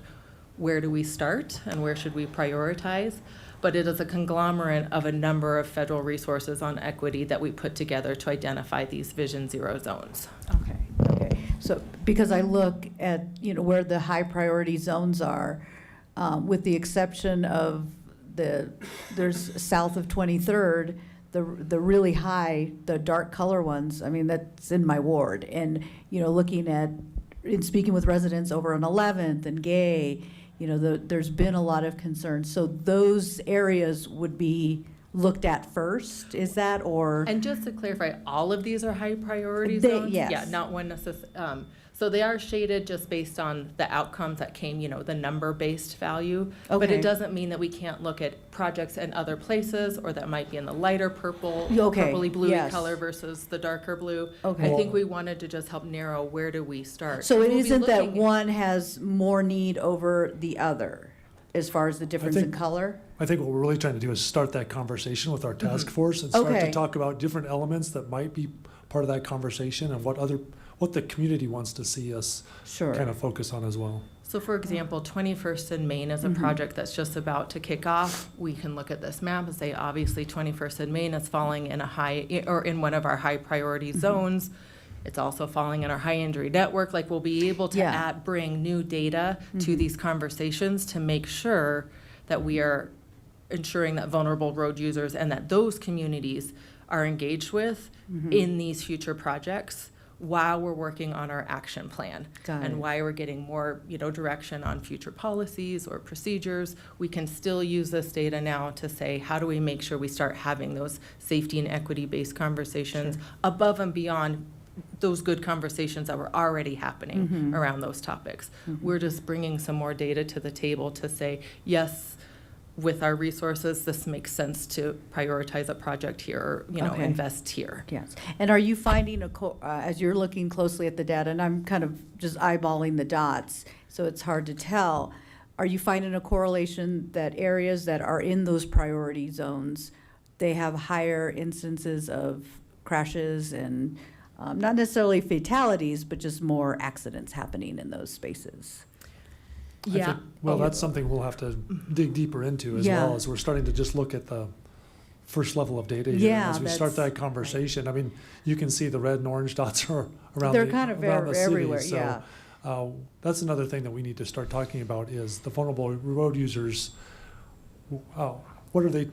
where do we start and where should we prioritize. But it is a conglomerate of a number of federal resources on equity that we put together to identify these Vision Zero zones. Okay. So, because I look at, where the high priority zones are, with the exception of there's south of 23rd, the really high, the dark color ones, I mean, that's in my ward. And, looking at, in speaking with residents over on 11th and Gay, there's been a lot of concern. So those areas would be looked at first, is that, or? And just to clarify, all of these are high priority They- zones? yes. Yeah, not one necessarily. So they are shaded just based on the outcomes that came, the number-based value. But Okay. it doesn't mean that we can't look at projects in other places, or that might be in the lighter purple, Okay, purpley bluey yes. color versus the darker blue. Okay. I think we wanted to just help narrow where do we start. So it We'll be isn't that looking- one has more need over the other, as far as the difference in think- color? I think what we're really trying to do is start that conversation with our task force and start Okay. to talk about different elements that might be part of that conversation and what the community wants to see us Sure. kind of focus on as well. So for example, 21st and Main is a project that's just about to kick off. We can look at this map and say, obviously 21st and Main is falling in a high, or in one of our high priority zones. It's also falling in our high injury network. Like, we'll be able to bring new data to these conversations to make sure that we are ensuring that vulnerable road users and that those communities are engaged with in these future projects while we're working on our action plan. Got And it. why we're getting more, direction on future policies or procedures. We can still use this data now to say, how do we make sure we start having those safety and equity-based conversations above and beyond those good conversations that were already happening around those topics. We're just bringing some more data to the table to say, yes, with our resources, this makes sense to prioritize a project here, or, Okay. invest here. Yes. And are you finding, as you're looking closely at the data, and I'm kind of just eyeballing the dots, so it's hard to tell, are you finding a correlation that areas that are in those priority zones, they have higher instances of crashes and not necessarily fatalities, but just more accidents happening in those spaces? I think- Well, that's something we'll have to dig deeper into as well, as we're starting to just look at the first level of data here. Yeah, As we start that's- that conversation, I mean, you can see the red and orange dots are around They're the, kind of around the city. everywhere, So, yeah. that's another thing that we need to start talking about is the vulnerable road users. What are they,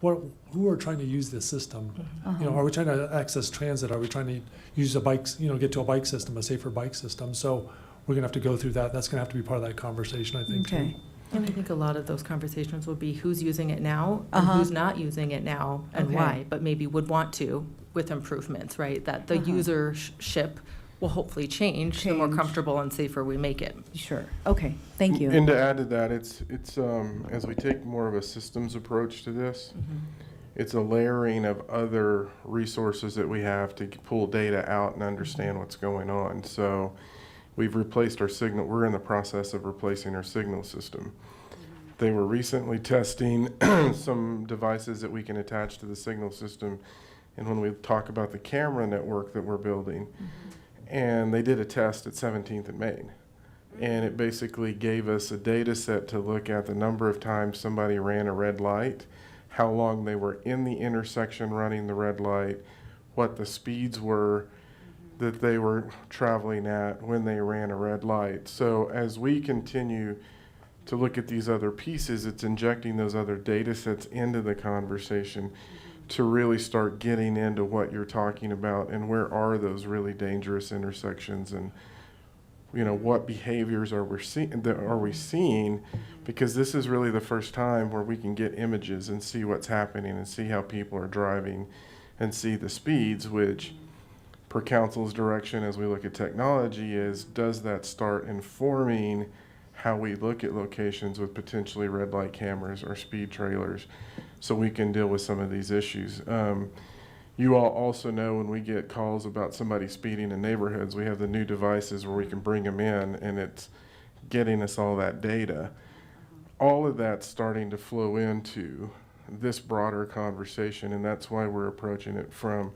who are trying to use this system? Are we trying to access transit? Are we trying to use a bike, get to a bike system, a safer bike system? So we're gonna have to go through that. That's gonna have to be part of that conversation, I think, too. Okay. And I think a lot of those conversations will be who's using it now and who's not using it now and Okay. why, but maybe would want to with improvements, right? That the usership will hopefully change the more Change. comfortable and safer we make it. Sure. Okay. Thank you. And to add to that, it's as we take more of a systems approach to this, it's a layering of other resources that we have to pull data out and understand what's going on. So we've replaced our signal. We're in the process of replacing our signal system. They were recently testing some devices that we can attach to the signal system. And when we talk about the camera network that we're building, and they did a test at 17th and Main. And it basically gave us a data set to look at the number of times somebody ran a red light, how long they were in the intersection running the red light, what the speeds were that they were traveling at when they ran a red light. So as we continue to look at these other pieces, it's injecting those other data sets into the conversation to really start getting into what you're talking about and where are those really dangerous intersections, and what behaviors are we seeing, because this is really the first time where we can get images and see what's happening and see how people are driving and see the speeds, which per council's direction as we look at technology is, does that start informing how we look at locations with potentially red light cameras or speed trailers so we can deal with some of these issues. You all also know when we get calls about somebody speeding in neighborhoods, we have the new devices where we can bring them in and it's getting us all that data. All of that's starting to flow into this broader conversation, and that's why we're approaching it from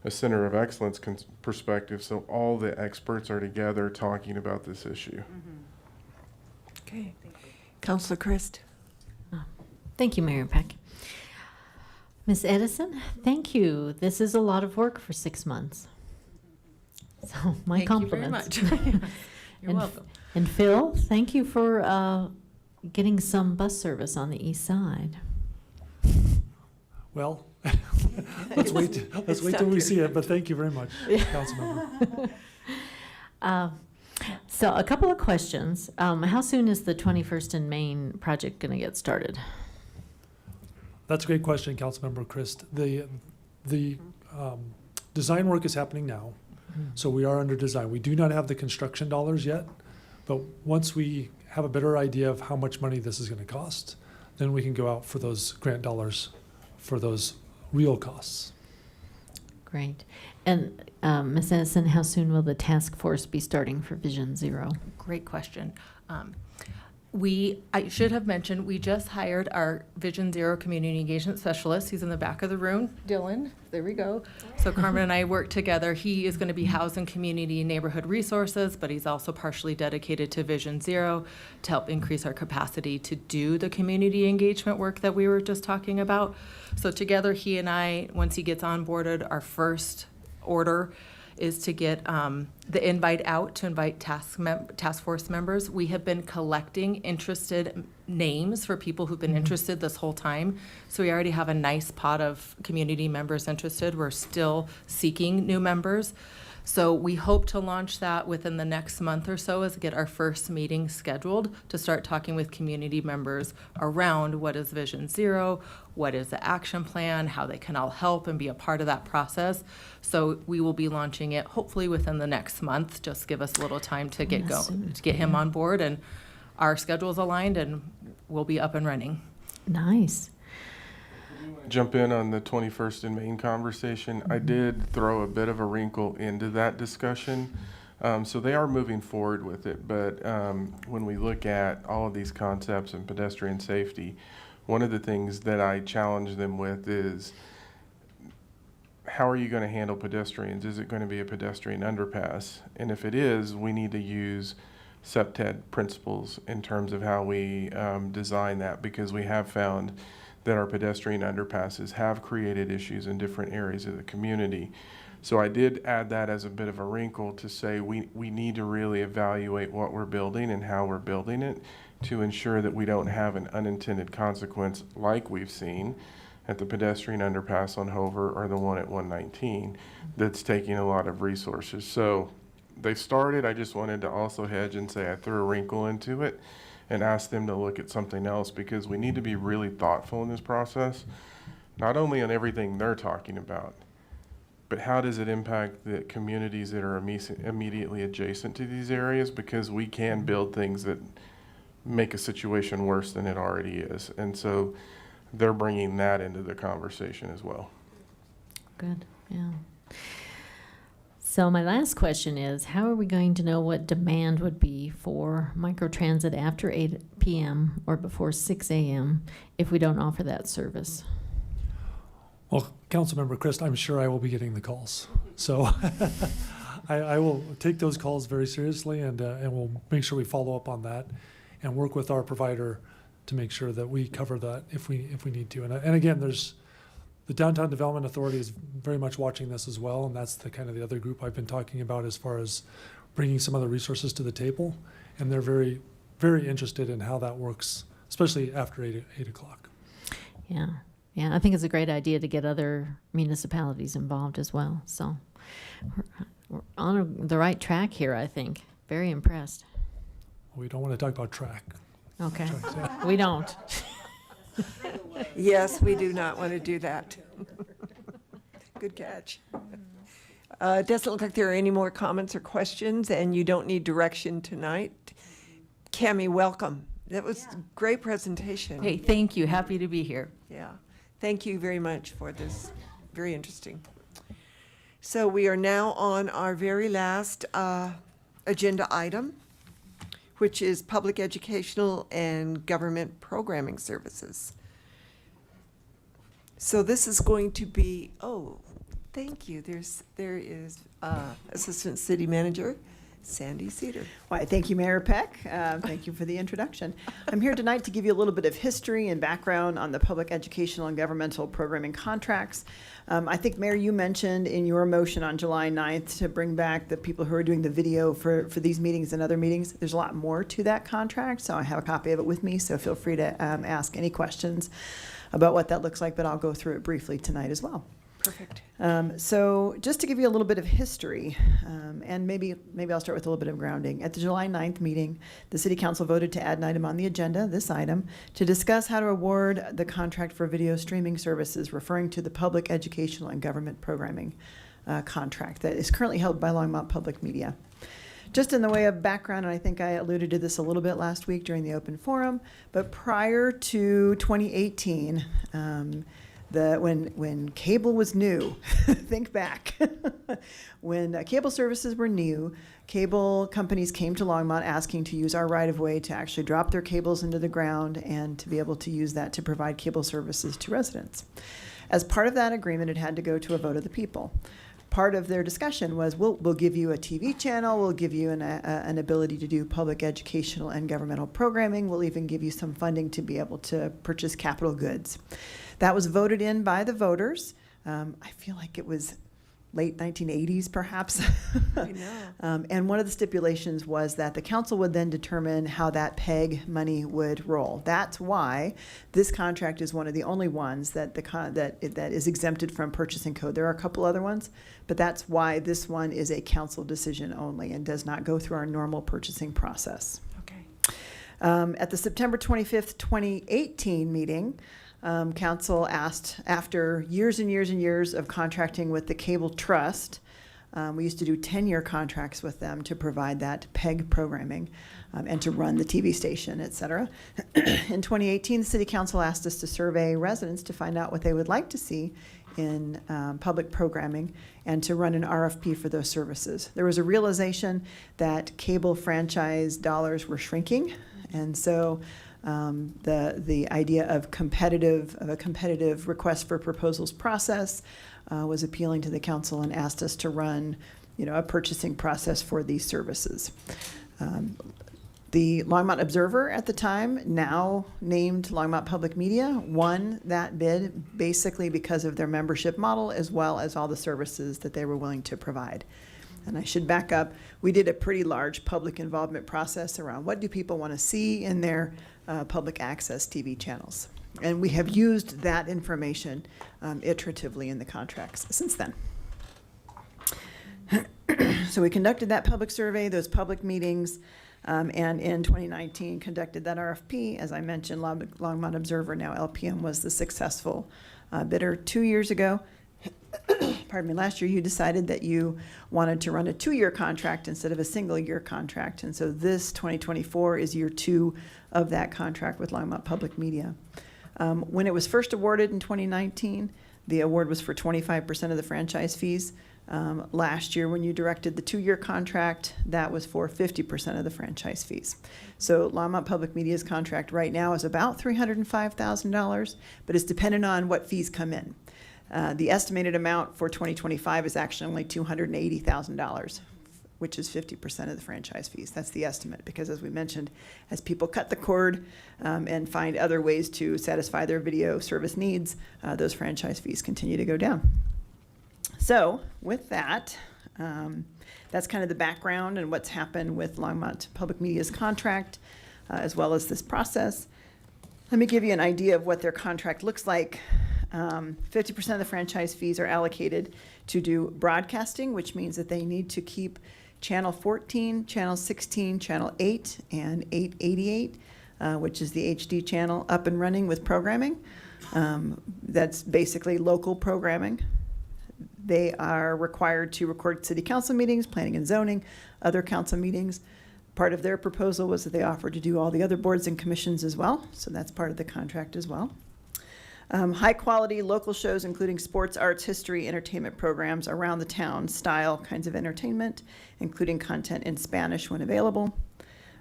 a center of excellence perspective, so all the experts are together talking about this issue. Okay. Councilor Christ. Thank you, Mayor Peck. Ms. Edison, thank you. This is a lot of work for 6 months. So my compliments. Thank you very much. You're welcome. And Phil, thank you for getting some bus service on the east side. Well, let's wait till we see it, but thank you very much, Councilmember. So a couple of questions. How soon is the 21st and Main project going to get started? That's a great question, Councilmember Christ. The design work is happening now, so we are under design. We do not have the construction dollars yet, but once we have a better idea of how much money this is going to cost, then we can go out for those grant dollars for those real costs. Great. And Ms. Edison, how soon will the task force be starting for Vision Zero? Great question. I should have mentioned, we just hired our Vision Zero community engagement specialist. He's in the back of the room, Dylan. There we go. So Carmen and I work together. He is going to be housed in community and neighborhood resources, but he's also partially dedicated to Vision Zero to help increase our capacity to do the community engagement work that we were just talking about. So together, he and I, once he gets onboarded, our first order is to get the invite out to invite task force members. We have been collecting interested names for people who've been interested this whole time. So we already have a nice pot of community members interested. We're still seeking new members. So we hope to launch that within the next month or so, as get our first meeting scheduled to start talking with community members around what is Vision Zero, what is the action plan, how they can all help and be a part of that process. So we will be launching it hopefully within the next month. Just give us a little time to get going, to get him on board, and our schedule's aligned and we'll be up and running. Nice. Jump in on the 21st and Main conversation. I did throw a bit of a wrinkle into that discussion. So they are moving forward with it, but when we look at all of these concepts and pedestrian safety, one of the things that I challenge them with is, how are you going to handle pedestrians? Is it going to be a pedestrian underpass? And if it is, we need to use SEPTED principles in terms of how we design that, because we have found that our pedestrian underpasses have created issues in different areas of the community. So I did add that as a bit of a wrinkle to say we need to really evaluate what we're building and how we're building it to ensure that we don't have an unintended consequence like we've seen at the pedestrian underpass on Hover or the one at 119 that's taking a lot of resources. So they started. I just wanted to also hedge and say I threw a wrinkle into it and ask them to look at something else, because we need to be really thoughtful in this process, not only on everything they're talking about, but how does it impact the communities that are immediately adjacent to these areas, because we can build things that make a situation worse than it already is. And so they're bringing that into the conversation as well. Good, yeah. So my last question is, how are we going to know what demand would be for microtransit after 8 p.m. or before 6 a.m. if we don't offer that service? Well, Councilmember Christ, I'm sure I will be getting the calls. So I will take those calls very seriously, and we'll make sure we follow up on that and work with our provider to make sure that we cover that if we need to. And again, there's the Downtown Development Authority is very much watching this as well, and that's the kind of the other group I've been talking about as far as bringing some other resources to the table, and they're very, very interested in how that works, especially after 8 o'clock. Yeah. Yeah, I think it's a great idea to get other municipalities involved as well. So we're on the right track here, I think. Very impressed. We don't want to talk about track. Okay, we don't. Yes, we do not want to do that. Good catch. It doesn't look like there are any more comments or questions, and you don't need direction tonight. Cammie, welcome. That was a great presentation. Hey, thank you. Happy to be here. Yeah, thank you very much for this. Very interesting. So we are now on our very last agenda item, which is public educational and government programming services. So this is going to be, oh, thank you. There is Assistant City Manager Sandy Cedar. Why, thank you, Mayor Peck. Thank you for the introduction. I'm here tonight to give you a little bit of history and background on the public educational and governmental programming contracts. I think, Mayor, you mentioned in your motion on July 9th to bring back the people who are doing the video for these meetings and other meetings. There's a lot more to that contract, so I have a copy of it with me, so feel free to ask any questions about what that looks like, but I'll go through it briefly tonight as well. Perfect. So just to give you a little bit of history, and maybe I'll start with a little bit of grounding. At the July 9th meeting, the City Council voted to add an item on the agenda, this item, to discuss how to award the contract for video streaming services, referring to the public educational and government programming contract that is currently held by Longmont Public Media. Just in the way of background, and I think I alluded to this a little bit last week during the open forum, but prior to 2018, when cable was new, think back, when cable services were new, cable companies came to Longmont asking to use our right-of-way to actually drop their cables into the ground and to be able to use that to provide cable services to residents. As part of that agreement, it had to go to a vote of the people. Part of their discussion was, we'll give you a TV channel, we'll give you an ability to do public educational and governmental programming, we'll even give you some funding to be able to purchase capital goods. That was voted in by the voters. I feel like it was late 1980s, perhaps. I know. And one of the stipulations was that the council would then determine how that PEG money would roll. That's why this contract is one of the only ones that that is exempted from purchasing code. There are a couple other ones, but that's why this one is a council decision only and does not go through our normal purchasing process. Okay. At the September 25th, 2018 meeting, Council asked, after years and years and years of contracting with the Cable Trust, we used to do 10-year contracts with them to provide that PEG programming and to run the TV station, et cetera. In 2018, the City Council asked us to survey residents to find out what they would like to see in public programming and to run an RFP for those services. There was a realization that cable franchise dollars were shrinking, and so the idea of a competitive request for proposals process was appealing to the council and asked us to run, a purchasing process for these services. The Longmont Observer at the time, now named Longmont Public Media, won that bid basically because of their membership model as well as all the services that they were willing to provide. And I should back up, we did a pretty large public involvement process around what do people want to see in their public access TV channels. And we have used that information iteratively in the contracts since then. So we conducted that public survey, those public meetings, and in 2019 conducted that RFP. As I mentioned, Longmont Observer, now LPM, was the successful bidder 2 years ago. Pardon me, last year you decided that you wanted to run a 2-year contract instead of a single-year contract. And so this 2024 is year 2 of that contract with Longmont Public Media. When it was first awarded in 2019, the award was for 25% of the franchise fees. Last year, when you directed the 2-year contract, that was for 50% of the franchise fees. So Longmont Public Media's contract right now is about $305,000, but it's dependent on what fees come in. The estimated amount for 2025 is actually only $280,000, which is 50% of the franchise fees. That's the estimate, because as we mentioned, as people cut the cord and find other ways to satisfy their video service needs, those franchise fees continue to go down. So with that, that's kind of the background and what's happened with Longmont Public Media's contract, as well as this process. Let me give you an idea of what their contract looks like 50% of the franchise fees are allocated to do broadcasting, which means that they need to keep Channel 14, Channel 16, Channel 8, and 888, which is the HD channel, up and running with programming. That's basically local programming. They are required to record city council meetings, planning and zoning, other council meetings. Part of their proposal was that they offered to do all the other boards and commissions as well, so that's part of the contract as well. High quality local shows, including sports, arts, history, entertainment programs around the town style kinds of entertainment, including content in Spanish when available.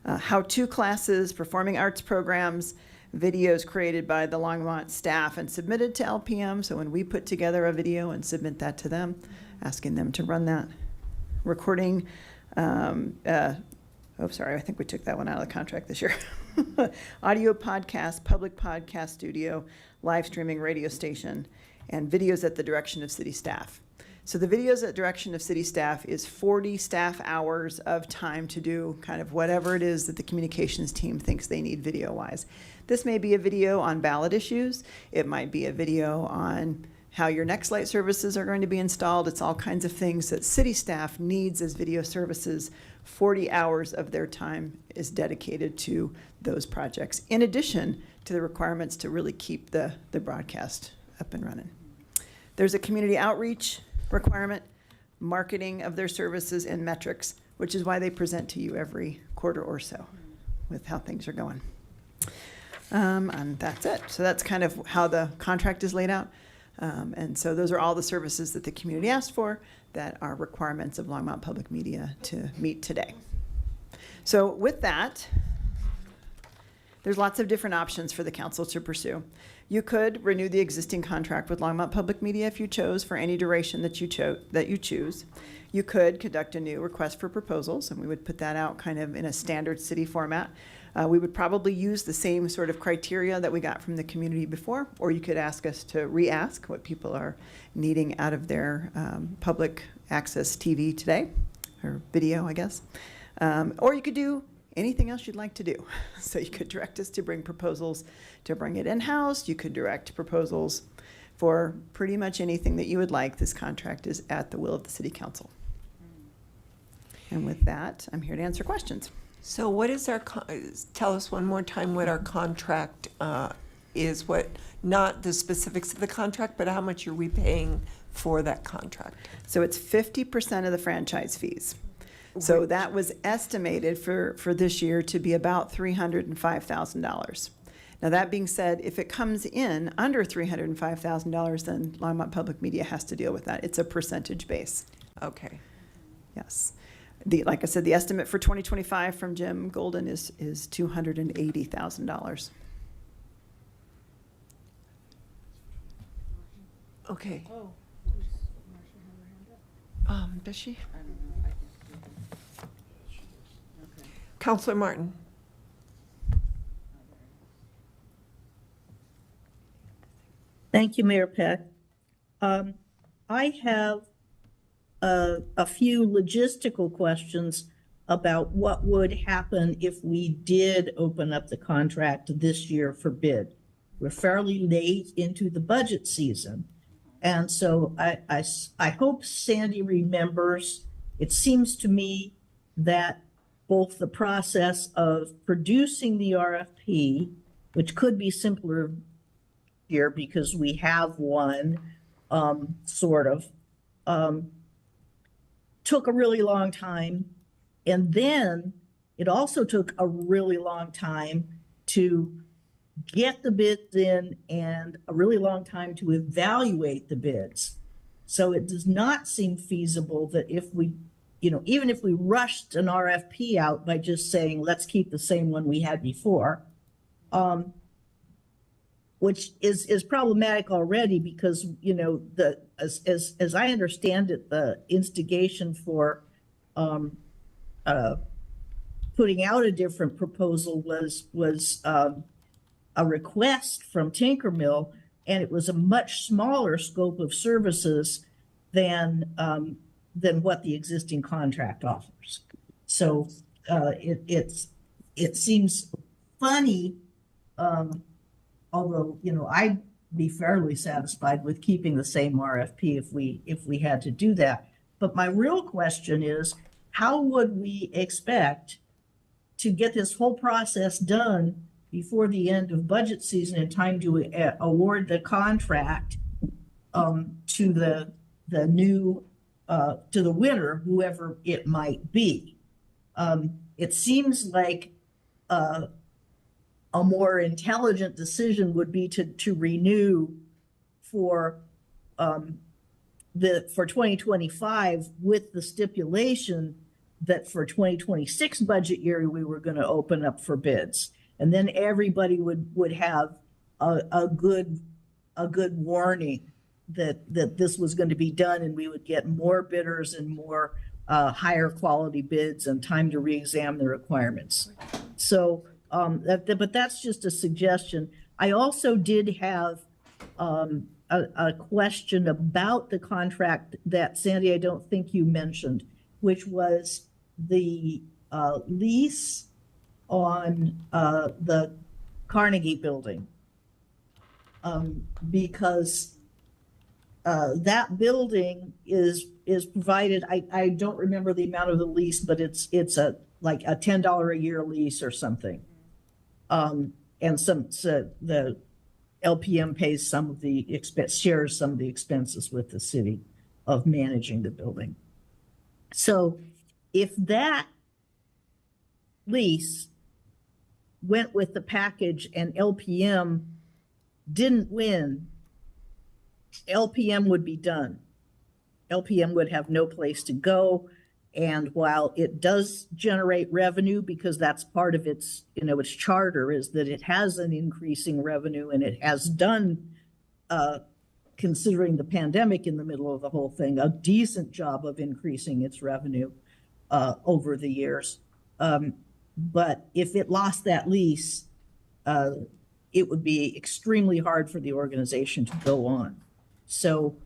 How-to classes, performing arts programs, videos created by the Longmont staff and submitted to LPM. So when we put together a video and submit that to them, asking them to run that. Recording, I think we took that one out of the contract this year. Audio podcast, public podcast studio, live streaming radio station, and videos at the direction of city staff. So the videos at direction of city staff is 40 staff hours of time to do kind of whatever it is that the communications team thinks they need video-wise. This may be a video on ballot issues. It might be a video on how your next light services are going to be installed. It's all kinds of things that city staff needs as video services. 40 hours of their time is dedicated to those projects, in addition to the requirements to really keep the broadcast up and running. There's a community outreach requirement, marketing of their services, and metrics, which is why they present to you every quarter or so with how things are going. And that's it. So that's kind of how the contract is laid out. And so those are all the services that the community asked for that are requirements of Longmont Public Media to meet today. So with that, there's lots of different options for the council to pursue. You could renew the existing contract with Longmont Public Media if you chose for any duration that you choose. You could conduct a new request for proposals, and we would put that out kind of in a standard city format. We would probably use the same sort of criteria that we got from the community before, or you could ask us to re-ask what people are needing out of their public access TV today, or video, I guess. Or you could do anything else you'd like to do. So you could direct us to bring proposals to bring it in-house. You could direct proposals for pretty much anything that you would like. This contract is at the will of the city council. And with that, I'm here to answer questions. So what is our, tell us one more time what our contract is, what, not the specifics of the contract, but how much are we paying for that contract? So it's 50% of the franchise fees. So that was estimated for this year to be about $305,000. Now, that being said, if it comes in under $305,000, then Longmont Public Media has to deal with that. It's a percentage base. Okay. Yes. Like I said, the estimate for 2025 from Jim Golden is $280,000. Okay. Does she? Counselor Martin. Thank you, Mayor Peck. I have a few logistical questions about what would happen if we did open up the contract this year for bid. We're fairly late into the budget season. And so I hope Sandy remembers, it seems to me that both the process of producing the RFP, which could be simpler here because we have one, took a really long time. And then it also took a really long time to get the bids in and a really long time to evaluate the bids. So it does not seem feasible that if we, even if we rushed an RFP out by just saying, let's keep the same one we had before, which is problematic already because, as I understand it, the instigation for putting out a different proposal was a request from Tinkermill, and it was a much smaller scope of services than what the existing contract offers. So it seems funny, although I be fairly satisfied with keeping the same RFP if we had to do that. But my real question is, how would we expect to get this whole process done before the end of budget season in time to award the contract to the new to the winner, whoever it might be? It seems like a more intelligent decision would be to renew for for 2025 with the stipulation that for 2026 budget year we were going to open up for bids, and then everybody would have a good warning that this was going to be done, and we would get more bidders and more higher quality bids and time to re-examine the requirements. So, but that's just a suggestion. I also did have a question about the contract that, Sandy, I don't think you mentioned, which was the lease on the Carnegie building. Because that building is provided, I don't remember the amount of the lease, but it's like a $10 a year lease or something. And the LPM pays some of the shares some of the expenses with the city of managing the building. So if that lease went with the package and LPM didn't win, LPM would be done. LPM would have no place to go. And while it does generate revenue, because that's part of its, its charter, is that it has an increasing revenue, and it has done, considering the pandemic in the middle of the whole thing, a decent job of increasing its revenue over the years. But if it lost that lease, it would be extremely hard for the organization to go on. So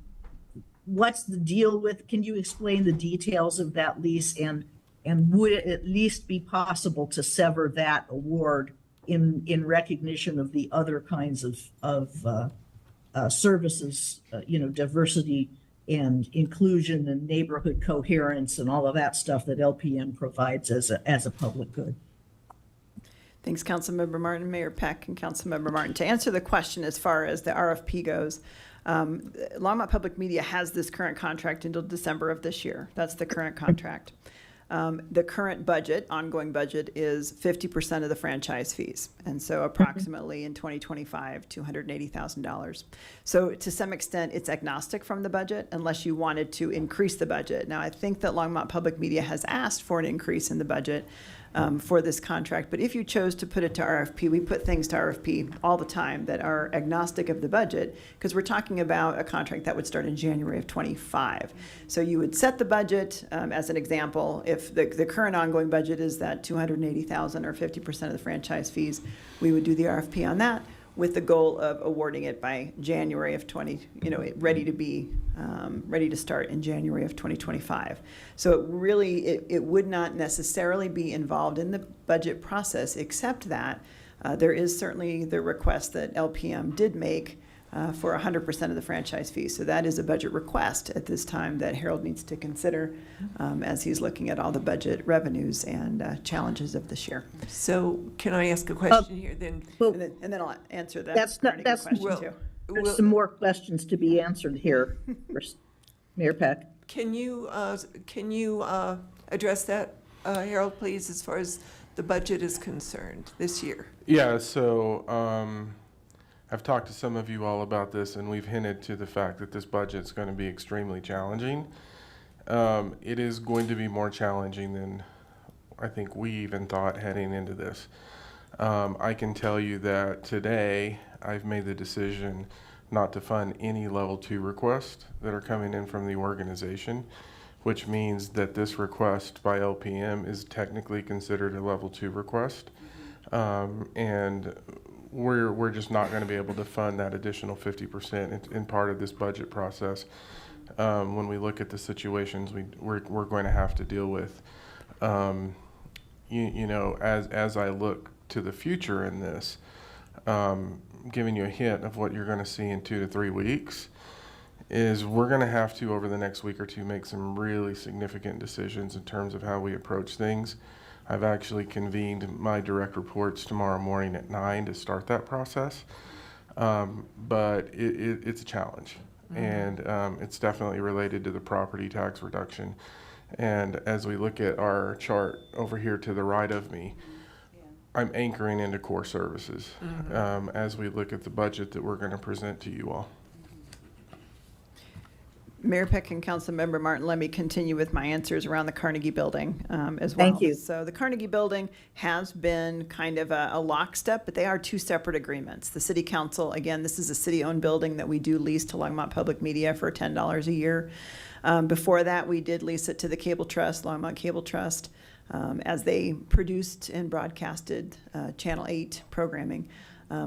what's the deal with, can you explain the details of that lease, and would it at least be possible to sever that award in recognition of the other kinds of services, diversity and inclusion and neighborhood coherence and all of that stuff that LPM provides as a public good? Thanks, Councilmember Martin, Mayor Peck, and Councilmember Martin. To answer the question as far as the RFP goes, Longmont Public Media has this current contract until December of this year. That's the current contract. The current budget, ongoing budget, is 50% of the franchise fees. And so approximately in 2025, $280,000. So to some extent, it's agnostic from the budget unless you wanted to increase the budget. Now, I think that Longmont Public Media has asked for an increase in the budget for this contract. But if you chose to put it to RFP, we put things to RFP all the time that are agnostic of the budget, because we're talking about a contract that would start in January of 25. So you would set the budget, as an example. If the current ongoing budget is that $280,000 or 50% of the franchise fees, we would do the RFP on that with the goal of awarding it by January of ready to start in January of 2025. So it would not necessarily be involved in the budget process, except that there is certainly the request that LPM did make for 100% of the franchise fees. So that is a budget request at this time that Harold needs to consider as he's looking at all the budget revenues and challenges of this year. So can I ask a question here then? And then I'll answer that. That's question too. There's some more questions to be answered here, Mayor Peck. Can you address that, Harold, please, as far as the budget is concerned this year? Yeah, so I've talked to some of you all about this, and we've hinted to the fact that this budget's going to be extremely challenging. It is going to be more challenging than I think we even thought heading into this. I can tell you that today I've made the decision not to fund any level 2 requests that are coming in from the organization, which means that this request by LPM is technically considered a level 2 request. And we're just not going to be able to fund that additional 50% in part of this budget process. When we look at the situations we're going to have to deal with, as I look to the future in this, giving you a hint of what you're going to see in 2 to 3 weeks, is we're going to have to, over the next week or two, make some really significant decisions in terms of how we approach things. I've actually convened my direct reports tomorrow morning at 9 to start that process. But it's a challenge. And it's definitely related to the property tax reduction. And as we look at our chart over here to the right of me, I'm anchoring into core services as we look at the budget that we're going to present to you all. Mayor Peck and Councilmember Martin, let me continue with my answers around the Carnegie Building as well. Thank you. So the Carnegie Building has been kind of a lockstep, but they are two separate agreements. The City Council, again, this is a city-owned building that we do lease to Longmont Public Media for $10 a year. Before that, we did lease it to the Cable Trust, Longmont Cable Trust, as they produced and broadcasted Channel 8 programming.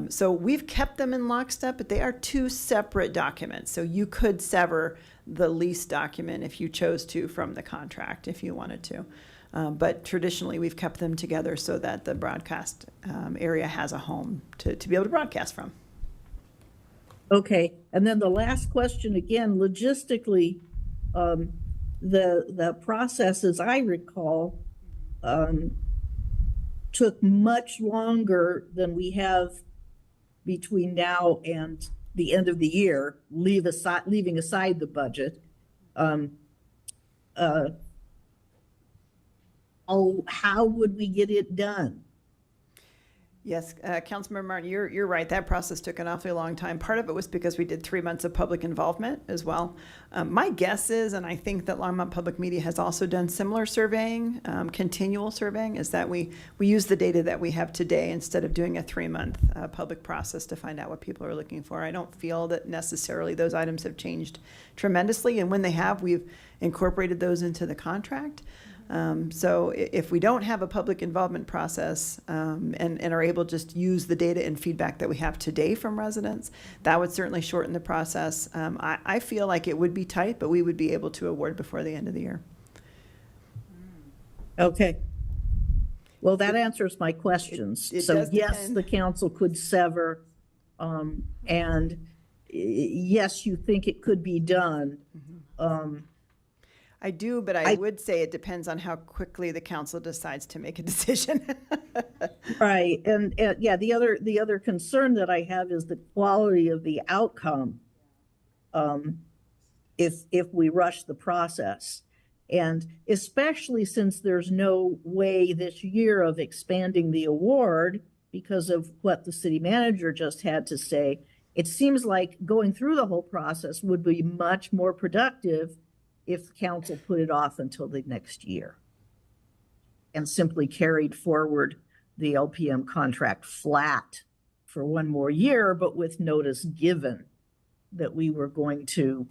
So we've kept them in lockstep, but they are two separate documents. So you could sever the lease document if you chose to from the contract, if you wanted to. But traditionally, we've kept them together so that the broadcast area has a home to be able to broadcast from. Okay, and then the last question, again, logistically, the process, as I recall, took much longer than we have between now and the end of the year, leaving aside the budget. How would we get it done? Yes, Councilmember Martin, you're right. That process took an awfully long time. Part of it was because we did 3 months of public involvement as well. My guess is, and I think that Longmont Public Media has also done similar surveying, continual surveying, is that we use the data that we have today instead of doing a 3-month public process to find out what people are looking for. I don't feel that necessarily those items have changed tremendously, and when they have, we've incorporated those into the contract. So if we don't have a public involvement process and are able to just use the data and feedback that we have today from residents, that would certainly shorten the process. I feel like it would be tight, but we would be able to award before the end of the year. Okay. Well, that answers my questions. It So does yes, depend. the council could sever, and yes, you think it could be done. I do, but I would say it depends on how quickly the council decides to make a decision. Right, and yeah, the other concern that I have is the quality of the outcome. If we rush the process, and especially since there's no way this year of expanding the award because of what the city manager just had to say, it seems like going through the whole process would be much more productive if council put it off until the next year and simply carried forward the LPM contract flat for one more year, but with notice given that we were going to,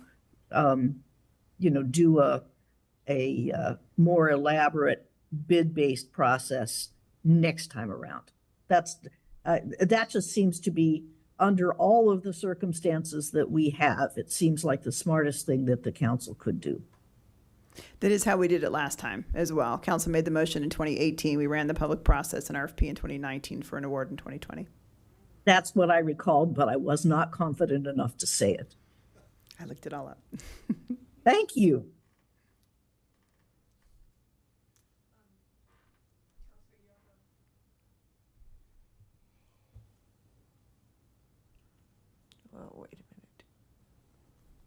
do a more elaborate bid-based process next time around. That just seems to be, under all of the circumstances that we have, it seems like the smartest thing that the council could do. That is how we did it last time as well. Council made the motion in 2018. We ran the public process and RFP in 2019 for an award in 2020. That's what I recalled, but I was not confident enough to say it. I looked it all up. Thank you. Well, wait a minute.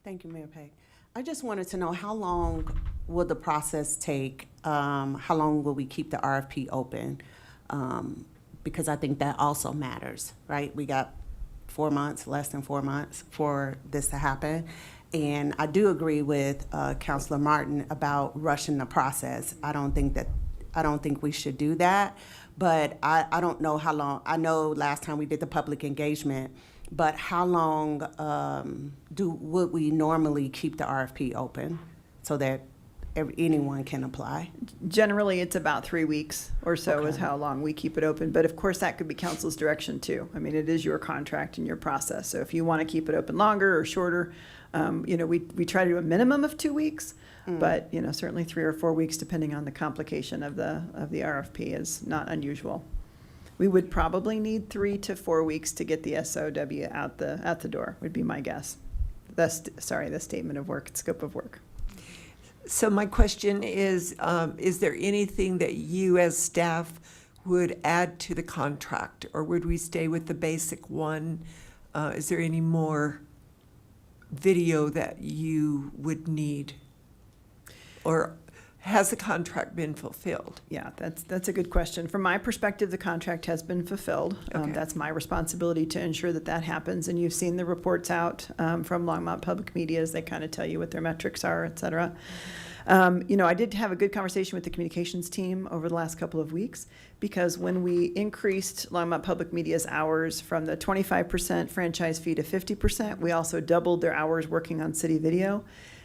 Thank you, Mayor Peg. I just wanted to know, how long will the process take? How long will we keep the RFP open? Because I think that also matters, right? We got 4 months, less than 4 months for this to happen. And I do agree with Councilor Martin about rushing the process. I don't think we should do that. But I don't know how long. I know last time we did the public engagement, but how long would we normally keep the RFP open so that anyone can apply? Generally, it's about 3 weeks or so Okay. is how long we keep it open. But of course, that could be council's direction too. I mean, it is your contract and your process. So if you want to keep it open longer or shorter, we try to do a minimum of 2 weeks. But certainly 3 or 4 weeks, depending on the complication of the RFP, is not unusual. We would probably need 3 to 4 weeks to get the SOW out the door, would be my guess. The statement of work, scope of work. So my question is there anything that you as staff would add to the contract, or would we stay with the basic one? Is there any more video that you would need? Or has the contract been fulfilled? Yeah, that's a good question. From my perspective, the contract has been fulfilled. Okay. That's my responsibility to ensure that that happens. And you've seen the reports out from Longmont Public Media as they kind of tell you what their metrics are, et cetera. I did have a good conversation with the communications team over the last couple of weeks, because when we increased Longmont Public Media's hours from the 25% franchise fee to 50%, we also doubled their hours working on city video.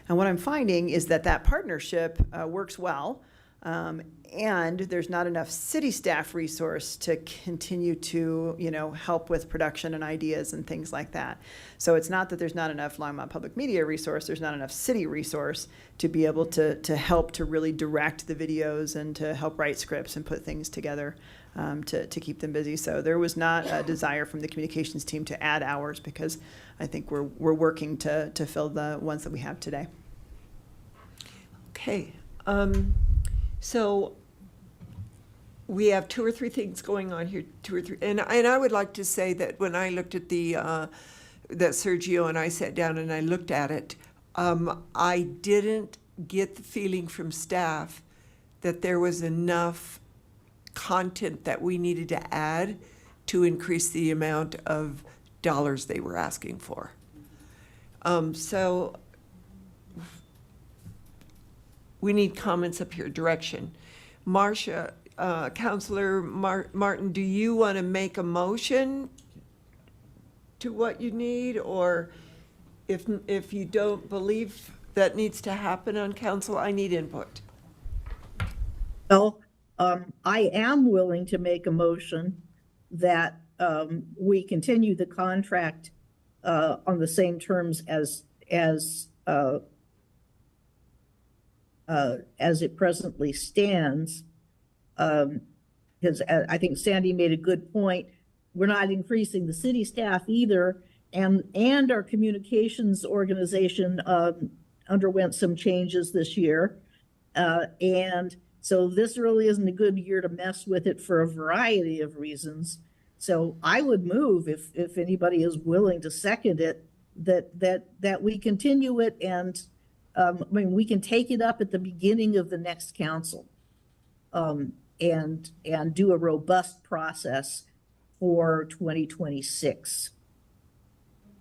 And what I'm finding is that partnership works well, and there's not enough city staff resource to continue to, help with production and ideas and things like that. So it's not that there's not enough Longmont Public Media resource, there's not enough city resource to be able to help to really direct the videos and to help write scripts and put things together to keep them busy. So there was not a desire from the communications team to add hours, because I think we're working to fill the ones that we have today. Okay. So we have 2 or 3 things going on here, 2 or 3. And I would like to say that when I looked at that Sergio and I sat down and I looked at it, I didn't get the feeling from staff that there was enough content that we needed to add to increase the amount of dollars they were asking for. So we need comments up here, direction. Marcia, Councilor Martin, do you want to make a motion to what you need? Or if you don't believe that needs to happen on council, I need input. Well, I am willing to make a motion that we continue the contract on the same terms as it presently stands, because I think Sandy made a good point. We're not increasing the city staff either, and our communications organization underwent some changes this year, and so this really isn't a good year to mess with it for a variety of reasons. So I would move, if anybody is willing to second it, that we continue it, and we can take it up at the beginning of the next council, and do a robust process for 2026,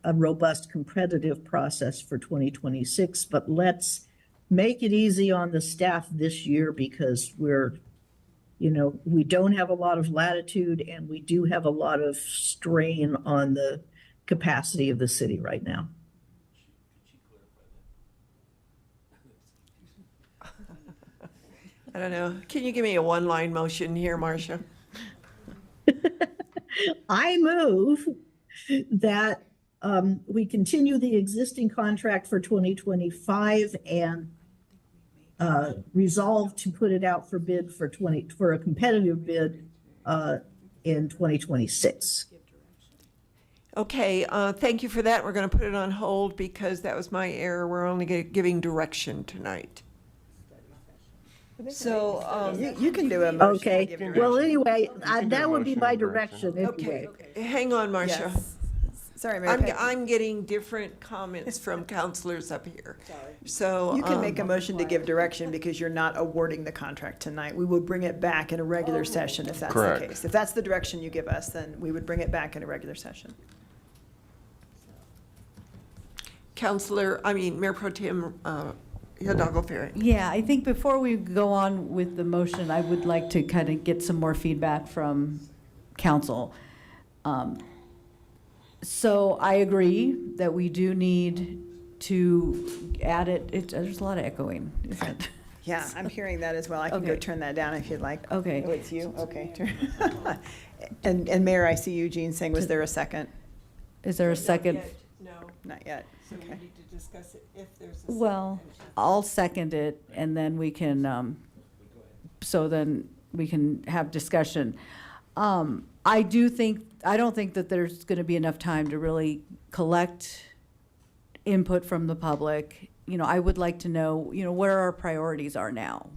a robust competitive process for 2026. But let's make it easy on the staff this year, because we don't have a lot of latitude, and we do have a lot of strain on the capacity of the city right now. I don't know. Can you give me a one-line motion here, Marcia? I move that we continue the existing contract for 2025 and resolve to put it out for bid for a competitive bid in 2026. Okay, thank you for that. We're going to put it on hold because that was my error. We're only giving direction tonight. So, you can do a motion. to Okay, give well, direction. anyway, can do that a would be motion my and direction. direction anyway. okay, hang on, Marcia. Yes. Sorry, Mary Peg. I'm getting different comments from counselors up here. So. You can make a motion to give direction, because you're not awarding the contract tonight. We will bring it back in a regular session if that's the Correct. case. If that's the direction you give us, then we would bring it back in a regular session. Mayor Pro Tem Hidalgo Ferry. Yeah, I think before we go on with the motion, I would like to kind of get some more feedback from council. So I agree that we do need to add it. There's a lot of echoing, isn't it? Yeah, I'm hearing that as well. I can go Okay. turn that down if you'd like. Okay. Oh, it's you? Okay. And Mayor, I see Eugene saying, was there a second? Is there a second? No. Not yet. So we Okay. need to discuss it if there's a second. Well, I'll second it, and then we can, so then we can have discussion. I don't think that there's going to be enough time to really collect input from the public. I would like to know, where our priorities are now.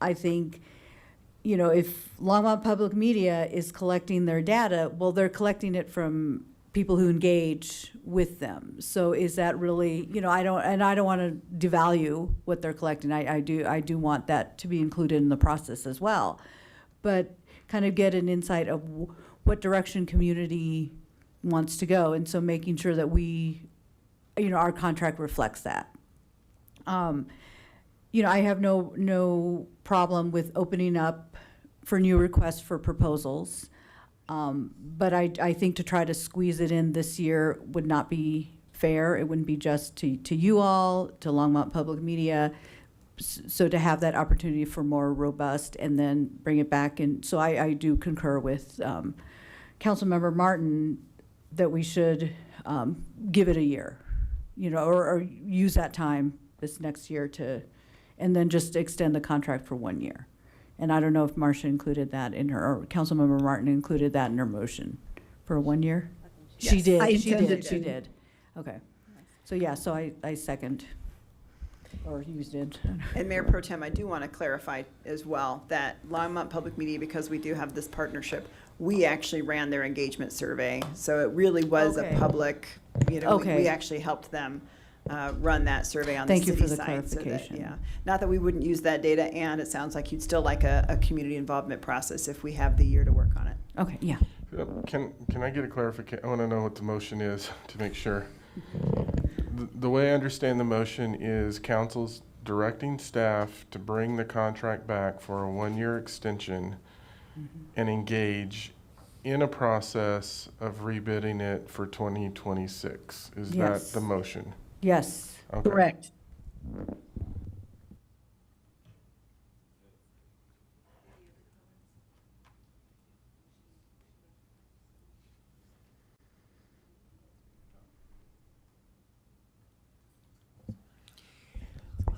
I think, if Longmont Public Media is collecting their data, well, they're collecting it from people who engage with them. So is that really, I don't want to devalue what they're collecting. I do want that to be included in the process as well. But kind of get an insight of what direction community wants to go. And so making sure that we, our contract reflects that. I have no problem with opening up for new requests for proposals. But I think to try to squeeze it in this year would not be fair. It wouldn't be just to you all, to Longmont Public Media. So to have that opportunity for more robust and then bring it back. And so I do concur with Councilmember Martin that we should give it a year, or use that time this next year and then just extend the contract for 1 year. And I don't know if Marcia included that in her, or Councilmember Martin included that in her motion for 1 year? Yes. She did. I She intended did. She to. did. Okay. So yeah, so I second, or you did. And Mayor Pro Tem, I do want to clarify as well that Longmont Public Media, because we do have this partnership, we actually ran their engagement survey. So it really was Okay. a public, Okay. we actually helped them run that survey on the Thank you city for the site. So that, clarification. yeah, not that we wouldn't use that data, and it sounds like you'd still like a community involvement process if we have the year to work on it. Okay, yeah. Can I get a clarification? I want to know what the motion is to make sure. The way I understand the motion is council's directing staff to bring the contract back for a 1-year extension and engage in a process of rebidding it for 2026. Is Yes. that the motion? Yes. Okay. Correct.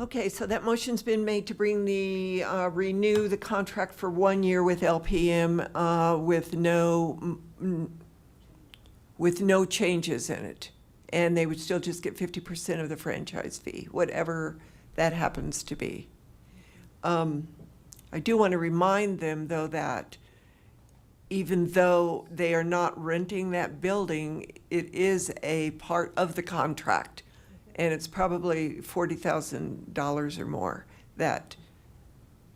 Okay, so that motion's been made to bring renew the contract for 1 year with LPM with no changes in it. And they would still just get 50% of the franchise fee, whatever that happens to be. I do want to remind them, though, that even though they are not renting that building, it is a part of the contract. And it's probably $40,000 or more that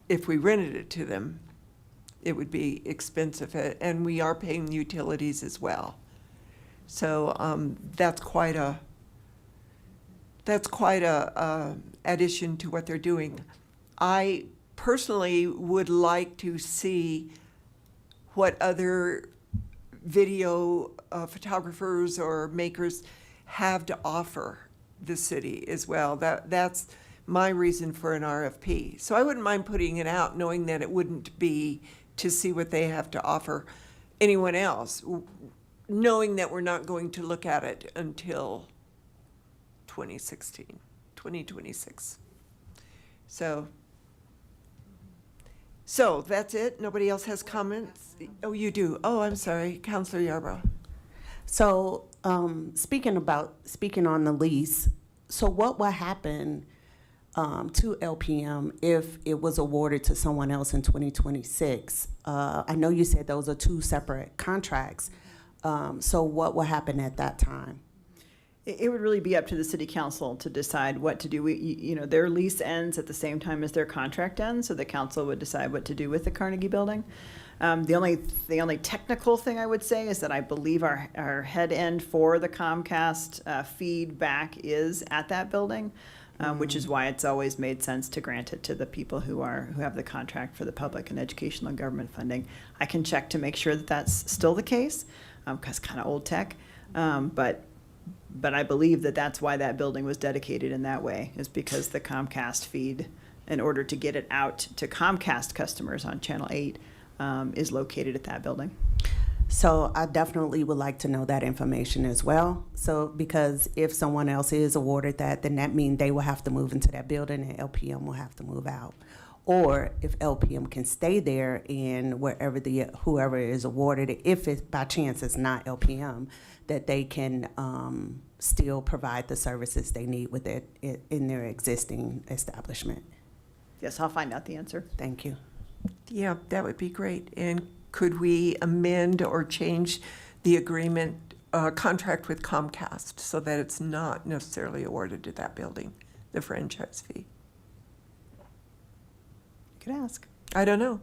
if we rented it to them, it would be expensive. And we are paying utilities as well. So that's quite a addition to what they're doing. I personally would like to see what other video photographers or makers have to offer the city as well. That's my reason for an RFP. So I wouldn't mind putting it out, knowing that it wouldn't be to see what they have to offer anyone else, knowing that we're not going to look at it until 2026. So that's it? Nobody else has comments? Oh, you do? Oh, I'm sorry. Councilor Yarbrough. So, speaking on the lease, so what will happen to LPM if it was awarded to someone else in 2026? I know you said those are two separate contracts. So what will happen at that time? It would really be up to the city council to decide what to do. Their lease ends at the same time as their contract ends, so the council would decide what to do with the Carnegie Building. The only technical thing I would say is that I believe our head end for the Comcast feedback is at that building, which is why it's always made sense to grant it to the people who have the contract for the public and educational and government funding. I can check to make sure that that's still the case, because kind of old tech, but I believe that that's why that building was dedicated in that way, is because the Comcast feed, in order to get it out to Comcast customers on Channel 8, is located at that building. So I definitely would like to know that information as well. So because if someone else is awarded that, then that means they will have to move into that building and LPM will have to move out. or if LPM can stay there and wherever whoever is awarded it, if it by chance it's not LPM, that they can still provide the services they need with it in their existing establishment. Yes, I'll find out the answer. Thank you. Yeah, that would be great. And could we amend or change the agreement, contract with Comcast so that it's not necessarily awarded to that building, the franchise fee? You could ask. I don't know.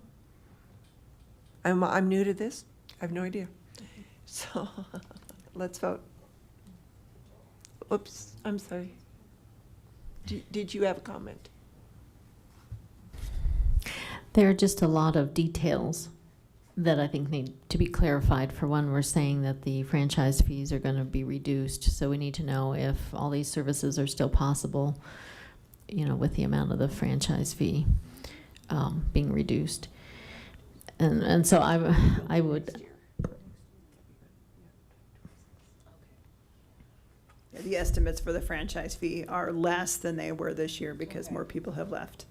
I'm new to this. I have no idea. So let's vote. Oops, I'm sorry. Did you have a comment? There are just a lot of details that I think need to be clarified. For one, we're saying that the franchise fees are going to be reduced, so we need to know if all these services are still possible, you know, with the amount of the franchise fee being reduced. And so I would. The estimates for the franchise fee are less than they were this year because more people have left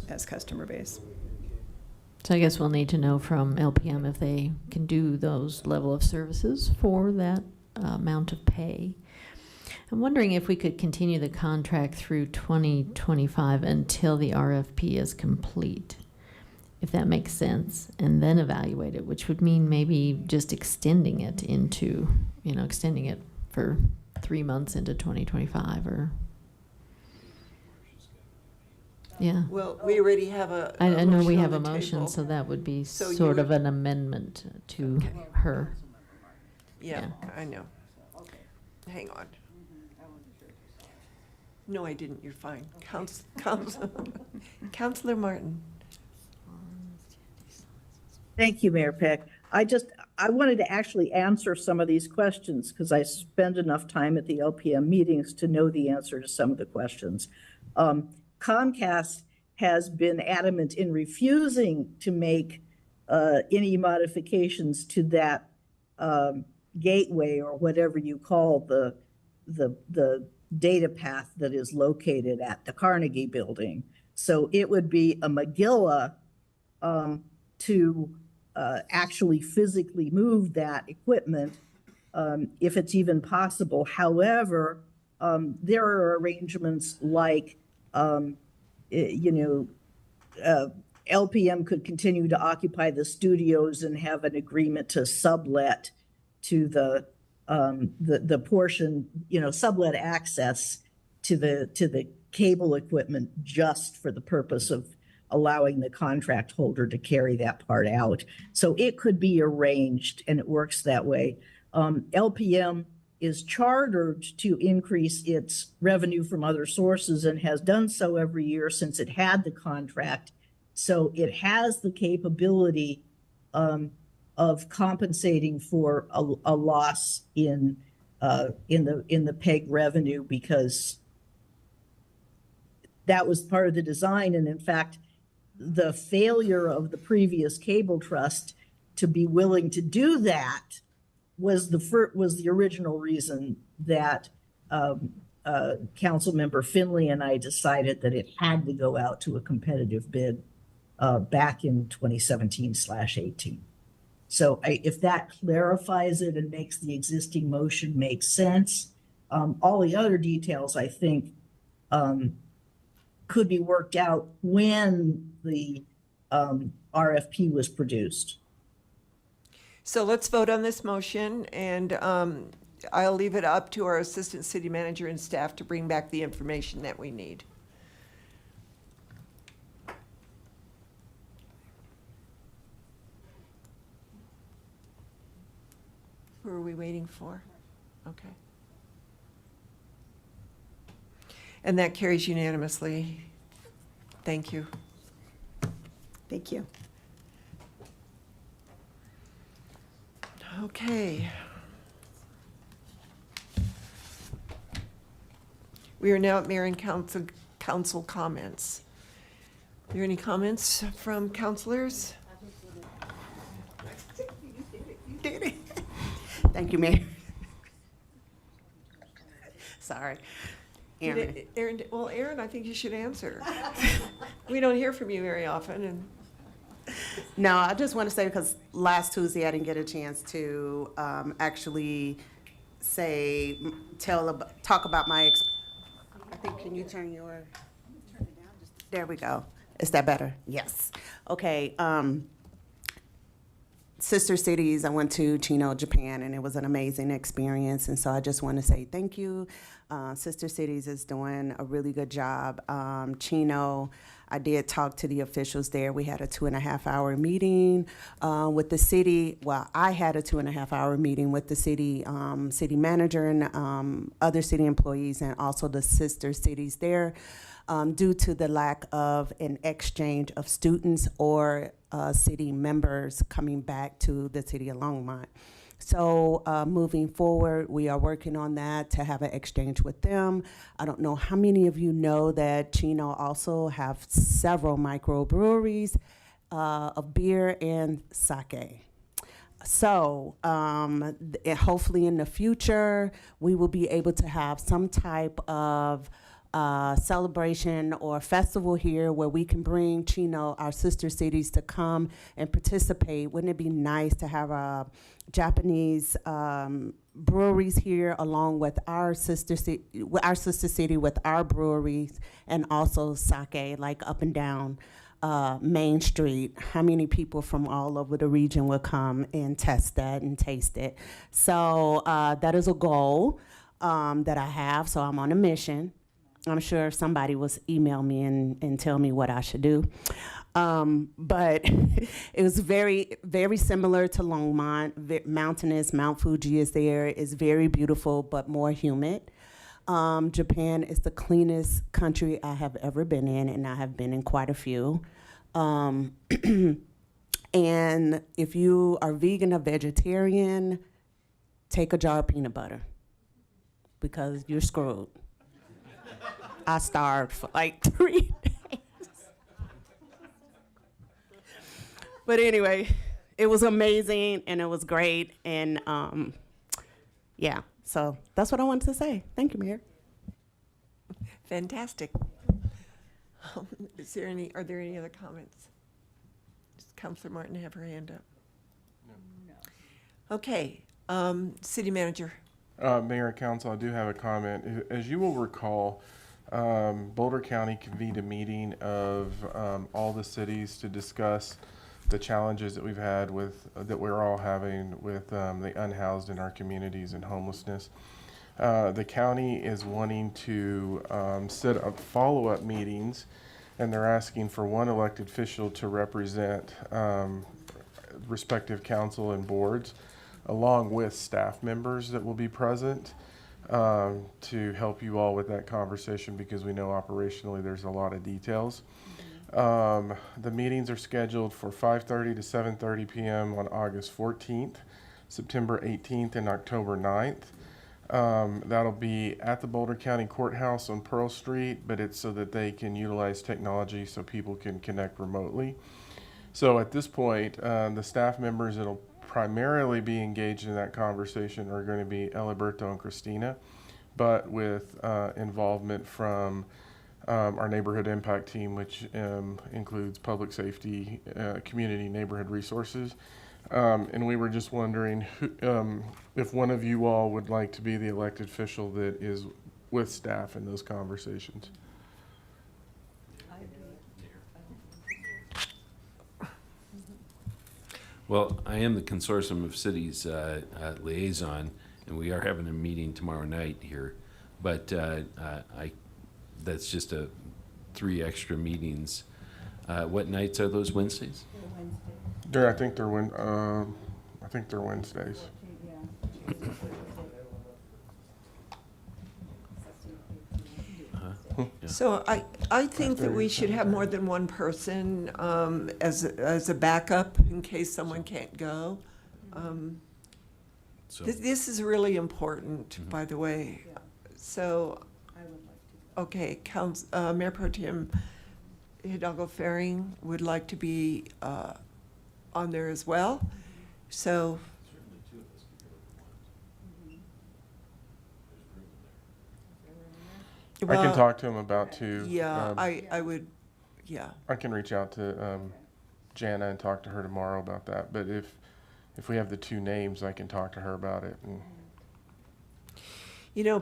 as customer base. So I guess we'll need to know from LPM if they can do those level of services for that amount of pay. I'm wondering if we could continue the contract through 2025 until the RFP is complete, if that makes sense, and then evaluate it, which would mean maybe just extending it into, you know, extending it for 3 months into 2025 or. Yeah. Well, we already have a I know we motion have on a the motion, table. so that would be So you sort of would- an amendment to her. Yeah, I know. Hang on. No, I didn't. You're fine. Counselor Martin. Thank you, Mayor Peck. I wanted to actually answer some of these questions because I spend enough time at the LPM meetings to know the answer to some of the questions. Comcast has been adamant in refusing to make any modifications to that gateway or whatever you call the data path that is located at the Carnegie Building. So it would be a McGilla to actually physically move that equipment if it's even possible. However, there are arrangements like, LPM could continue to occupy the studios and have an agreement to sublet to the portion, sublet access to the cable equipment just for the purpose of allowing the contract holder to carry that part out. So it could be arranged, and it works that way. LPM is chartered to increase its revenue from other sources and has done so every year since it had the contract. So it has the capability of compensating for a loss in the PEG revenue, because that was part of the design. And in fact, the failure of the previous cable trust to be willing to do that was the original reason that Councilmember Finley and I decided that it had to go out to a competitive bid back in 2017/18. So if that clarifies it and makes the existing motion make sense, all the other details, I think, could be worked out when the RFP was produced. So let's vote on this motion, and I'll leave it up to our Assistant City Manager and staff to bring back the information that we need. Who are we waiting for? Okay. And that carries unanimously. Thank you. Thank you. Okay. We are now at Mayor and Council comments. Are there any comments from councilors? Thank you, Mayor. Sorry. Aaron. Aaron, I think you should answer. We don't hear from you very often, and No, I just want to say, because last Tuesday I didn't get a chance to actually talk about my, I think, can you turn it down? There we go. Is that better? Yes. Okay. Sister Cities, I went to Chino, Japan, and it was an amazing experience. And so I just want to say thank you. Sister Cities is doing a really good job. Chino, I did talk to the officials there. We had a 2.5-hour meeting with the city. Well, I had a 2.5-hour meeting with the city manager and other city employees, and also the sister cities there. Due to the lack of an exchange of students or city members coming back to the city of Longmont. So moving forward, we are working on that to have an exchange with them. I don't know how many of you know that Chino also have several microbreweries of beer and sake. So hopefully in the future, we will be able to have some type of celebration or festival here where we can bring Chino, our sister cities, to come and participate. Wouldn't it be nice to have Japanese breweries here along with our sister city with our breweries, and also sake, like up and down Main Street? How many people from all over the region will come and test that and taste it? So that is a goal that I have, so I'm on a mission. I'm sure somebody will email me and tell me what I should do. But it was very, very similar to Longmont. Mountainous, Mount Fuji is there. It's very beautiful, but more humid. Japan is the cleanest country I have ever been in, and I have been in quite a few. And if you are vegan or vegetarian, take a jar of peanut butter, because you're screwed. I starved for like 3 days. But anyway, it was amazing and it was great. And yeah, so that's what I wanted to say. Thank you, Mayor. fantastic. Are there any other comments? Does Councilor Martin have her hand up? No. Okay, City Manager. Mayor and Council, I do have a comment. As you will recall, Boulder County convened a meeting of all the cities to discuss the challenges that we've had that we're all having with the unhoused in our communities and homelessness. The county is wanting to set up follow-up meetings, and they're asking for one elected official to represent respective council and boards, along with staff members that will be present, to help you all with that conversation, because we know operationally there's a lot of details. The meetings are scheduled for 5:30 to 7:30 p.m. on August 14th, September 18th, and October 9th. That'll be at the Boulder County Courthouse on Pearl Street, but it's so that they can utilize technology so people can connect remotely. So at this point, the staff members that'll primarily be engaged in that conversation are going to be Eliberto and Christina, but with involvement from our neighborhood impact team, which includes public safety, community neighborhood resources. And we were just wondering if one of you all would like to be the elected official that is with staff in those conversations. Well, I am the Consortium of Cities liaison, and we are having a meeting tomorrow night here. But that's just 3 extra meetings. What nights are those? Wednesdays? I think they're Wednesdays. So I think that we should have more than one person as a backup in case someone can't go. This is really important, by the way. So, okay, Mayor Pro Tem Hidalgo Faring would like to be on there as well. So, I Well, can talk to him about too. Yeah, I would, yeah. I can reach out to Jana and talk to her tomorrow about that. But if we have the two names, I can talk to her about it. And You know,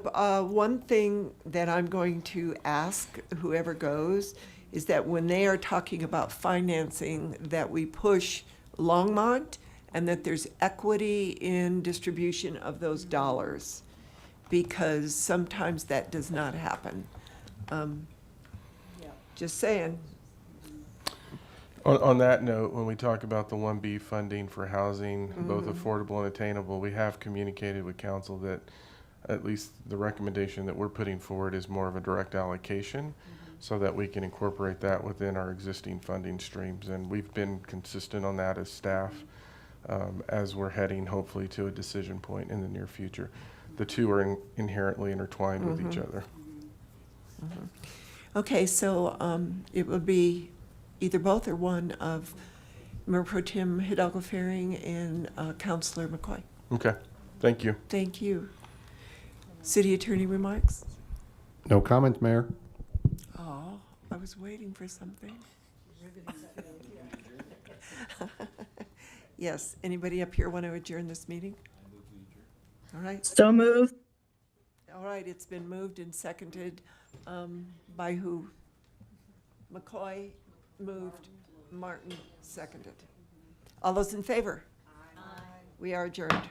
one thing that I'm going to ask whoever goes is that when they are talking about financing, that we push Longmont and that there's equity in distribution of those dollars, because sometimes that does not happen. Just saying. on that note, when we talk about the 1B funding for housing, both affordable and attainable, we have communicated with council that at least the recommendation that we're putting forward is more of a direct allocation so that we can incorporate that within our existing funding streams. And we've been consistent on that as staff as we're heading hopefully to a decision point in the near future. The two are inherently intertwined with each other. Okay, so it would be either both or one of Mayor Pro Tem Hidalgo Faring and Councilor McCoy. Okay, thank you. Thank you. City Attorney remarks? No comment, Mayor. Oh, I was waiting for something. Yes, anybody up here want to adjourn this meeting? All right. So moved. All right, it's been moved and seconded by who? McCoy moved, Martin seconded. All those in favor? Aye. We are adjourned.